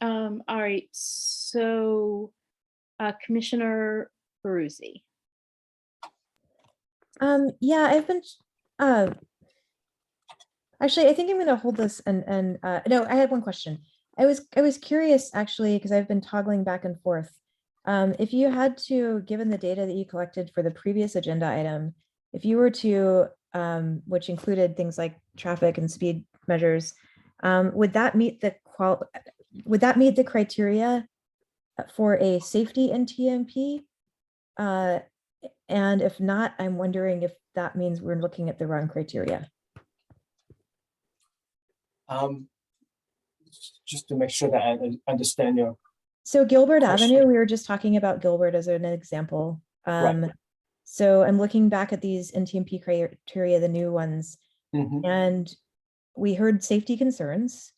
All right, so Commissioner Brucey. Yeah, I've been actually, I think I'm going to hold this and no, I had one question. I was curious actually, because I've been toggling back and forth. If you had to, given the data that you collected for the previous agenda item, if you were to, which included things like traffic and speed measures, would that meet the criteria for a safety NTMP? And if not, I'm wondering if that means we're looking at the wrong criteria. Just to make sure that I understand your. So Gilbert question. Avenue, we were just talking about Gilbert as an example. Right. So I'm looking back at these NTMP criteria, the new ones, and we heard safety concerns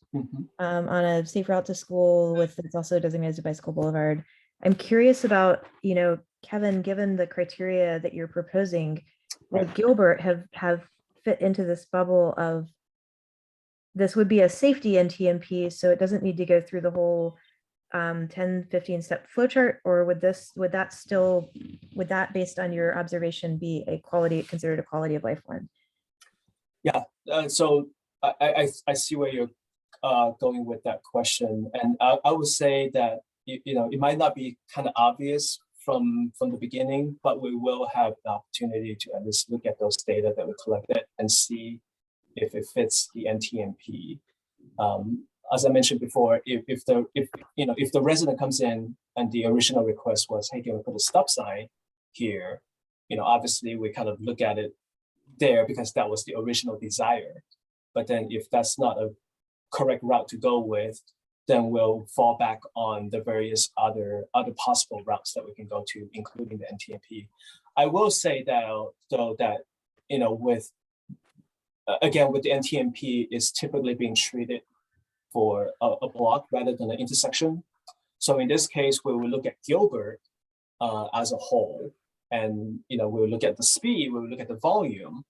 on a safe route to school with it's also designated as a bicycle boulevard. I'm curious about, you know, Kevin, given the criteria that you're proposing, would Gilbert have fit into this bubble of this would be a safety NTMP, so it doesn't need to go through the whole 10, 15 step flowchart, or would that based on your observation be considered a quality of life one? Yeah, so I see where you're going with that question, and I would say that you know, it might not be kind of obvious from the beginning, but we will have the opportunity to at least look at those data that we collected and see if it fits the NTMP. As I mentioned before, if the resident comes in and the original request was, hey, can we put a stop sign here? You know, obviously we kind of look at it there because that was the original desire. But then if that's not a correct route to go with, then we'll fall back on the various other possible routes that we can go to, including the NTMP. I will say that though that, you know, with again, with the NTMP is typically being treated for a block rather than an intersection. So in this case, we will look at Gilbert as a whole, and you know, we will look at the speed, we will look at the volume,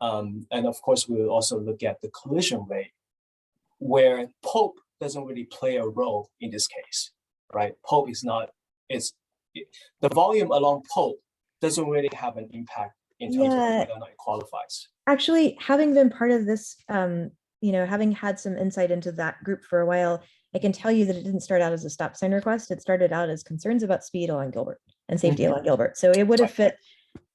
and of course, we will also look at the collision rate, where Pope doesn't really play a role in this case, right? Pope is not, the volume along Pope doesn't really have an impact in terms of whether or not it qualifies. Actually, having been part of this, you know, having had some insight into that group for a while, I can tell you that it didn't start out as a stop sign request. It started out as concerns about speed along Gilbert and safety along Gilbert. So it would have fit,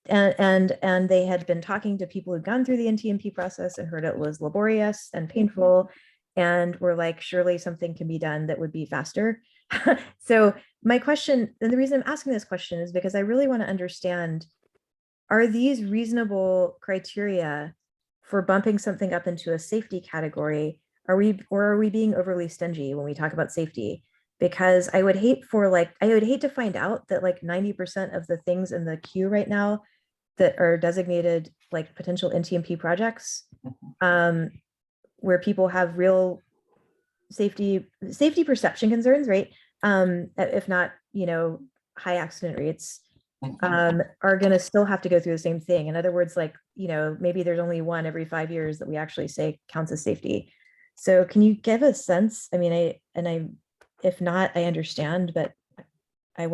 and they had been talking to people who'd gone through the NTMP process and heard it was laborious and painful, and were like, surely something can be done that would be faster. So my question, and the reason I'm asking this question is because I really want to understand, are these reasonable criteria for bumping something up into a safety category? Are we being overly stingy when we talk about safety? Because I would hate to find out that like 90% of the things in the queue right now that are designated like potential NTMP projects, where people have real safety perception concerns, right? If not, you know, high accident rates, are going to still have to go through the same thing. In other words, like, you know, maybe there's only one every 5 years that we actually say counts as safety. So can you give a sense? I mean, if not, I understand, but I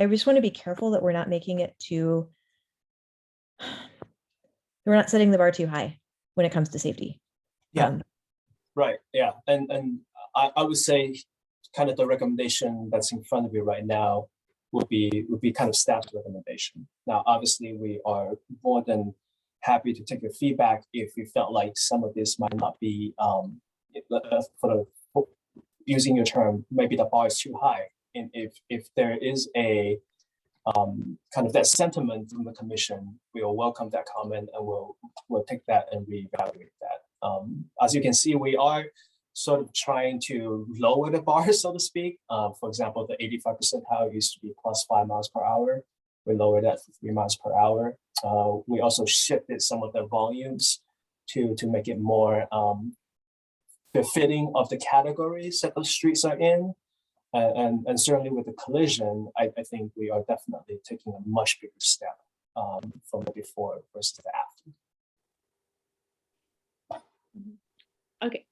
just want to be careful that we're not making it too, we're not setting the bar too high when it comes to safety. Yeah, right. Yeah. And I would say kind of the recommendation that's in front of you right now would be kind of staff's recommendation. Now, obviously, we are more than happy to take your feedback if you felt like some of this might not be, using your term, maybe the bar is too high. And if there is a kind of that sentiment from the commission, we will welcome that comment and we'll take that and reevaluate that. As you can see, we are sort of trying to lower the bar, so to speak. For example, the 85 percentile used to be plus 5 miles per hour. We lowered that to 3 miles per hour. We also shifted some of the volumes to make it more befitting of the categories that the streets are in. And certainly with the collision, I think we are definitely taking a much bigger step from the before versus the after. Okay,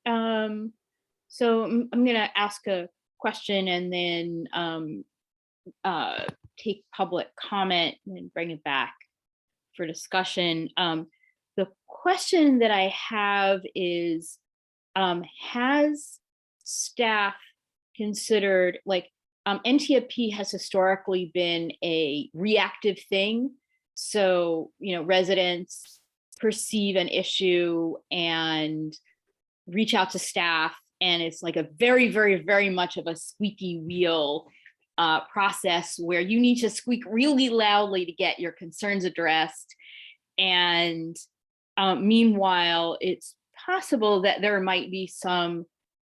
so I'm gonna ask a question and then take public comment and then bring it back for discussion. The question that I have is, has staff considered, like, NTFP has historically been a reactive thing. So, residents perceive an issue and reach out to staff, and it's like a very, very, very much of a squeaky wheel process where you need to squeak really loudly to get your concerns addressed. And meanwhile, it's possible that there might be some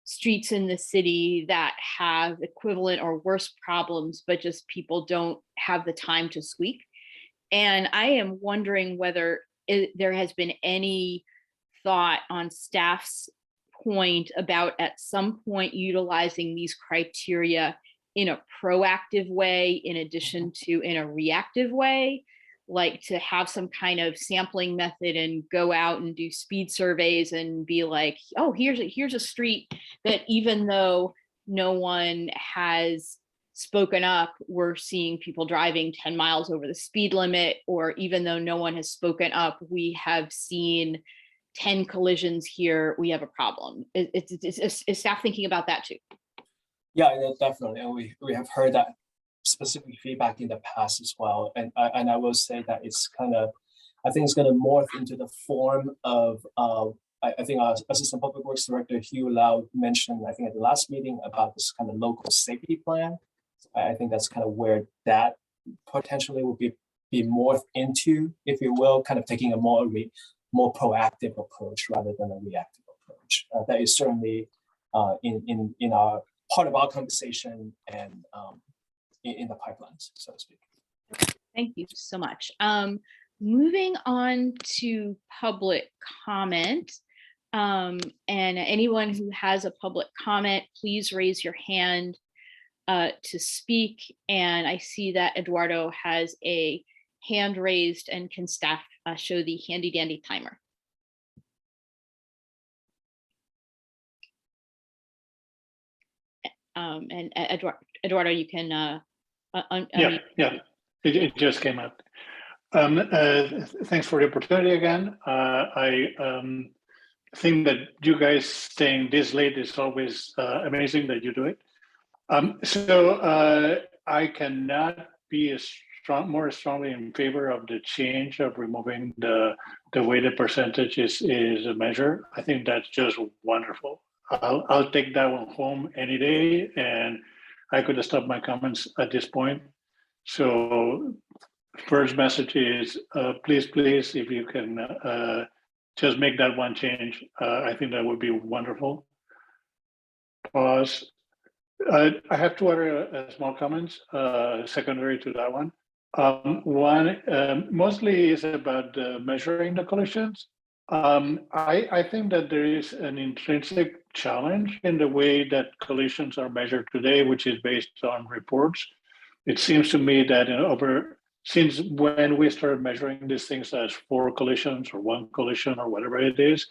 streets in the city that have equivalent or worse problems, but just people don't have the time to squeak. And I am wondering whether there has been any thought on staff's point about at some point utilizing these criteria in a proactive way in addition to in a reactive way, like to have some kind of sampling method and go out and do speed surveys and be like, oh, here's a street that even though no one has spoken up, we're seeing people driving 10 miles over the speed limit, or even though no one has spoken up, we have seen 10 collisions here, we have a problem. Is staff thinking about that too? Yeah, definitely. And we have heard that specific feedback in the past as well. And I will say that it's kind of, I think it's going to morph into the form of, I think our Assistant Public Works Director, Hugh Lau, mentioned, I think at the last meeting, about this kind of local safety plan. I think that's kind of where that potentially would be morphed into, if you will, kind of taking a more proactive approach rather than a reactive approach. That is certainly in our part of our conversation and in the pipelines, so to speak. Thank you so much. Moving on to public comment. And anyone who has a public comment, please raise your hand to speak. And I see that Eduardo has a hand raised, and can staff show the handy dandy timer? And Eduardo, you can yeah, it just came up. Thanks for the opportunity again. I think that you guys staying this late is always amazing that you do it. So I cannot be more strongly in favor of the change of removing the weighted percentage is a measure. I think that's just wonderful. I'll take that one home any day, and I could have stopped my comments at this point. So first message is, please, if you can just make that one change, I think that would be wonderful. Pause. I have two other small comments secondary to that one. One mostly is about measuring the collisions. I think that there is an intrinsic challenge in the way that collisions are measured today, which is based on reports. It seems to me that since when we started measuring these things as 4 collisions or 1 collision or whatever it is,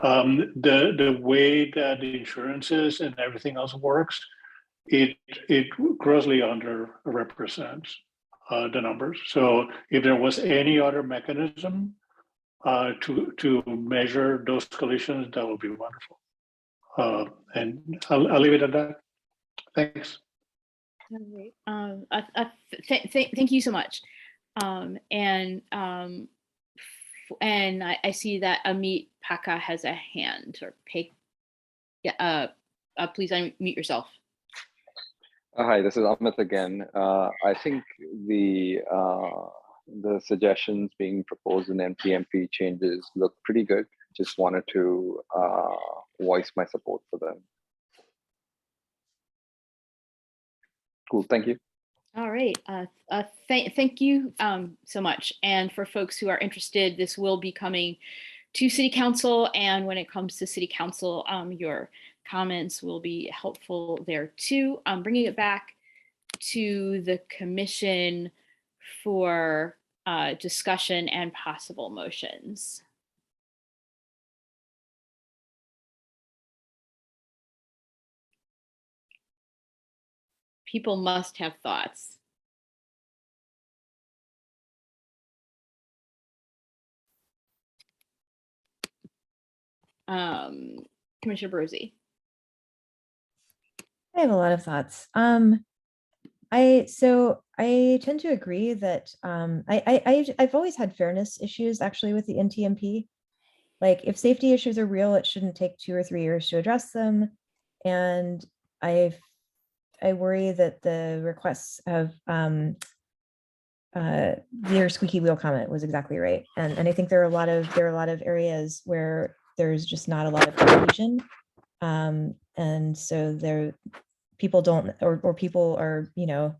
the way that the insurances and everything else works, it grossly underrepresents the numbers. So if there was any other mechanism to measure those collisions, that would be wonderful. And I'll leave it at that. Thanks. Thank you so much. And I see that Amit Paka has a hand, or please unmute yourself. Hi, this is Amit again. I think the suggestions being proposed in MTMP changes look pretty good. Just wanted to voice my support for them. Cool, thank you. All right, thank you so much. And for folks who are interested, this will be coming to City Council. And when it comes to City Council, your comments will be helpful there too. Bringing it back to the commission for discussion and possible motions. People must have thoughts. Commissioner Brucey. I have a lot of thoughts. I tend to agree that I've always had fairness issues actually with the NTMP. Like if safety issues are real, it shouldn't take 2 or 3 years to address them. And I worry that the requests of your squeaky wheel comment was exactly right. And I think there are a lot of areas where there's just not a lot of cohesion. And so people don't, or people are, you know,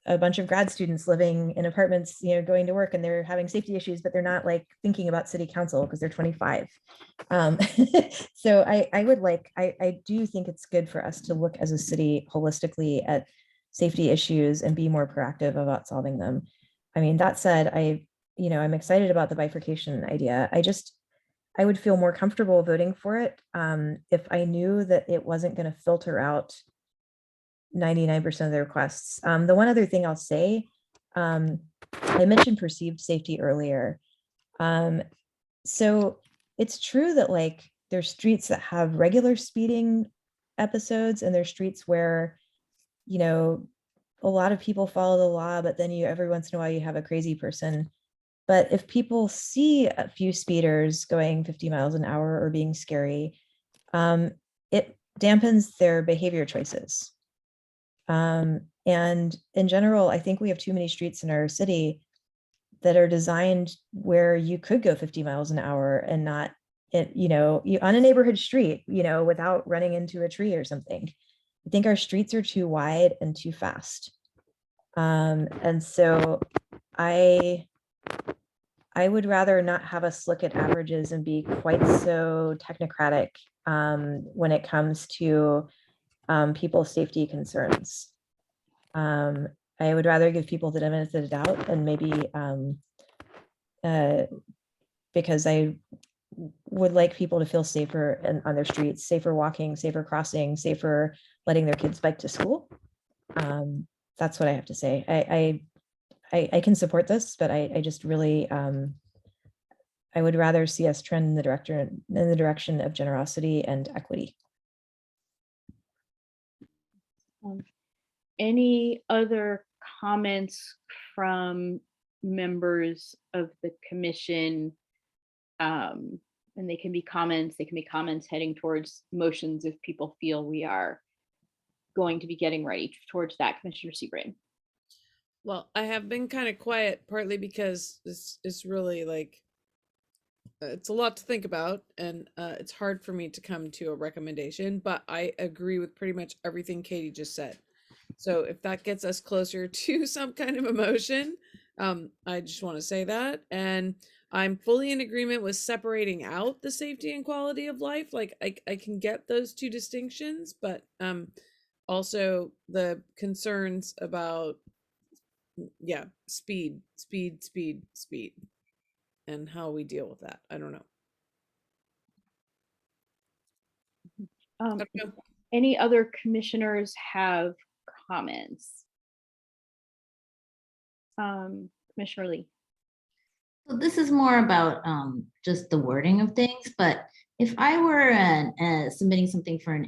a bunch of grad students living in apartments, you know, going to work and they're having safety issues, but they're not like thinking about city council because they're 25. So I do think it's good for us to look as a city holistically at safety issues and be more proactive about solving them. I mean, that said, I'm excited about the bifurcation idea. I would feel more comfortable voting for it if I knew that it wasn't going to filter out 99% of the requests. The one other thing I'll say, I mentioned perceived safety earlier. So it's true that like there's streets that have regular speeding episodes and there's streets where, you know, a lot of people follow the law, but then every once in a while you have a crazy person. But if people see a few speeders going 50 miles an hour or being scary, it dampens their behavior choices. And in general, I think we have too many streets in our city that are designed where you could go 50 miles an hour and not, on a neighborhood street, without running into a tree or something. I think our streets are too wide and too fast. And so I would rather not have us look at averages and be quite so technocratic when it comes to people's safety concerns. I would rather give people the benefit of the doubt and maybe because I would like people to feel safer on their streets, safer walking, safer crossing, safer letting their kids bike to school. That's what I have to say. I can support this, but I just really, I would rather see us trend in the direction of generosity and equity. Any other comments from members of the commission? And they can be comments heading towards motions if people feel we are going to be getting ready towards that. Commissioner Seabrain. Well, I have been kind of quiet, partly because this is really like, it's a lot to think about, and it's hard for me to come to a recommendation, but I agree with pretty much everything Katie just said. So if that gets us closer to some kind of emotion, I just want to say that. And I'm fully in agreement with separating out the safety and quality of life. Like I can get those two distinctions, but also the concerns about, yeah, speed, and how we deal with that. I don't know. Any other commissioners have comments? Commissioner Lee. So this is more about just the wording of things, but if I were submitting something for an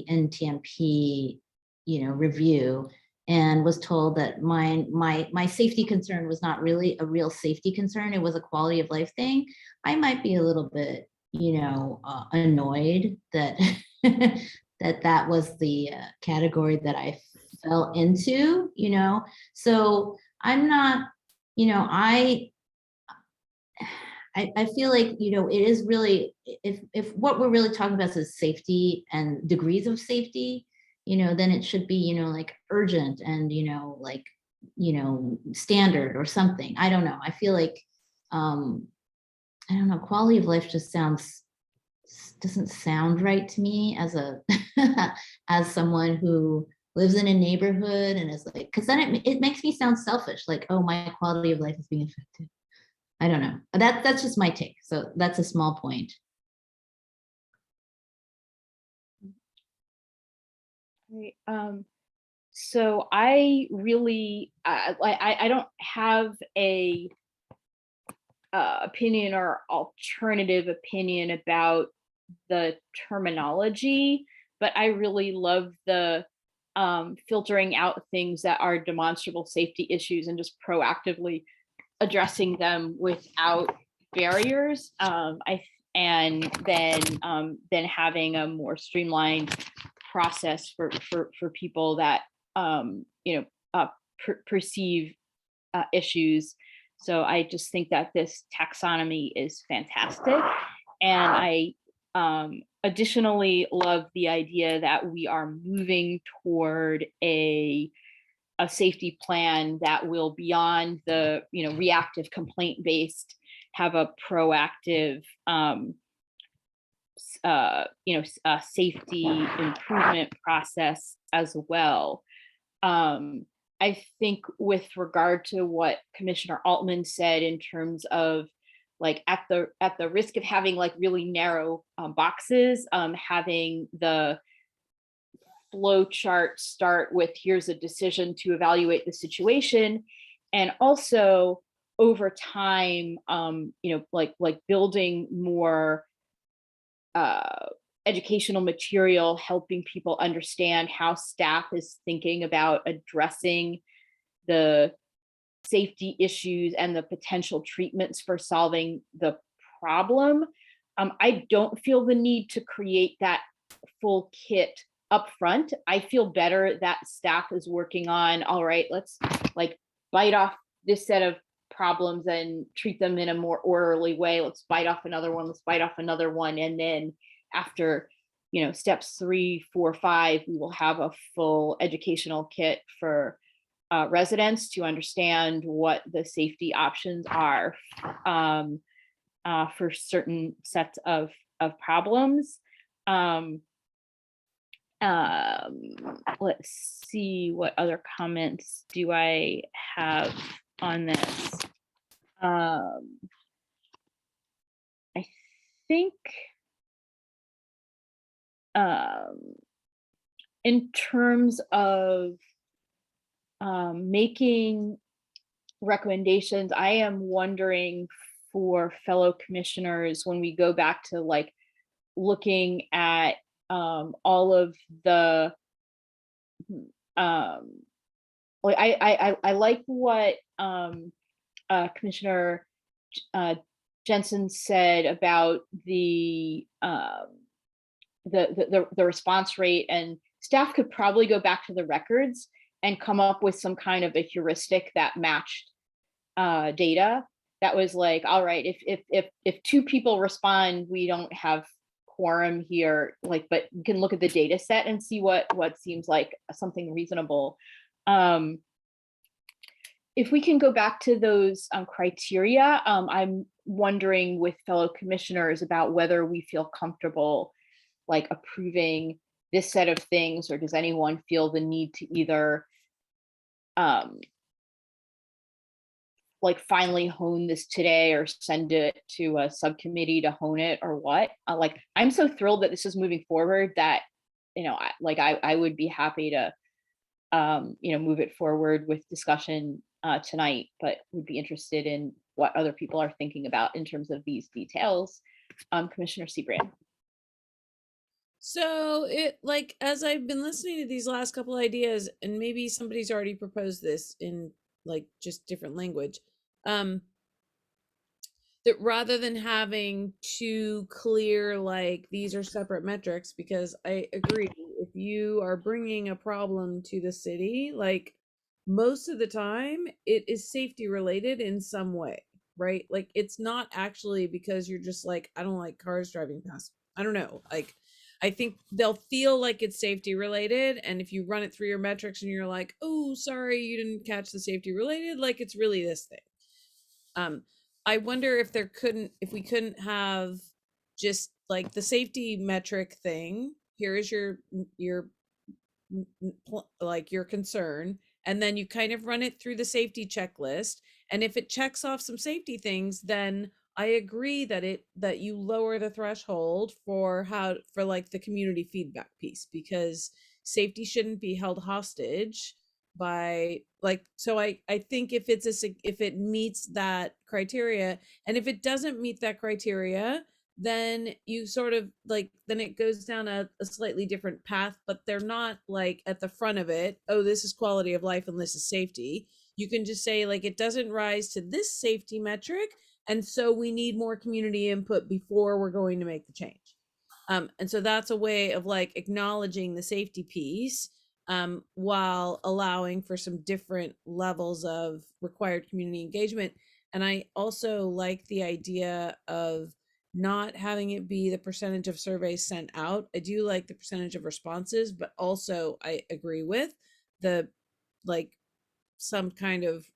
NTMP, review, and was told that my safety concern was not really a real safety concern, it was a quality of life thing, I might be a little bit, annoyed that that was the category that I fell into, So I'm not, I feel like, it is really, if what we're really talking about is safety and degrees of safety, then it should be, like urgent and, standard or something. I don't know. I feel like, I don't know, quality of life just doesn't sound right to me as as someone who lives in a neighborhood and is like, because then it makes me sound selfish, like, oh, my quality of life is being affected. I don't know. That's just my take. So that's a small point. Right. So I really, I don't have a opinion or alternative opinion about the terminology, but I really love the filtering out things that are demonstrable safety issues and just proactively addressing them without barriers. And then having a more streamlined process for people that perceive issues. So I just think that this taxonomy is fantastic. And I additionally love the idea that we are moving toward a safety plan that will, beyond the reactive complaint based, have a proactive safety improvement process as well. I think with regard to what Commissioner Altman said in terms of like at the risk of having like really narrow boxes, having the flow chart start with here's a decision to evaluate the situation, and also over time, like building more educational material, helping people understand how staff is thinking about addressing the safety issues and the potential treatments for solving the problem. I don't feel the need to create that full kit up front. I feel better that staff is working on, all right, let's like bite off this set of problems and treat them in a more orderly way. Let's bite off another one, let's bite off another one. And then after, steps 3, 4, 5, we will have a full educational kit for residents to understand what the safety options are for certain sets of problems. Let's see, what other comments do I have on this? I think in terms of making recommendations, I am wondering for fellow commissioners, when we go back to like looking at all of the I like what Commissioner Jensen said about the response rate, and staff could probably go back to the records and come up with some kind of a heuristic that matched data that was like, all right, if 2 people respond, we don't have quorum here, like, but you can look at the data set and see what seems like something reasonable. If we can go back to those criteria, I'm wondering with fellow commissioners about whether we feel comfortable like approving this set of things, or does anyone feel the need to either like finally hone this today or send it to a subcommittee to hone it, or what? Like, I'm so thrilled that this is moving forward that, I would be happy to, move it forward with discussion tonight, but would be interested in what other people are thinking about in terms of these details. Commissioner Seabrand. So as I've been listening to these last couple ideas, and maybe somebody's already proposed this in like just different language, that rather than having too clear, like these are separate metrics, because I agree, if you are bringing a problem to the city, like most of the time it is safety related in some way, right? Like it's not actually because you're just like, I don't like cars driving past. I don't know. Like, I think they'll feel like it's safety related. And if you run it through your metrics and you're like, oh, sorry, you didn't catch the safety related, like it's really this thing. I wonder if we couldn't have just like the safety metric thing. Here is your like your concern, and then you kind of run it through the safety checklist. And if it checks off some safety things, then I agree that you lower the threshold for like the community feedback piece, because safety shouldn't be held hostage by like, so I think if if it meets that criteria, and if it doesn't meet that criteria, then you sort of like, then it goes down a slightly different path, but they're not like at the front of it, oh, this is quality of life and this is safety. You can just say like, it doesn't rise to this safety metric, and so we need more community input before we're going to make the change. And so that's a way of like acknowledging the safety piece, while allowing for some different levels of required community engagement. And I also like the idea of not having it be the percentage of surveys sent out. I do like the percentage of responses, but also I agree with the like some kind of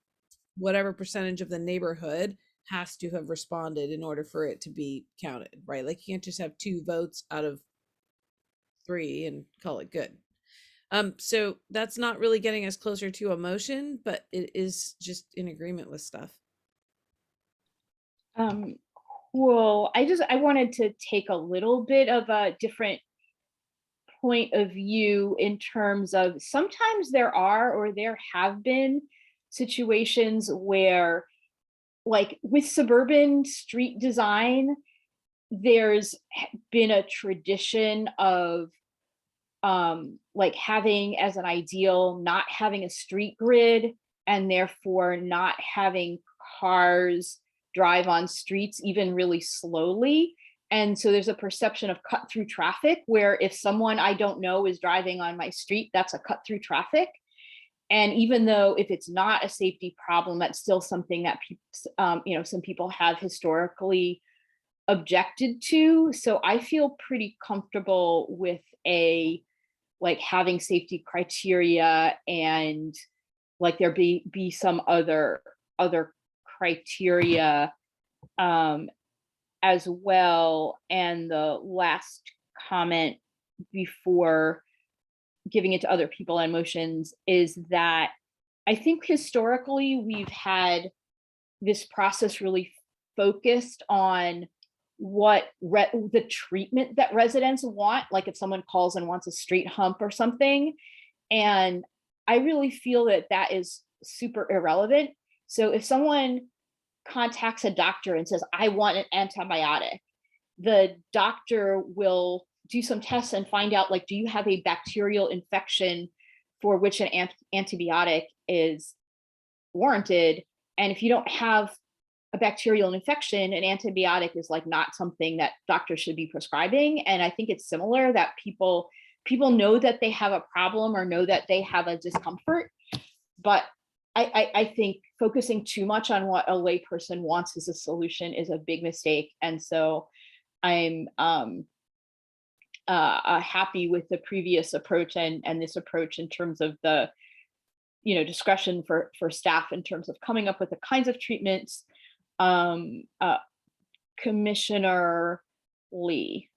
whatever percentage of the neighborhood has to have responded in order for it to be counted, right? Like you can't just have 2 votes out of 3 and call it good. So that's not really getting us closer to a motion, but it is just in agreement with stuff. Cool. I wanted to take a little bit of a different point of view in terms of sometimes there are, or there have been situations where like with suburban street design, there's been a tradition of like having as an ideal, not having a street grid, and therefore not having cars drive on streets even really slowly. And so there's a perception of cut through traffic, where if someone I don't know is driving on my street, that's a cut through traffic. And even though if it's not a safety problem, that's still something that some people have historically objected to. So I feel pretty comfortable with like having safety criteria, and like there be some other criteria as well. And the last comment before giving it to other people and motions is that I think historically we've had this process really focused on what the treatment that residents want, like if someone calls and wants a street hump or something. And I really feel that that is super irrelevant. So if someone contacts a doctor and says, I want an antibiotic, the doctor will do some tests and find out, like, do you have a bacterial infection for which an antibiotic is warranted? And if you don't have a bacterial infection, an antibiotic is like not something that doctors should be prescribing. And I think it's similar that people know that they have a problem or know that they have a discomfort, but I think focusing too much on what a layperson wants as a solution is a big mistake. And so I'm happy with the previous approach and this approach in terms of the discretion for staff in terms of coming up with the kinds of treatments. Commissioner Lee.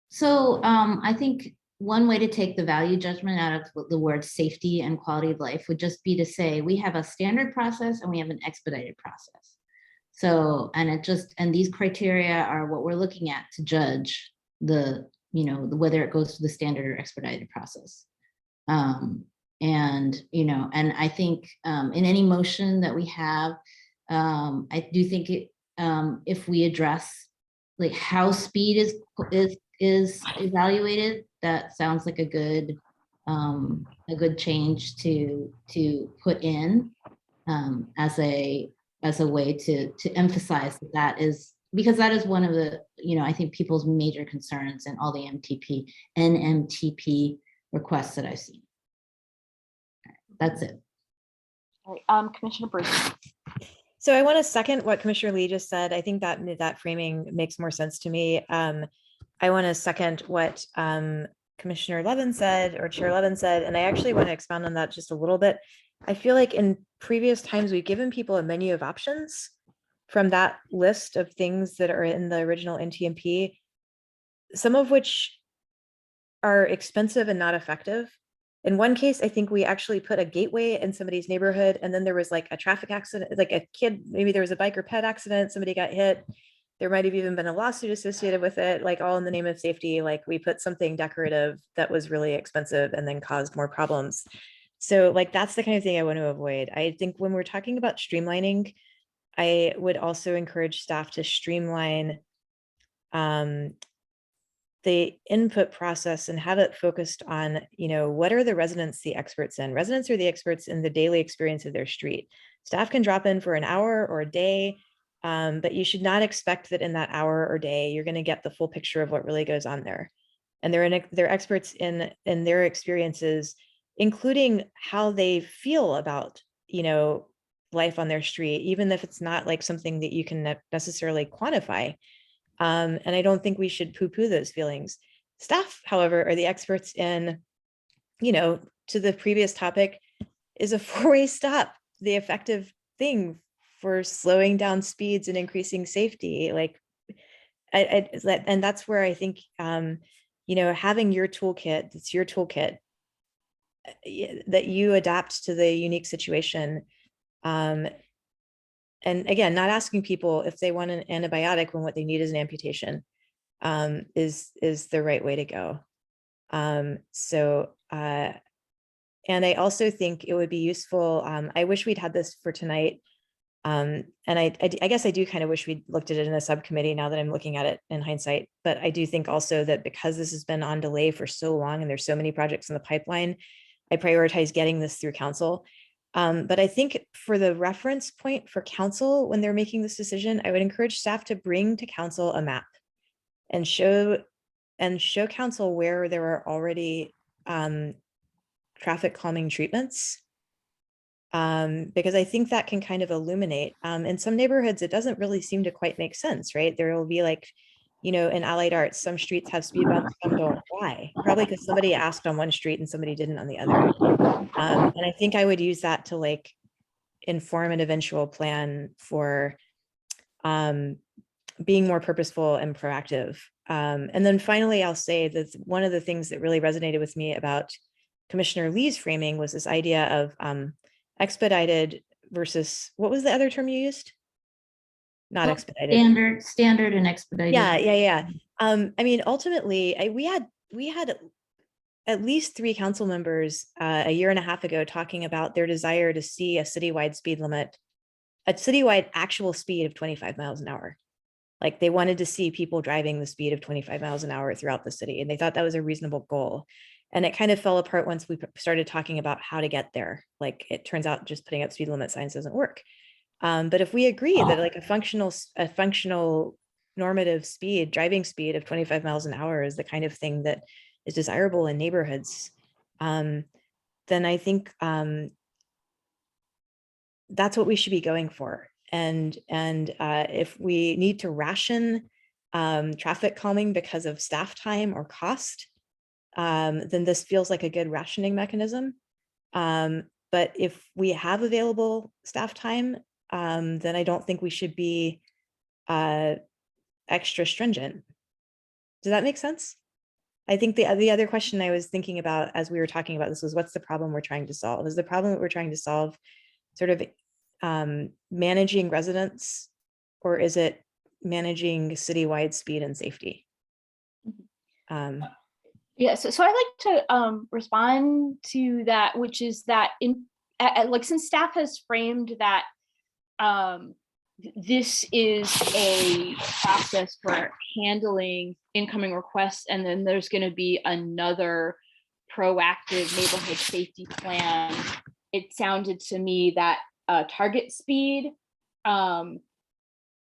So I think one way to take the value judgment out of the word safety and quality of life would just be to say we have a standard process and we have an expedited process. So, and these criteria are what we're looking at to judge whether it goes to the standard or expedited process. And I think in any motion that we have, I do think if we address like how speed is evaluated, that sounds like a good change to put in as a way to emphasize that is, because that is one of the I think people's major concerns in all the NMTP requests that I've seen. That's it. All right, Commissioner Brucey. So I want to second what Commissioner Lee just said. I think that framing makes more sense to me. I want to second what Commissioner Levin said, or Chair Levin said, and I actually want to expound on that just a little bit. I feel like in previous times we've given people a menu of options from that list of things that are in the original NTMP, some of which are expensive and not effective. In one case, I think we actually put a gateway in somebody's neighborhood, and then there was like a traffic accident, like a kid, maybe there was a bike or pet accident, somebody got hit. There might have even been a lawsuit associated with it, like all in the name of safety. Like we put something decorative that was really expensive and then caused more problems. So like that's the kind of thing I want to avoid. I think when we're talking about streamlining, I would also encourage staff to streamline the input process and have it focused on, you know, what are the residents the experts in? Residents are the experts in the daily experience of their street. Staff can drop in for an hour or a day, but you should not expect that in that hour or day, you're going to get the full picture of what really goes on there. And they're experts in their experiences, including how they feel about, you know, life on their street, even if it's not like something that you can necessarily quantify. And I don't think we should poo-poo those feelings. Staff, however, are the experts in, you know, to the previous topic, is a four-way stop the effective thing for slowing down speeds and increasing safety? Like, and that's where I think, you know, having your toolkit, it's your toolkit that you adapt to the unique situation. And again, not asking people if they want an antibiotic when what they need is an amputation is the right way to go. And I also think it would be useful. I wish we'd had this for tonight. And I guess I do kind of wish we'd looked at it in a subcommittee now that I'm looking at it in hindsight. But I do think also that because this has been on delay for so long and there's so many projects in the pipeline, I prioritize getting this through council. But I think for the reference point for council, when they're making this decision, I would encourage staff to bring to council a map and show council where there are already traffic calming treatments. Because I think that can kind of illuminate. In some neighborhoods, it doesn't really seem to quite make sense, right? There will be like, you know, in Allied Arts, some streets have speed bumps, some don't. Why? Probably because somebody asked on one street and somebody didn't on the other. And I think I would use that to like inform an eventual plan for being more purposeful and proactive. And then finally, I'll say that one of the things that really resonated with me about Commissioner Lee's framing was this idea of expedited versus, what was the other term you used? Not expedited. Standard and expedited. Yeah. I mean, ultimately, we had at least 3 council members a year and a half ago talking about their desire to see a citywide speed limit, a citywide actual speed of 25 miles an hour. Like they wanted to see people driving the speed of 25 miles an hour throughout the city. And they thought that was a reasonable goal. And it kind of fell apart once we started talking about how to get there. Like it turns out just putting up speed limit signs doesn't work. But if we agree that like a functional normative speed, driving speed of 25 miles an hour is the kind of thing that is desirable in neighborhoods, then I think that's what we should be going for. And if we need to ration traffic calming because of staff time or cost, then this feels like a good rationing mechanism. But if we have available staff time, then I don't think we should be extra stringent. Does that make sense? I think the other question I was thinking about as we were talking about this was, what's the problem we're trying to solve? Is the problem that we're trying to solve sort of managing residents, or is it managing citywide speed and safety? Yeah, so I'd like to respond to that, which is that like since staff has framed that this is a process for handling incoming requests, and then there's going to be another proactive neighborhood safety plan, it sounded to me that target speed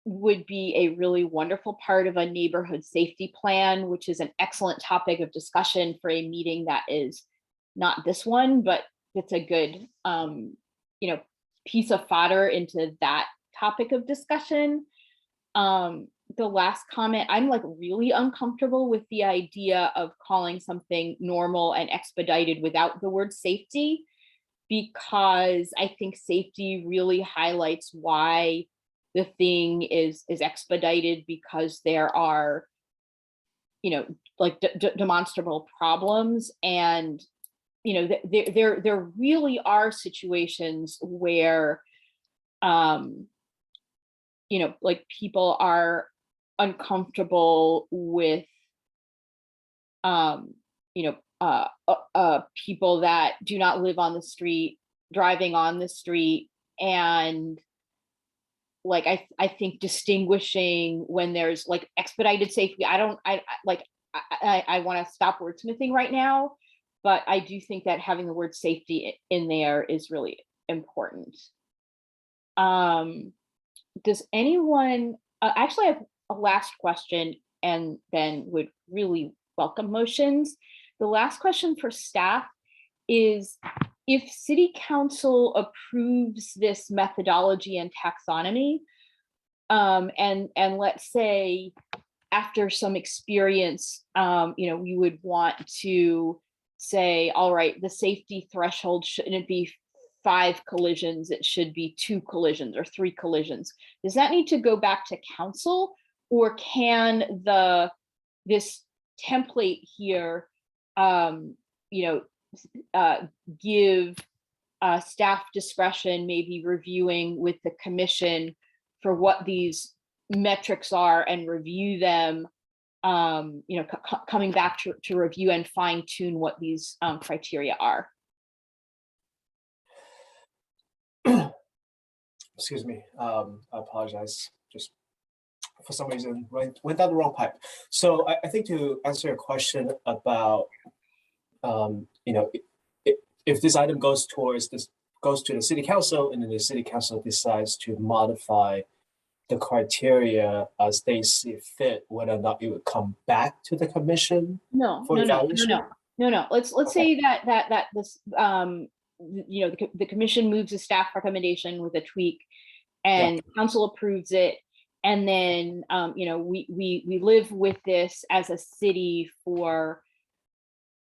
would be a really wonderful part of a neighborhood safety plan, which is an excellent topic of discussion for a meeting that is not this one, but it's a good piece of fodder into that topic of discussion. The last comment, I'm like really uncomfortable with the idea of calling something normal and expedited without the word safety, because I think safety really highlights why the thing is expedited, because there are like demonstrable problems. And, there really are situations where, like people are uncomfortable with, people that do not live on the street, driving on the street. And like, I think distinguishing when there's like expedited safety, I want to stop wordsmithing right now, but I do think that having the word safety in there is really important. Does anyone, actually I have a last question and then would really welcome motions. The last question for staff is, if City Council approves this methodology and taxonomy, and let's say after some experience, we would want to say, all right, the safety threshold shouldn't be 5 collisions, it should be 2 collisions or 3 collisions. Does that need to go back to council, or can this template here, give staff discretion, maybe reviewing with the commission for what these metrics are and review them, coming back to review and fine tune what these criteria are? Excuse me, I apologize. Just for some reason went down the wrong pipe. So I think to answer your question about, if this item goes to the city council, and then the city council decides to modify the criteria as they see fit, whether or not it would come back to the commission. No. Let's say that this, the commission moves a staff recommendation with a tweak, and council approves it, and then we live with this as a city for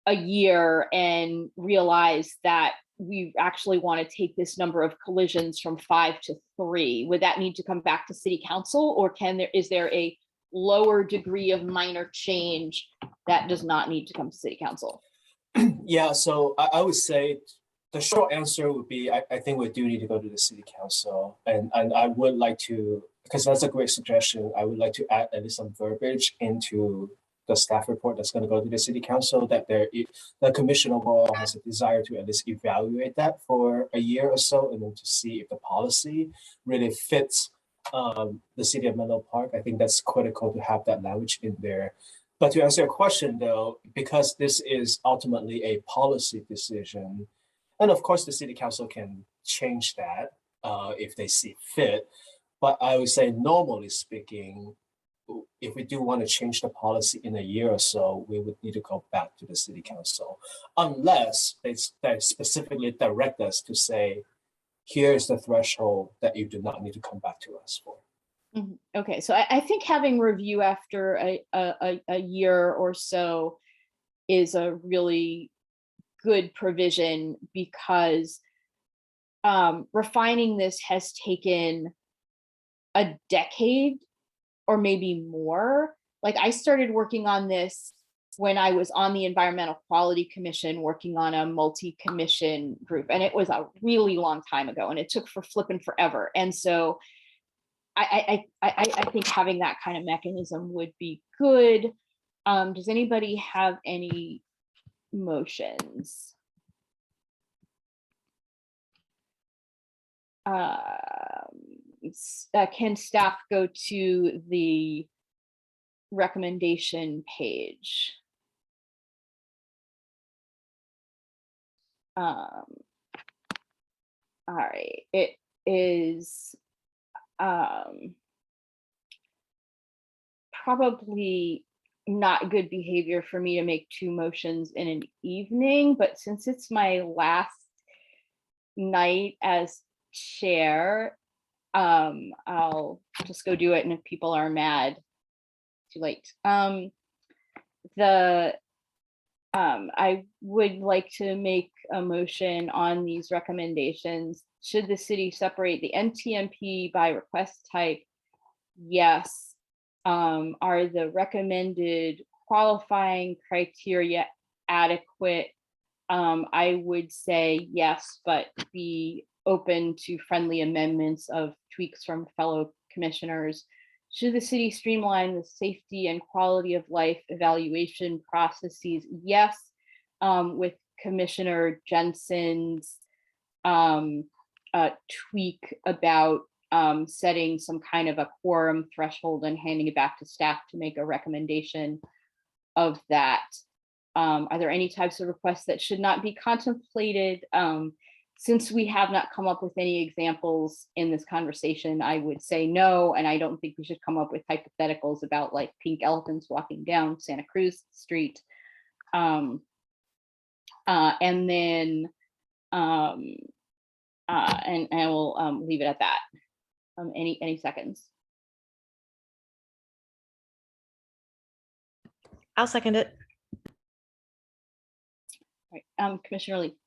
a year and realize that we actually want to take this number of collisions from 5 to 3. Would that need to come back to city council, or is there a lower degree of minor change that does not need to come to city council? Yeah, so I would say the short answer would be, I think we do need to go to the city council, and I would like to, because that's a great suggestion, I would like to add at least some verbiage into the staff report that's going to go to the city council, that the commission overall has a desire to at least evaluate that for a year or so, and then to see if the policy really fits the city of Menlo Park. I think that's critical to have that language in there. But to answer your question though, because this is ultimately a policy decision, and of course the city council can change that if they see fit, but I would say normally speaking, if we do want to change the policy in a year or so, we would need to go back to the city council, unless they specifically direct us to say, here's the threshold that you do not need to come back to us for. Okay, so I think having review after a year or so is a really good provision, because refining this has taken a decade or maybe more. Like, I started working on this when I was on the Environmental Quality Commission, working on a multi-commission group, and it was a really long time ago, and it took for flipping forever. And so I think having that kind of mechanism would be good. Does anybody have any motions? Can staff go to the recommendation page? All right, it is probably not good behavior for me to make 2 motions in an evening, but since it's my last night as chair, I'll just go do it, and if people are mad, too late. I would like to make a motion on these recommendations. Should the city separate the NTMP by request type? Yes. Are the recommended qualifying criteria adequate? I would say yes, but be open to friendly amendments of tweaks from fellow commissioners. Should the city streamline the safety and quality of life evaluation processes? Yes, with Commissioner Jensen's tweak about setting some kind of a quorum threshold and handing it back to staff to make a recommendation of that. Are there any types of requests that should not be contemplated? Since we have not come up with any examples in this conversation, I would say no, and I don't think we should come up with hypotheticals about like pink elephants walking down Santa Cruz Street. And then, and I will leave it at that. Any seconds? I'll second it. Right. Commissioner Lee.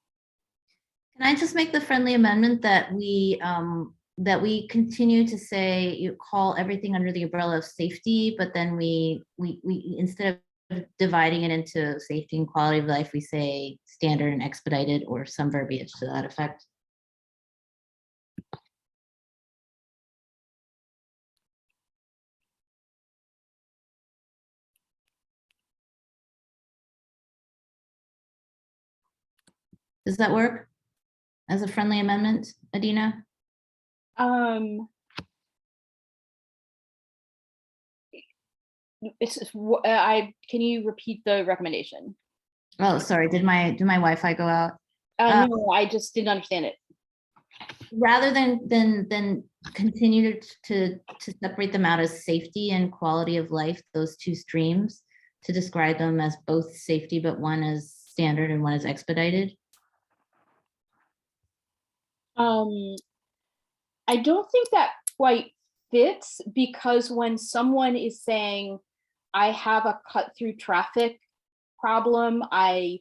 Can I just make the friendly amendment that we continue to say you call everything under the umbrella of safety, but then we instead of dividing it into safety and quality of life, we say standard and expedited or some verbiage to that effect. Does that work as a friendly amendment, Adina? Can you repeat the recommendation? Oh, sorry. Did my Wi-Fi go out? No, I just didn't understand it. Rather than continue to separate them out as safety and quality of life, those two streams, to describe them as both safety, but one is standard and one is expedited. I don't think that quite fits, because when someone is saying, I have a cut through traffic problem, I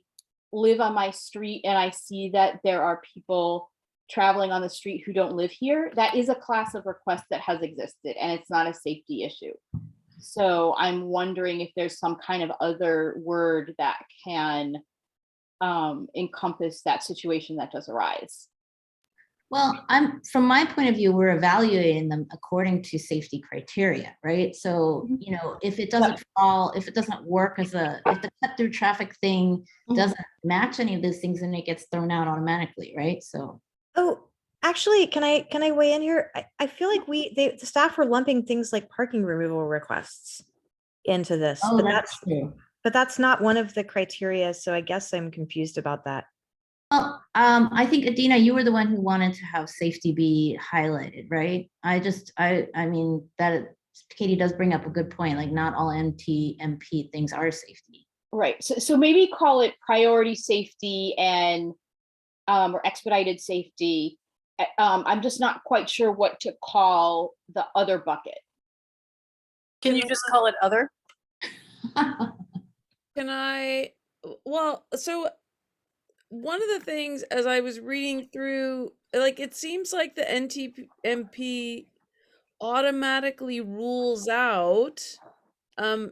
live on my street and I see that there are people traveling on the street who don't live here, that is a class of request that has existed and it's not a safety issue. So I'm wondering if there's some kind of other word that can encompass that situation that does arise. Well, from my point of view, we're evaluating them according to safety criteria, right? So, you know, if it doesn't fall, if it doesn't work if the cut through traffic thing doesn't match any of those things, then it gets thrown out automatically, right? So. Oh, actually, can I weigh in here? I feel like the staff were lumping things like parking removal requests into this, oh, that's true. But that's not one of the criteria. So I guess I'm confused about that. Well, I think Adina, you were the one who wanted to have safety be highlighted, right? I mean, that Katie does bring up a good point. Like, not all MP things are safety. Right. So maybe call it priority safety and or expedited safety. I'm just not quite sure what to call the other bucket. Can you just call it other? Can I? Well, so. One of the things, as I was reading through, like, it seems like the NTMP automatically rules out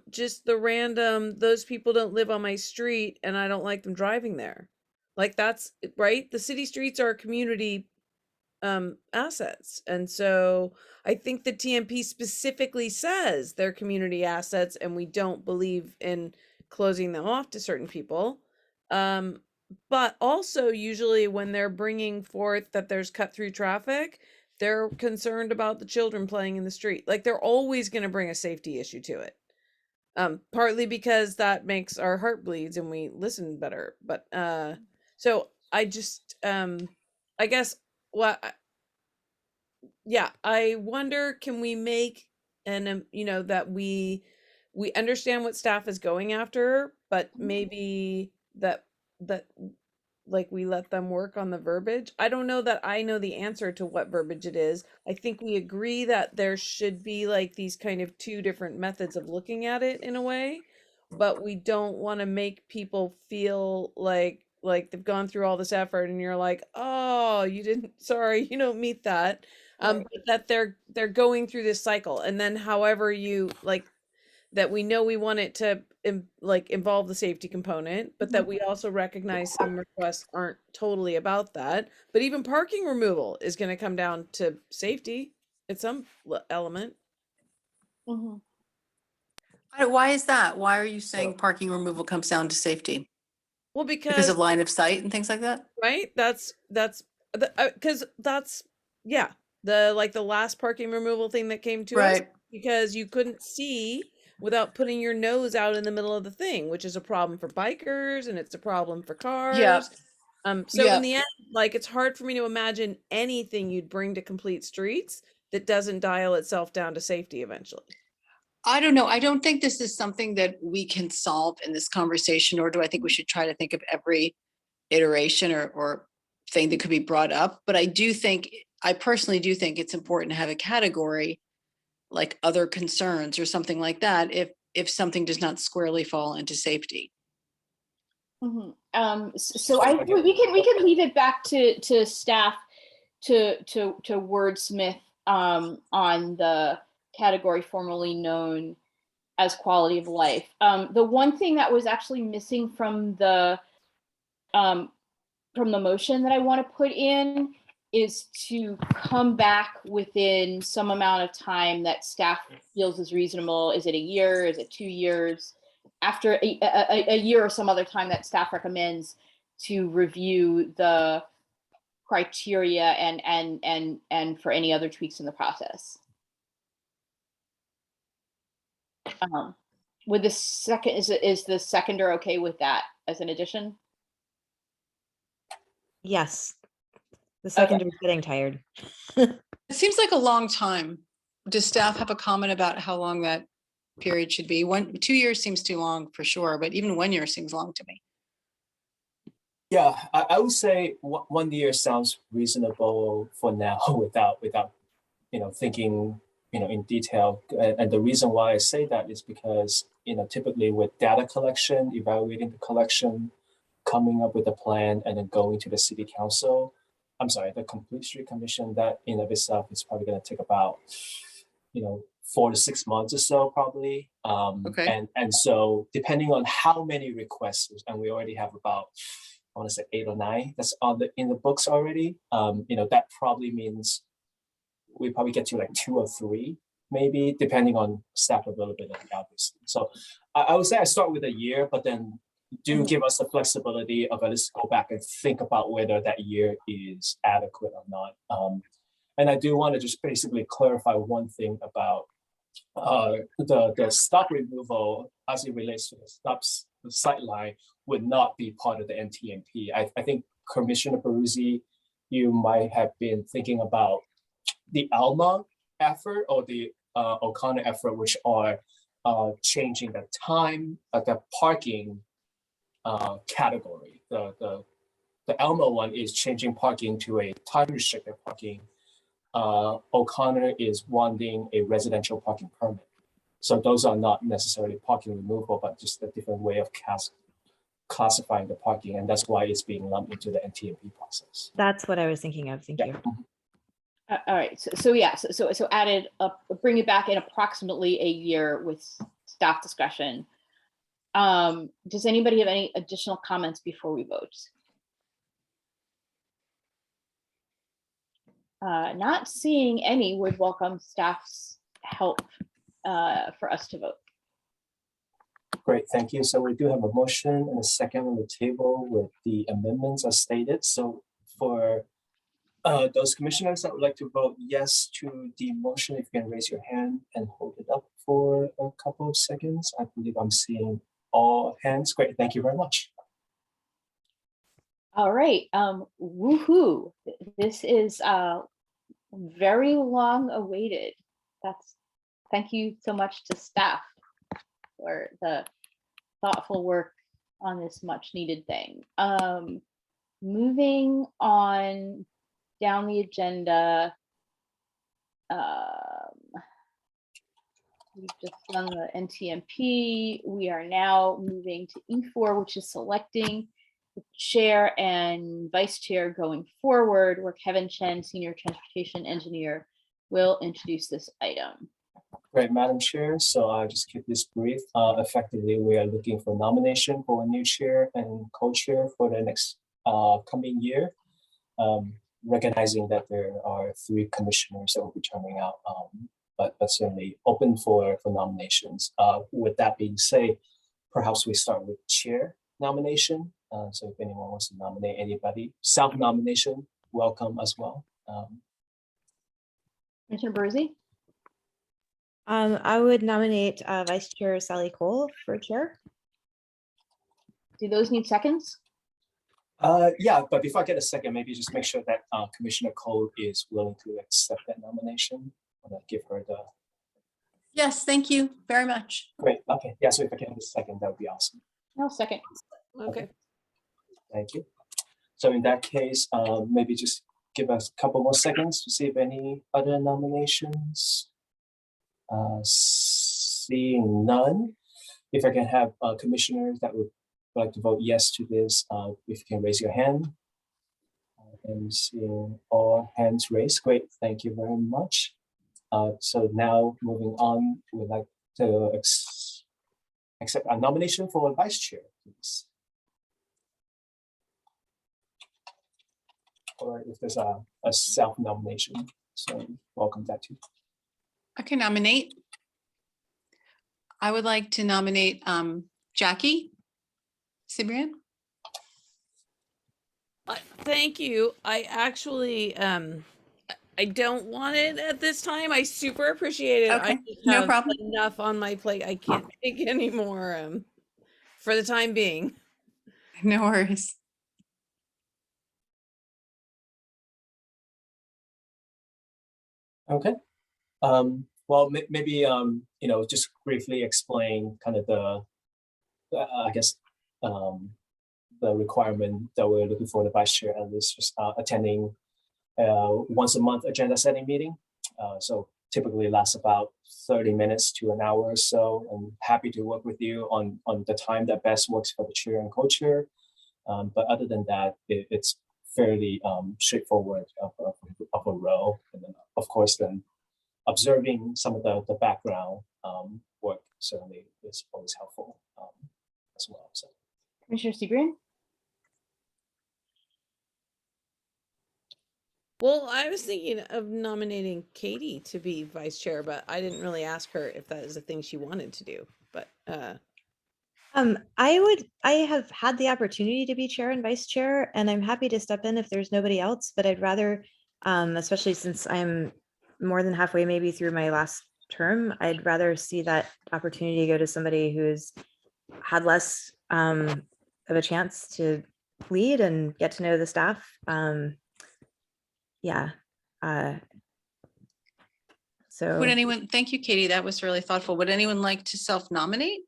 just the random, those people don't live on my street and I don't like them driving there. Like, that's right. The city streets are community assets. And so I think the TMP specifically says they're community assets and we don't believe in closing them off to certain people. But also usually when they're bringing forth that there's cut through traffic, they're concerned about the children playing in the street. Like, they're always going to bring a safety issue to it. Partly because that makes our heart bleeds and we listen better. But so I just I guess I wonder, can we make that we understand what staff is going after, but maybe that like we let them work on the verbiage. I don't know that I know the answer to what verbiage it is. I think we agree that there should be like these kind of two different methods of looking at it in a way, but we don't want to make people feel like they've gone through all this effort and you're like, oh, you don't meet that. But that they're going through this cycle, and then however you like that we know we want it to like involve the safety component, but that we also recognize some requests aren't totally about that. But even parking removal is going to come down to safety at some element. Why is that? Why are you saying parking removal comes down to safety? Well, Because of line of sight and things like that? Right? That's because that's yeah, the last parking removal thing that came to us, Right. because you couldn't see without putting your nose out in the middle of the thing, which is a problem for bikers and it's a problem for Yeah. cars. So in the end, like, it's hard for me to imagine anything you'd bring to Complete Streets that doesn't dial itself down to safety eventually. I don't know. I don't think this is something that we can solve in this conversation, or do I think we should try to think of every iteration or thing that could be brought up? But I personally do think it's important to have a category like other concerns or something like that if something does not squarely fall into safety. So we can leave it back to staff to wordsmith on the category formerly known as quality of life. The one thing that was actually missing from the motion that I want to put in is to come back within some amount of time that staff feels is reasonable. Is it a year? Is it 2 years? After a year or some other time that staff recommends to review the criteria and for any other tweaks in the process. With the second, is the seconder okay with that as an addition? Yes. The seconder is getting tired. It seems like a long time. Does staff have a comment about how long that period should be? 2 years seems too long for sure, but even 1 year seems long to me. Yeah, I would say 1 year sounds reasonable for now without thinking in detail. And the reason why I say that is because typically with data collection, evaluating the collection, coming up with a plan, and then going to the city council, the Complete Street Commission, that in of itself is probably going to take about 4 to 6 months or so probably. Okay. And so depending on how many requests, and we already have about, I want to say 8 or 9 that's in the books already. That probably means we probably get to like 2 or 3, maybe, depending on staff availability, obviously. So I would say I start with a year, but then do give us the flexibility of let's go back and think about whether that year is adequate or not. And I do want to just basically clarify one thing about the stop removal as it relates to the sight line would not be part of the NTMP. I think Commissioner Brucey, you might have been thinking about the ALMA effort or the O'Connor effort, which are changing the time of the parking category. The ALMA one is changing parking to a time restricted parking. O'Connor is wanting a residential parking permit. So those are not necessarily parking removal, but just a different way of classifying the parking. And that's why it's being lumped into the NTMP process. That's what I was thinking of. Thank you. All right, so added up, bring it back in approximately a year with staff discussion. Does anybody have any additional comments before we vote? Not seeing any, would welcome staff's help for us to vote. Great, thank you. So we do have a motion and a second on the table with the amendments as stated. So for those commissioners that would like to vote yes to the motion, if you can raise your hand and hold it up for a couple of seconds. I believe I'm seeing all hands. Great, thank you very much. All right, woohoo! This is very long awaited. Thank you so much to staff for the thoughtful work on this much needed thing. Moving on down the agenda, we've just done the NTMP. We are now moving to E4, which is selecting the chair and vice chair going forward, where Kevin Chen, Senior Transportation Engineer, will introduce this item. Great, Madam Chair. So I'll just keep this brief. Effectively, we are looking for nomination for a new chair and co-chair for the next coming year. Recognizing that there are 3 commissioners that will be turning out, but certainly open for nominations. With that being said, perhaps we start with chair nomination. So if anyone wants to nominate anybody, self-nomination, welcome as well. Commissioner Brucey? I would nominate Vice Chair Sally Cole for chair. Do those need seconds? Yeah, but before I get a second, maybe just make sure that Commissioner Cole is willing to accept that nomination. I'm gonna give her the. Yes, thank you very much. Great, okay, yeah, so if I can have a second, that would be awesome. No, second. Okay. Thank you. So in that case, maybe just give us a couple more seconds to see if any other nominations. Seeing none, if I can have commissioners that would like to vote yes to this, if you can raise your hand. And seeing all hands raised, great, thank you very much. So now moving on, we'd like to accept a nomination for vice chair, please. Or if there's a self-nomination, so welcome that too. I can nominate. I would like to nominate Jackie Cibrian. Thank you. I actually, I don't want it at this time. I super appreciate it. Okay, I just no have problem. enough on my plate. I can't take any more for the time being. No worries. Okay. Well, maybe you know, just briefly explain kind of the, I guess, the requirement that we're looking for the vice chair, and is just attending once a month agenda setting meeting. So typically lasts about 30 minutes to an hour or so. I'm happy to work with you on the time that best works for the chair and co-chair. But other than that, it's fairly straightforward of a role. And then, of course, then observing some of the background work certainly is always helpful as well. So, Commissioner Seagreen? Well, I was thinking of nominating Katie to be vice chair, but I didn't really ask her if that is a thing she wanted to do. But I have had the opportunity to be chair and vice chair, and I'm happy to step in if there's nobody else, but I'd rather, especially since I'm more than halfway maybe through my last term, I'd rather see that opportunity go to somebody who's had less of a chance to lead and get to know the staff. Yeah. So Would anyone, thank you, Katie. That was really thoughtful. Would anyone like to self-nominate?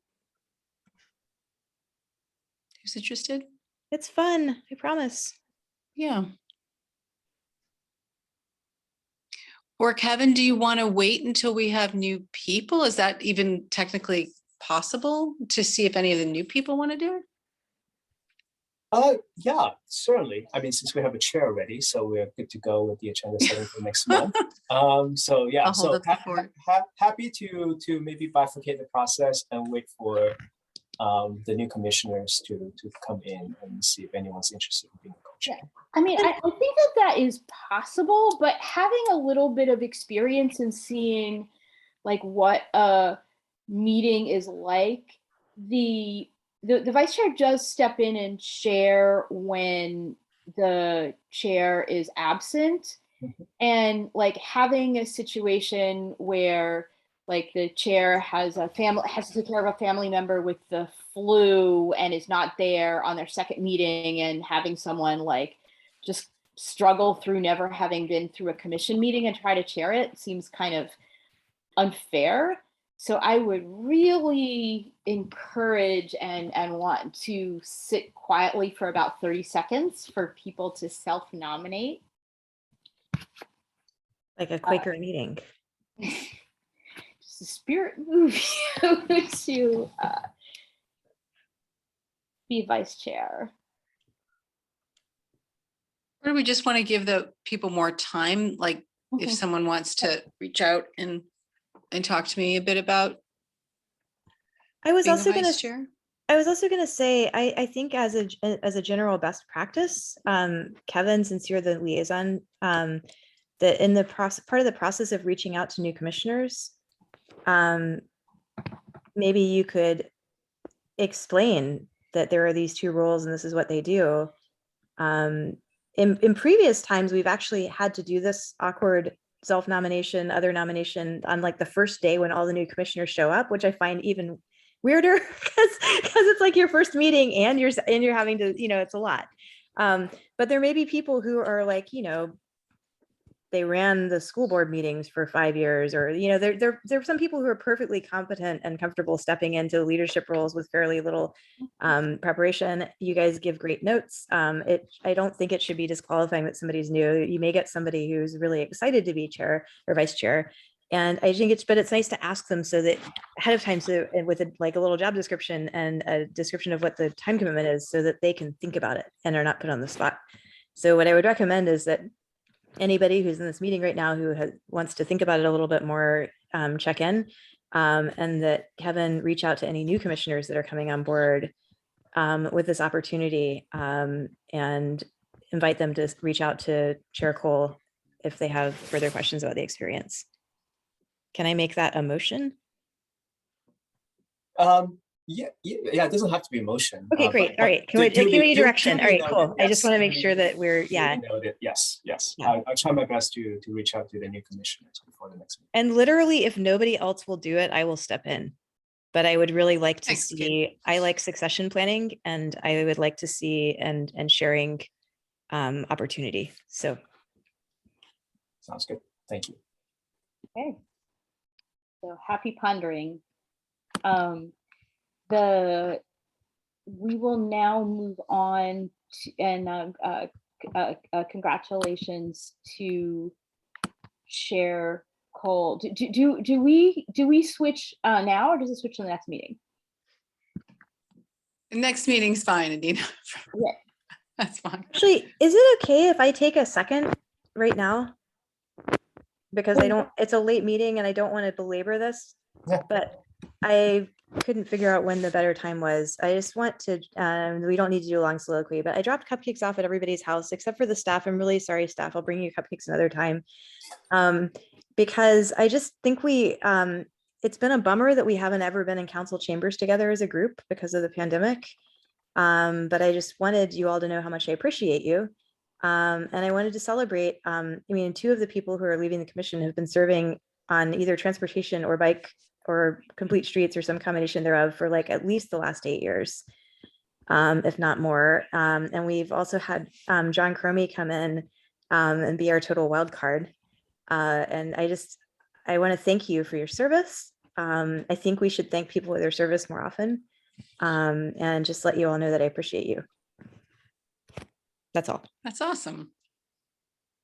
Who's interested? it's fun, I promise. Yeah. Or Kevin, do you want to wait until we have new people? Is that even technically possible to see if any of the new people want to do it? yeah, certainly. I mean, since we have a chair already, so we're good to go with the agenda setting for next month. So yeah, I'll hold so up the fort. happy to maybe bifurcate the process and wait for the new commissioners to come in and see if anyone's interested in being a co-chair. I mean, I think that is possible, but having a little bit of experience in seeing like what a meeting is like, the vice chair does step in and share when the chair is absent. And like having a situation where like the chair has to take care of a family member with the flu and is not there on their second meeting, and having someone like just struggle through never having been through a commission meeting and try to chair it seems kind of unfair. So I would really encourage and want to sit quietly for about 30 seconds for people to self-nominate. Like a Quaker meeting. Just the spirit move you to be vice chair. Or do we just want to give the people more time? Like if someone wants to reach out and and talk to me a bit about I was being the also going vice to chair? I was also going to say, I think as a general best practice, Kevin, since you're the liaison, that in the process, part of the process of reaching out to new commissioners, maybe you could explain that there are these two roles and this is what they do. In previous times, we've actually had to do this awkward self-nomination, other nomination on like the first day when all the new commissioners show up, which I find even weirder because it's like your first meeting and you're having to, it's a lot. But there may be people who are like, they ran the school board meetings for 5 years, or there are some people who are perfectly competent and comfortable stepping into leadership roles with fairly little preparation. You guys give great notes. I don't think it should be disqualifying that somebody's new. You may get somebody who's really excited to be chair or vice chair, and I think it's nice to ask them so that ahead of time, so with a little job description and a description of what the time commitment is, so that they can think about it and are not put on the spot. So what I would recommend is that anybody who's in this meeting right now who wants to think about it a little bit more, check in, and that Kevin reach out to any new commissioners that are coming on board with this opportunity, and invite them to reach out to Chair Cole if they have further questions about the experience. Can I make that a motion? Yeah, it doesn't have to be a motion. Okay, great. All right. Can we give you direction? All right, cool. I just want to make sure that we're, yeah. Yes. Yeah. I'll try my best to reach out to the new commissioners before the next meeting. And literally, if nobody else will do it, I will step in. But I would really like to see, I like succession planning, and I would like to see and sharing opportunity. So. Sounds good. Thank you. Okay. So happy pondering. We will now move on to, and congratulations to Chair Cole. Do we switch now, or does it switch to the next meeting? The next meeting's fine, Adina. Yeah, that's fine. Actually, is it okay if I take a second right now? Because it's a late meeting and I don't want to belabor this, but I couldn't figure out when the better time was. I just want to, we don't need to do a long soliloquy, but I dropped cupcakes off at everybody's house except for the staff. I'm really sorry, staff. I'll bring you cupcakes another time. Because I just think it's been a bummer that we haven't ever been in council chambers together as a group because of the pandemic. But I just wanted you all to know how much I appreciate you. And I wanted to celebrate, two of the people who are leaving the commission have been serving on either transportation or bike or complete streets or some combination thereof for like at least the last 8 years, if not more. And we've also had John Cromie come in and be our total wild card. And I want to thank you for your service. I think we should thank people for their service more often, and just let you all know that I appreciate you. That's all. That's awesome.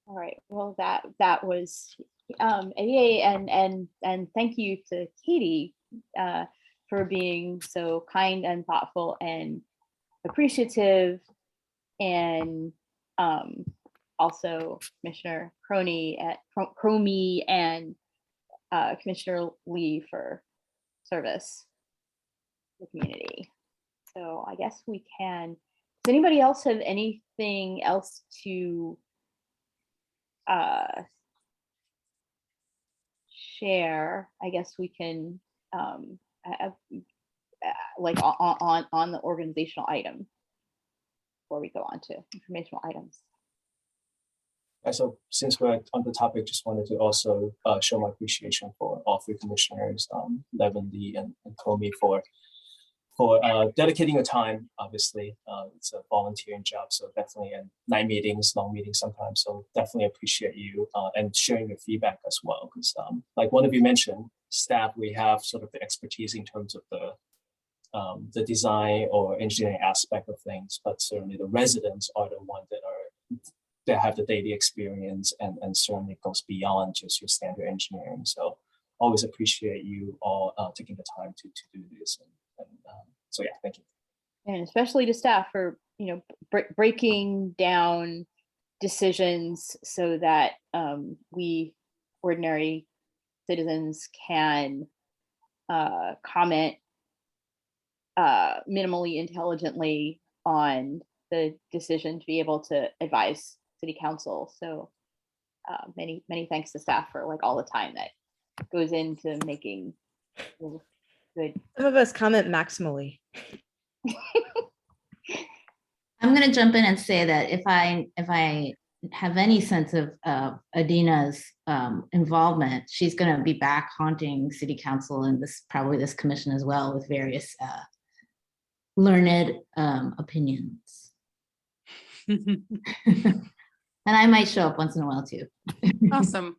All right. Well, that was yay, and thank you to Katie for being so kind and thoughtful and appreciative, and also Commissioner Cromie and Commissioner Lee for service to the community. So I guess we can. Does anybody else have anything else to share? I guess we can like on the organizational item before we go on to informational items. So since we're on the topic, just wanted to also show my appreciation for all three commissioners, Levin, Lee, and Comey for dedicating your time. Obviously, it's a volunteering job, so definitely, and night meetings, long meetings sometimes. So definitely appreciate you and sharing your feedback as well. Because like one of you mentioned, staff, we have sort of the expertise in terms of the design or engineering aspect of things, but certainly the residents are the ones that have the daily experience, and certainly goes beyond just your standard engineering. So always appreciate you all taking the time to do this. So yeah, thank you. And especially to staff for breaking down decisions so that we ordinary citizens can comment minimally intelligently on the decision to be able to advise city council. So many thanks to staff for like all the time that goes into making good. Some of us comment maximally. I'm going to jump in and say that if I have any sense of Adina's involvement, she's going to be back haunting city council and probably this commission as well with various learned opinions. And I might show up once in a while too. Awesome.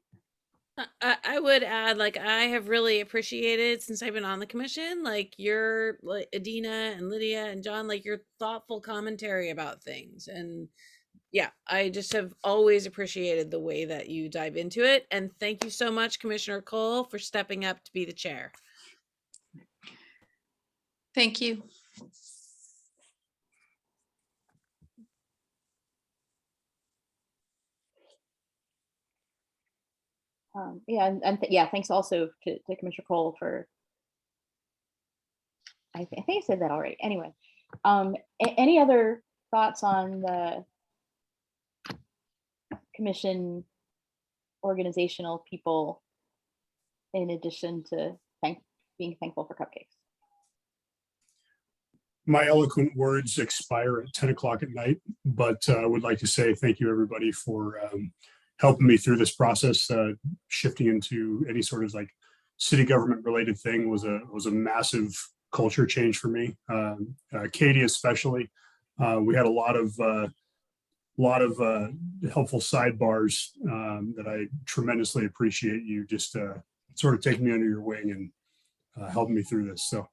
I would add, like, I have really appreciated since I've been on the commission, like your, like Adina and Lydia and John, like your thoughtful commentary about things. And yeah, I just have always appreciated the way that you dive into it. And thank you so much, Commissioner Cole, for stepping up to be the chair. Thank you. Yeah, yeah, thanks also to Commissioner Cole for, I think I said that already. Anyway, any other thoughts on the commission organizational people in addition to being thankful for cupcakes? My eloquent words expire at 10 o'clock at night, but I would like to say thank you everybody for helping me through this process. Shifting into any sort of like city government related thing was a massive culture change for me. Katie especially. We had a lot of helpful sidebars that I tremendously appreciate you just sort of taking me under your wing and helping me through this. So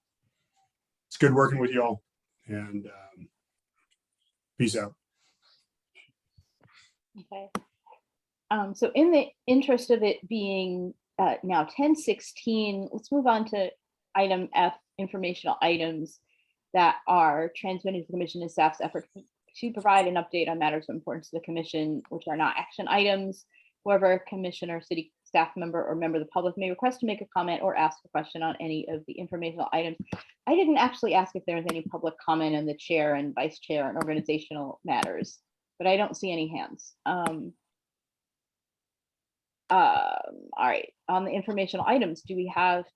it's good working with y'all, and peace out. Okay. So in the interest of it being now 10:16, let's move on to item F, informational items that are transmitted to the commission and staff's effort to provide an update on matters of importance to the commission, which are not action items. However, a commissioner, city staff member, or member of the public may request to make a comment or ask a question on any of the informational items. I didn't actually ask if there was any public comment on the chair and vice chair and organizational matters, but I don't see any hands. All right, on the informational items, do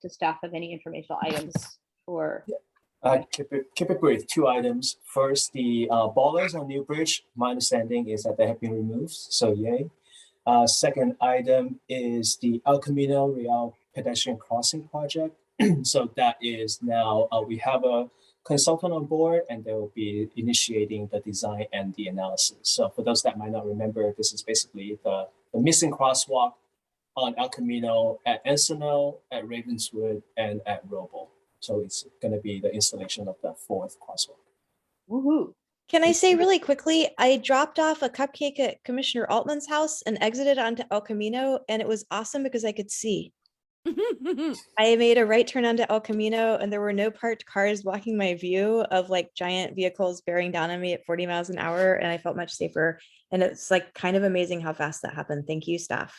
staff have any informational items for? Keep it brief. 2 items. First, the ballers on New Bridge. My understanding is that they have been removed, so yay. Second item is the El Camino Real pedestrian crossing project. So that is now we have a consultant on board, and they will be initiating the design and the analysis. So for those that might not remember, this is basically the missing crosswalk on El Camino at Encinal, at Ravenswood, and at Roble. So it's going to be the installation of the 4th crosswalk. Woohoo! Can I say really quickly, I dropped off a cupcake at Commissioner Altman's house and exited onto El Camino, and it was awesome because I could see. I made a right turn onto El Camino, and there were no parked cars blocking my view of like giant vehicles bearing down on me at 40 miles an hour, and I felt much safer. And it's like kind of amazing how fast that happened. Thank you, staff.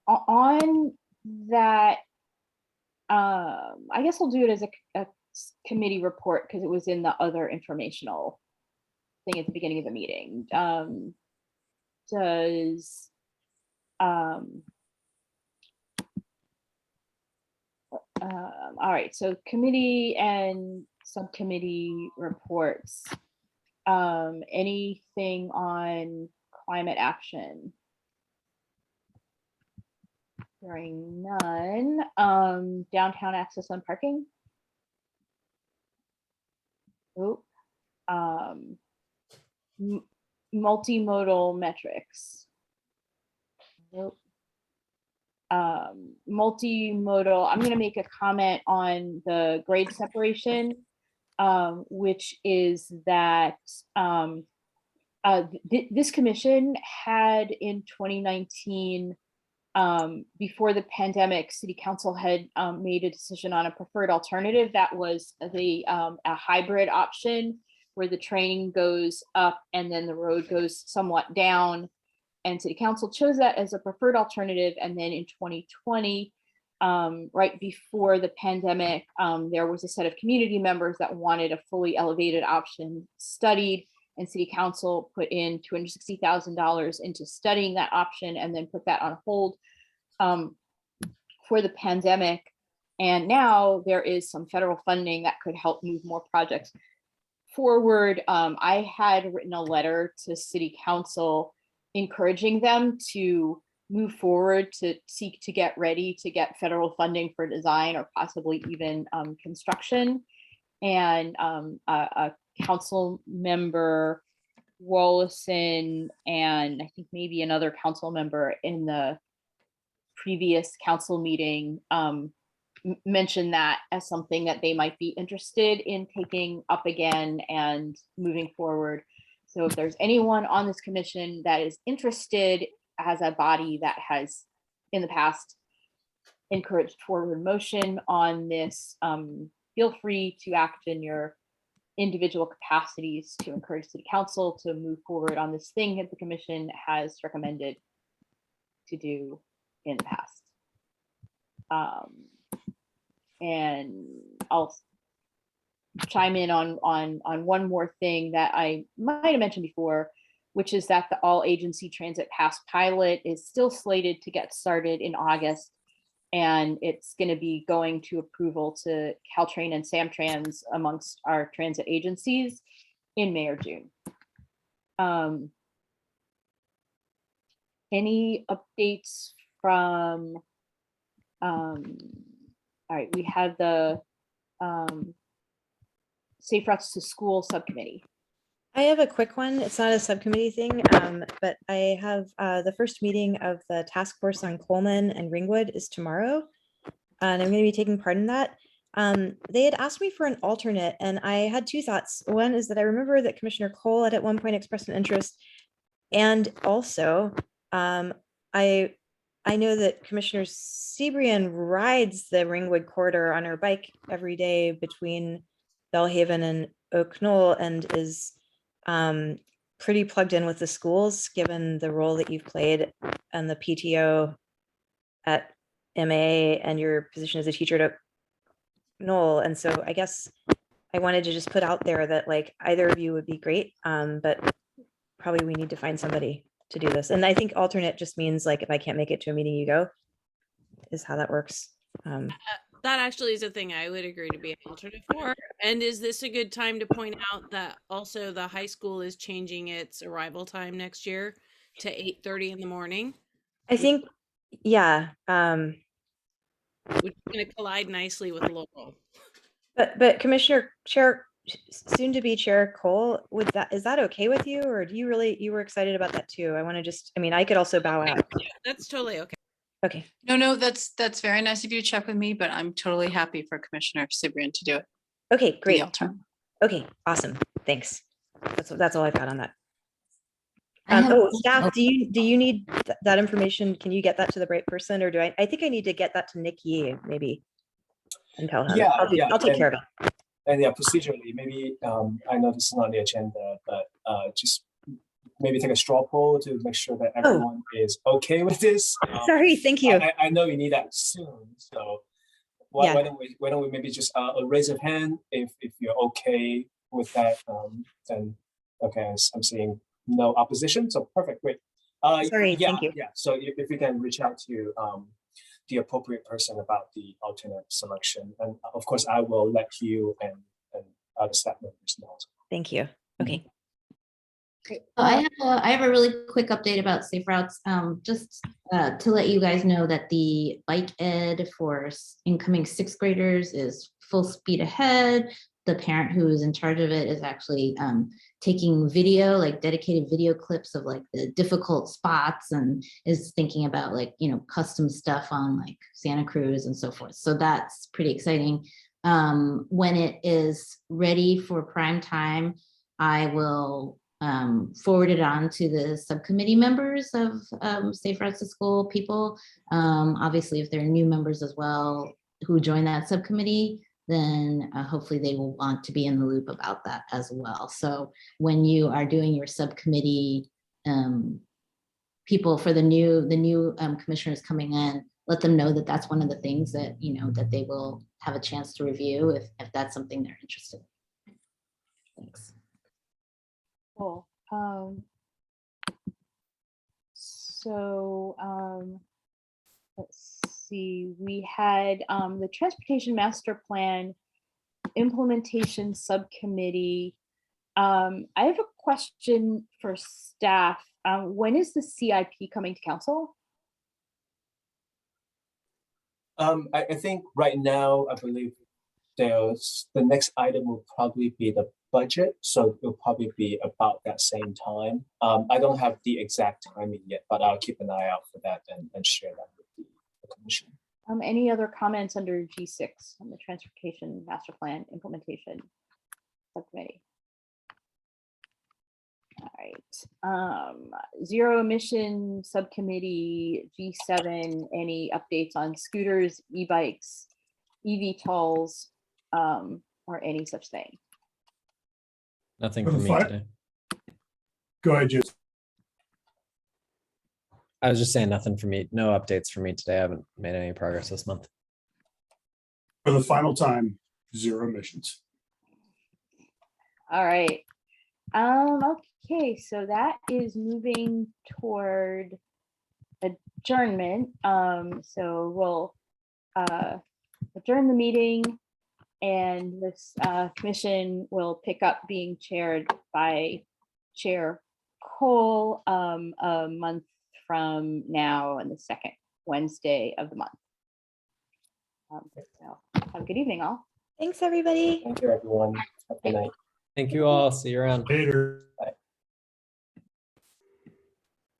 On that, I guess I'll do it as a committee report because it was in the other informational thing at the beginning of the meeting. All right, so committee and subcommittee reports. Anything on climate action? Hearing none. Downtown access and parking. Oh, multimodal metrics. Nope. Multimodal, I'm going to make a comment on the grade separation, which is that this commission had in 2019, before the pandemic, City Council had made a decision on a preferred alternative that was a hybrid option where the train goes up and then the road goes somewhat down. And City Council chose that as a preferred alternative. And then in 2020, right before the pandemic, there was a set of community members that wanted a fully elevated option studied, and City Council put in $260,000 into studying that option and then put that on hold for the pandemic. And now there is some federal funding that could help move more projects forward. I had written a letter to City Council encouraging them to move forward to seek to get ready to get federal funding for design or possibly even construction. And a council member, Wallison, and I think maybe another council member in the previous council meeting mentioned that as something that they might be interested in taking up again and moving forward. So if there's anyone on this commission that is interested, as a body that has in the past encouraged forward motion on this, feel free to act in your individual capacities to encourage City Council to move forward on this thing that the commission has recommended to do in the past. And I'll chime in on one more thing that I might have mentioned before, which is that the all agency transit pass pilot is still slated to get started in August. And it's going to be going to approval to Caltrain and Samtrans amongst our transit agencies in May or June. Any updates from, all right, we have the Safe Routes to School subcommittee. I have a quick one. It's not a subcommittee thing, but I have the first meeting of the task force on Coleman and Ringwood is tomorrow, and I'm going to be taking part in that. They had asked me for an alternate, and I had two thoughts. One is that I remember that Commissioner Cole had at one point expressed an interest, and also I know that Commissioner Sebrian rides the Ringwood corridor on her bike every day between Bellhaven and Oak Knoll, and is pretty plugged in with the schools, given the role that you've played and the PTO at MA and your position as a teacher at Oak Knoll. And so I guess I wanted to just put out there that like either of you would be great, but probably we need to find somebody to do this. And I think alternate just means like if I can't make it to a meeting, you go, is how that works. That actually is a thing I would agree to be an alternate for. And is this a good time to point out that also the high school is changing its arrival time next year to 8:30 in the morning? I think, yeah. Which is going to collide nicely with local. But Commissioner Chair, soon to be Chair Cole, is that okay with you, or do you were excited about that too? I want to just, I mean, I could also bow out. Yeah, that's totally okay. Okay. No, that's very nice of you to check with me, but I'm totally happy for Commissioner Cibrian to do it. Okay, great. Alternate. Okay, awesome. Thanks. That's all I've got on that. Staff, do you need that information? Can you get that to the right person, or do I think I need to get that to Nick Yee maybe and tell him? Yeah, I'll take care of it. And yeah, procedurally, maybe I know this is not on the agenda, but just maybe take a straw poll to make sure that everyone is okay with this. Sorry, thank you. I know you need that soon, so why don't we maybe just a raise of hand if you're okay with that? Then okay, I'm seeing no opposition, so perfect, great. Sorry, thank you. Yeah, so if you can reach out to the appropriate person about the alternate selection, and of course I will let you and other staff members know. Thank you. Okay. So I have a really quick update about Safe Routes. Just to let you guys know that the bike ed for incoming 6th graders is full speed ahead. The parent who is in charge of it is actually taking video, like dedicated video clips of like the difficult spots, and is thinking about like, you know, custom stuff on like Santa Cruz and so forth. So that's pretty exciting. When it is ready for prime time, I will forward it on to the subcommittee members of Safe Routes to School people. Obviously, if there are new members as well who join that subcommittee, then hopefully they will want to be in the loop about that as well. So when you are doing your subcommittee people, for the new commissioners coming in, let them know that that's one of the things that, you know, that they will have a chance to review if that's something they're interested in. Thanks. Cool. Let's see, we had the Transportation Master Plan Implementation Subcommittee. I have a question for staff. When is the CIP coming to council? I think right now, I believe the next item will probably be the budget. So it'll probably be about that same time. I don't have the exact timing yet, but I'll keep an eye out for that and share that with the commission. Any other comments under G6 on the Transportation Master Plan Implementation Subcommittee? All right. Zero Emission Subcommittee G7, any updates on scooters, e-bikes, eVTOLs, or any such thing? Nothing from me today. Go ahead, Jason. I was just saying nothing for me. No updates for me today. I haven't made any progress this month. For the final time, zero emissions. All right. Okay, so that is moving toward adjournment. So we'll adjourn the meeting, and this commission will pick up being chaired by Chair Cole a month from now, and the second Wednesday of the month. So have a good evening, all. Thanks, everybody. Thank you, everyone. Have a good night. Thank you all. See you around. Later. Bye.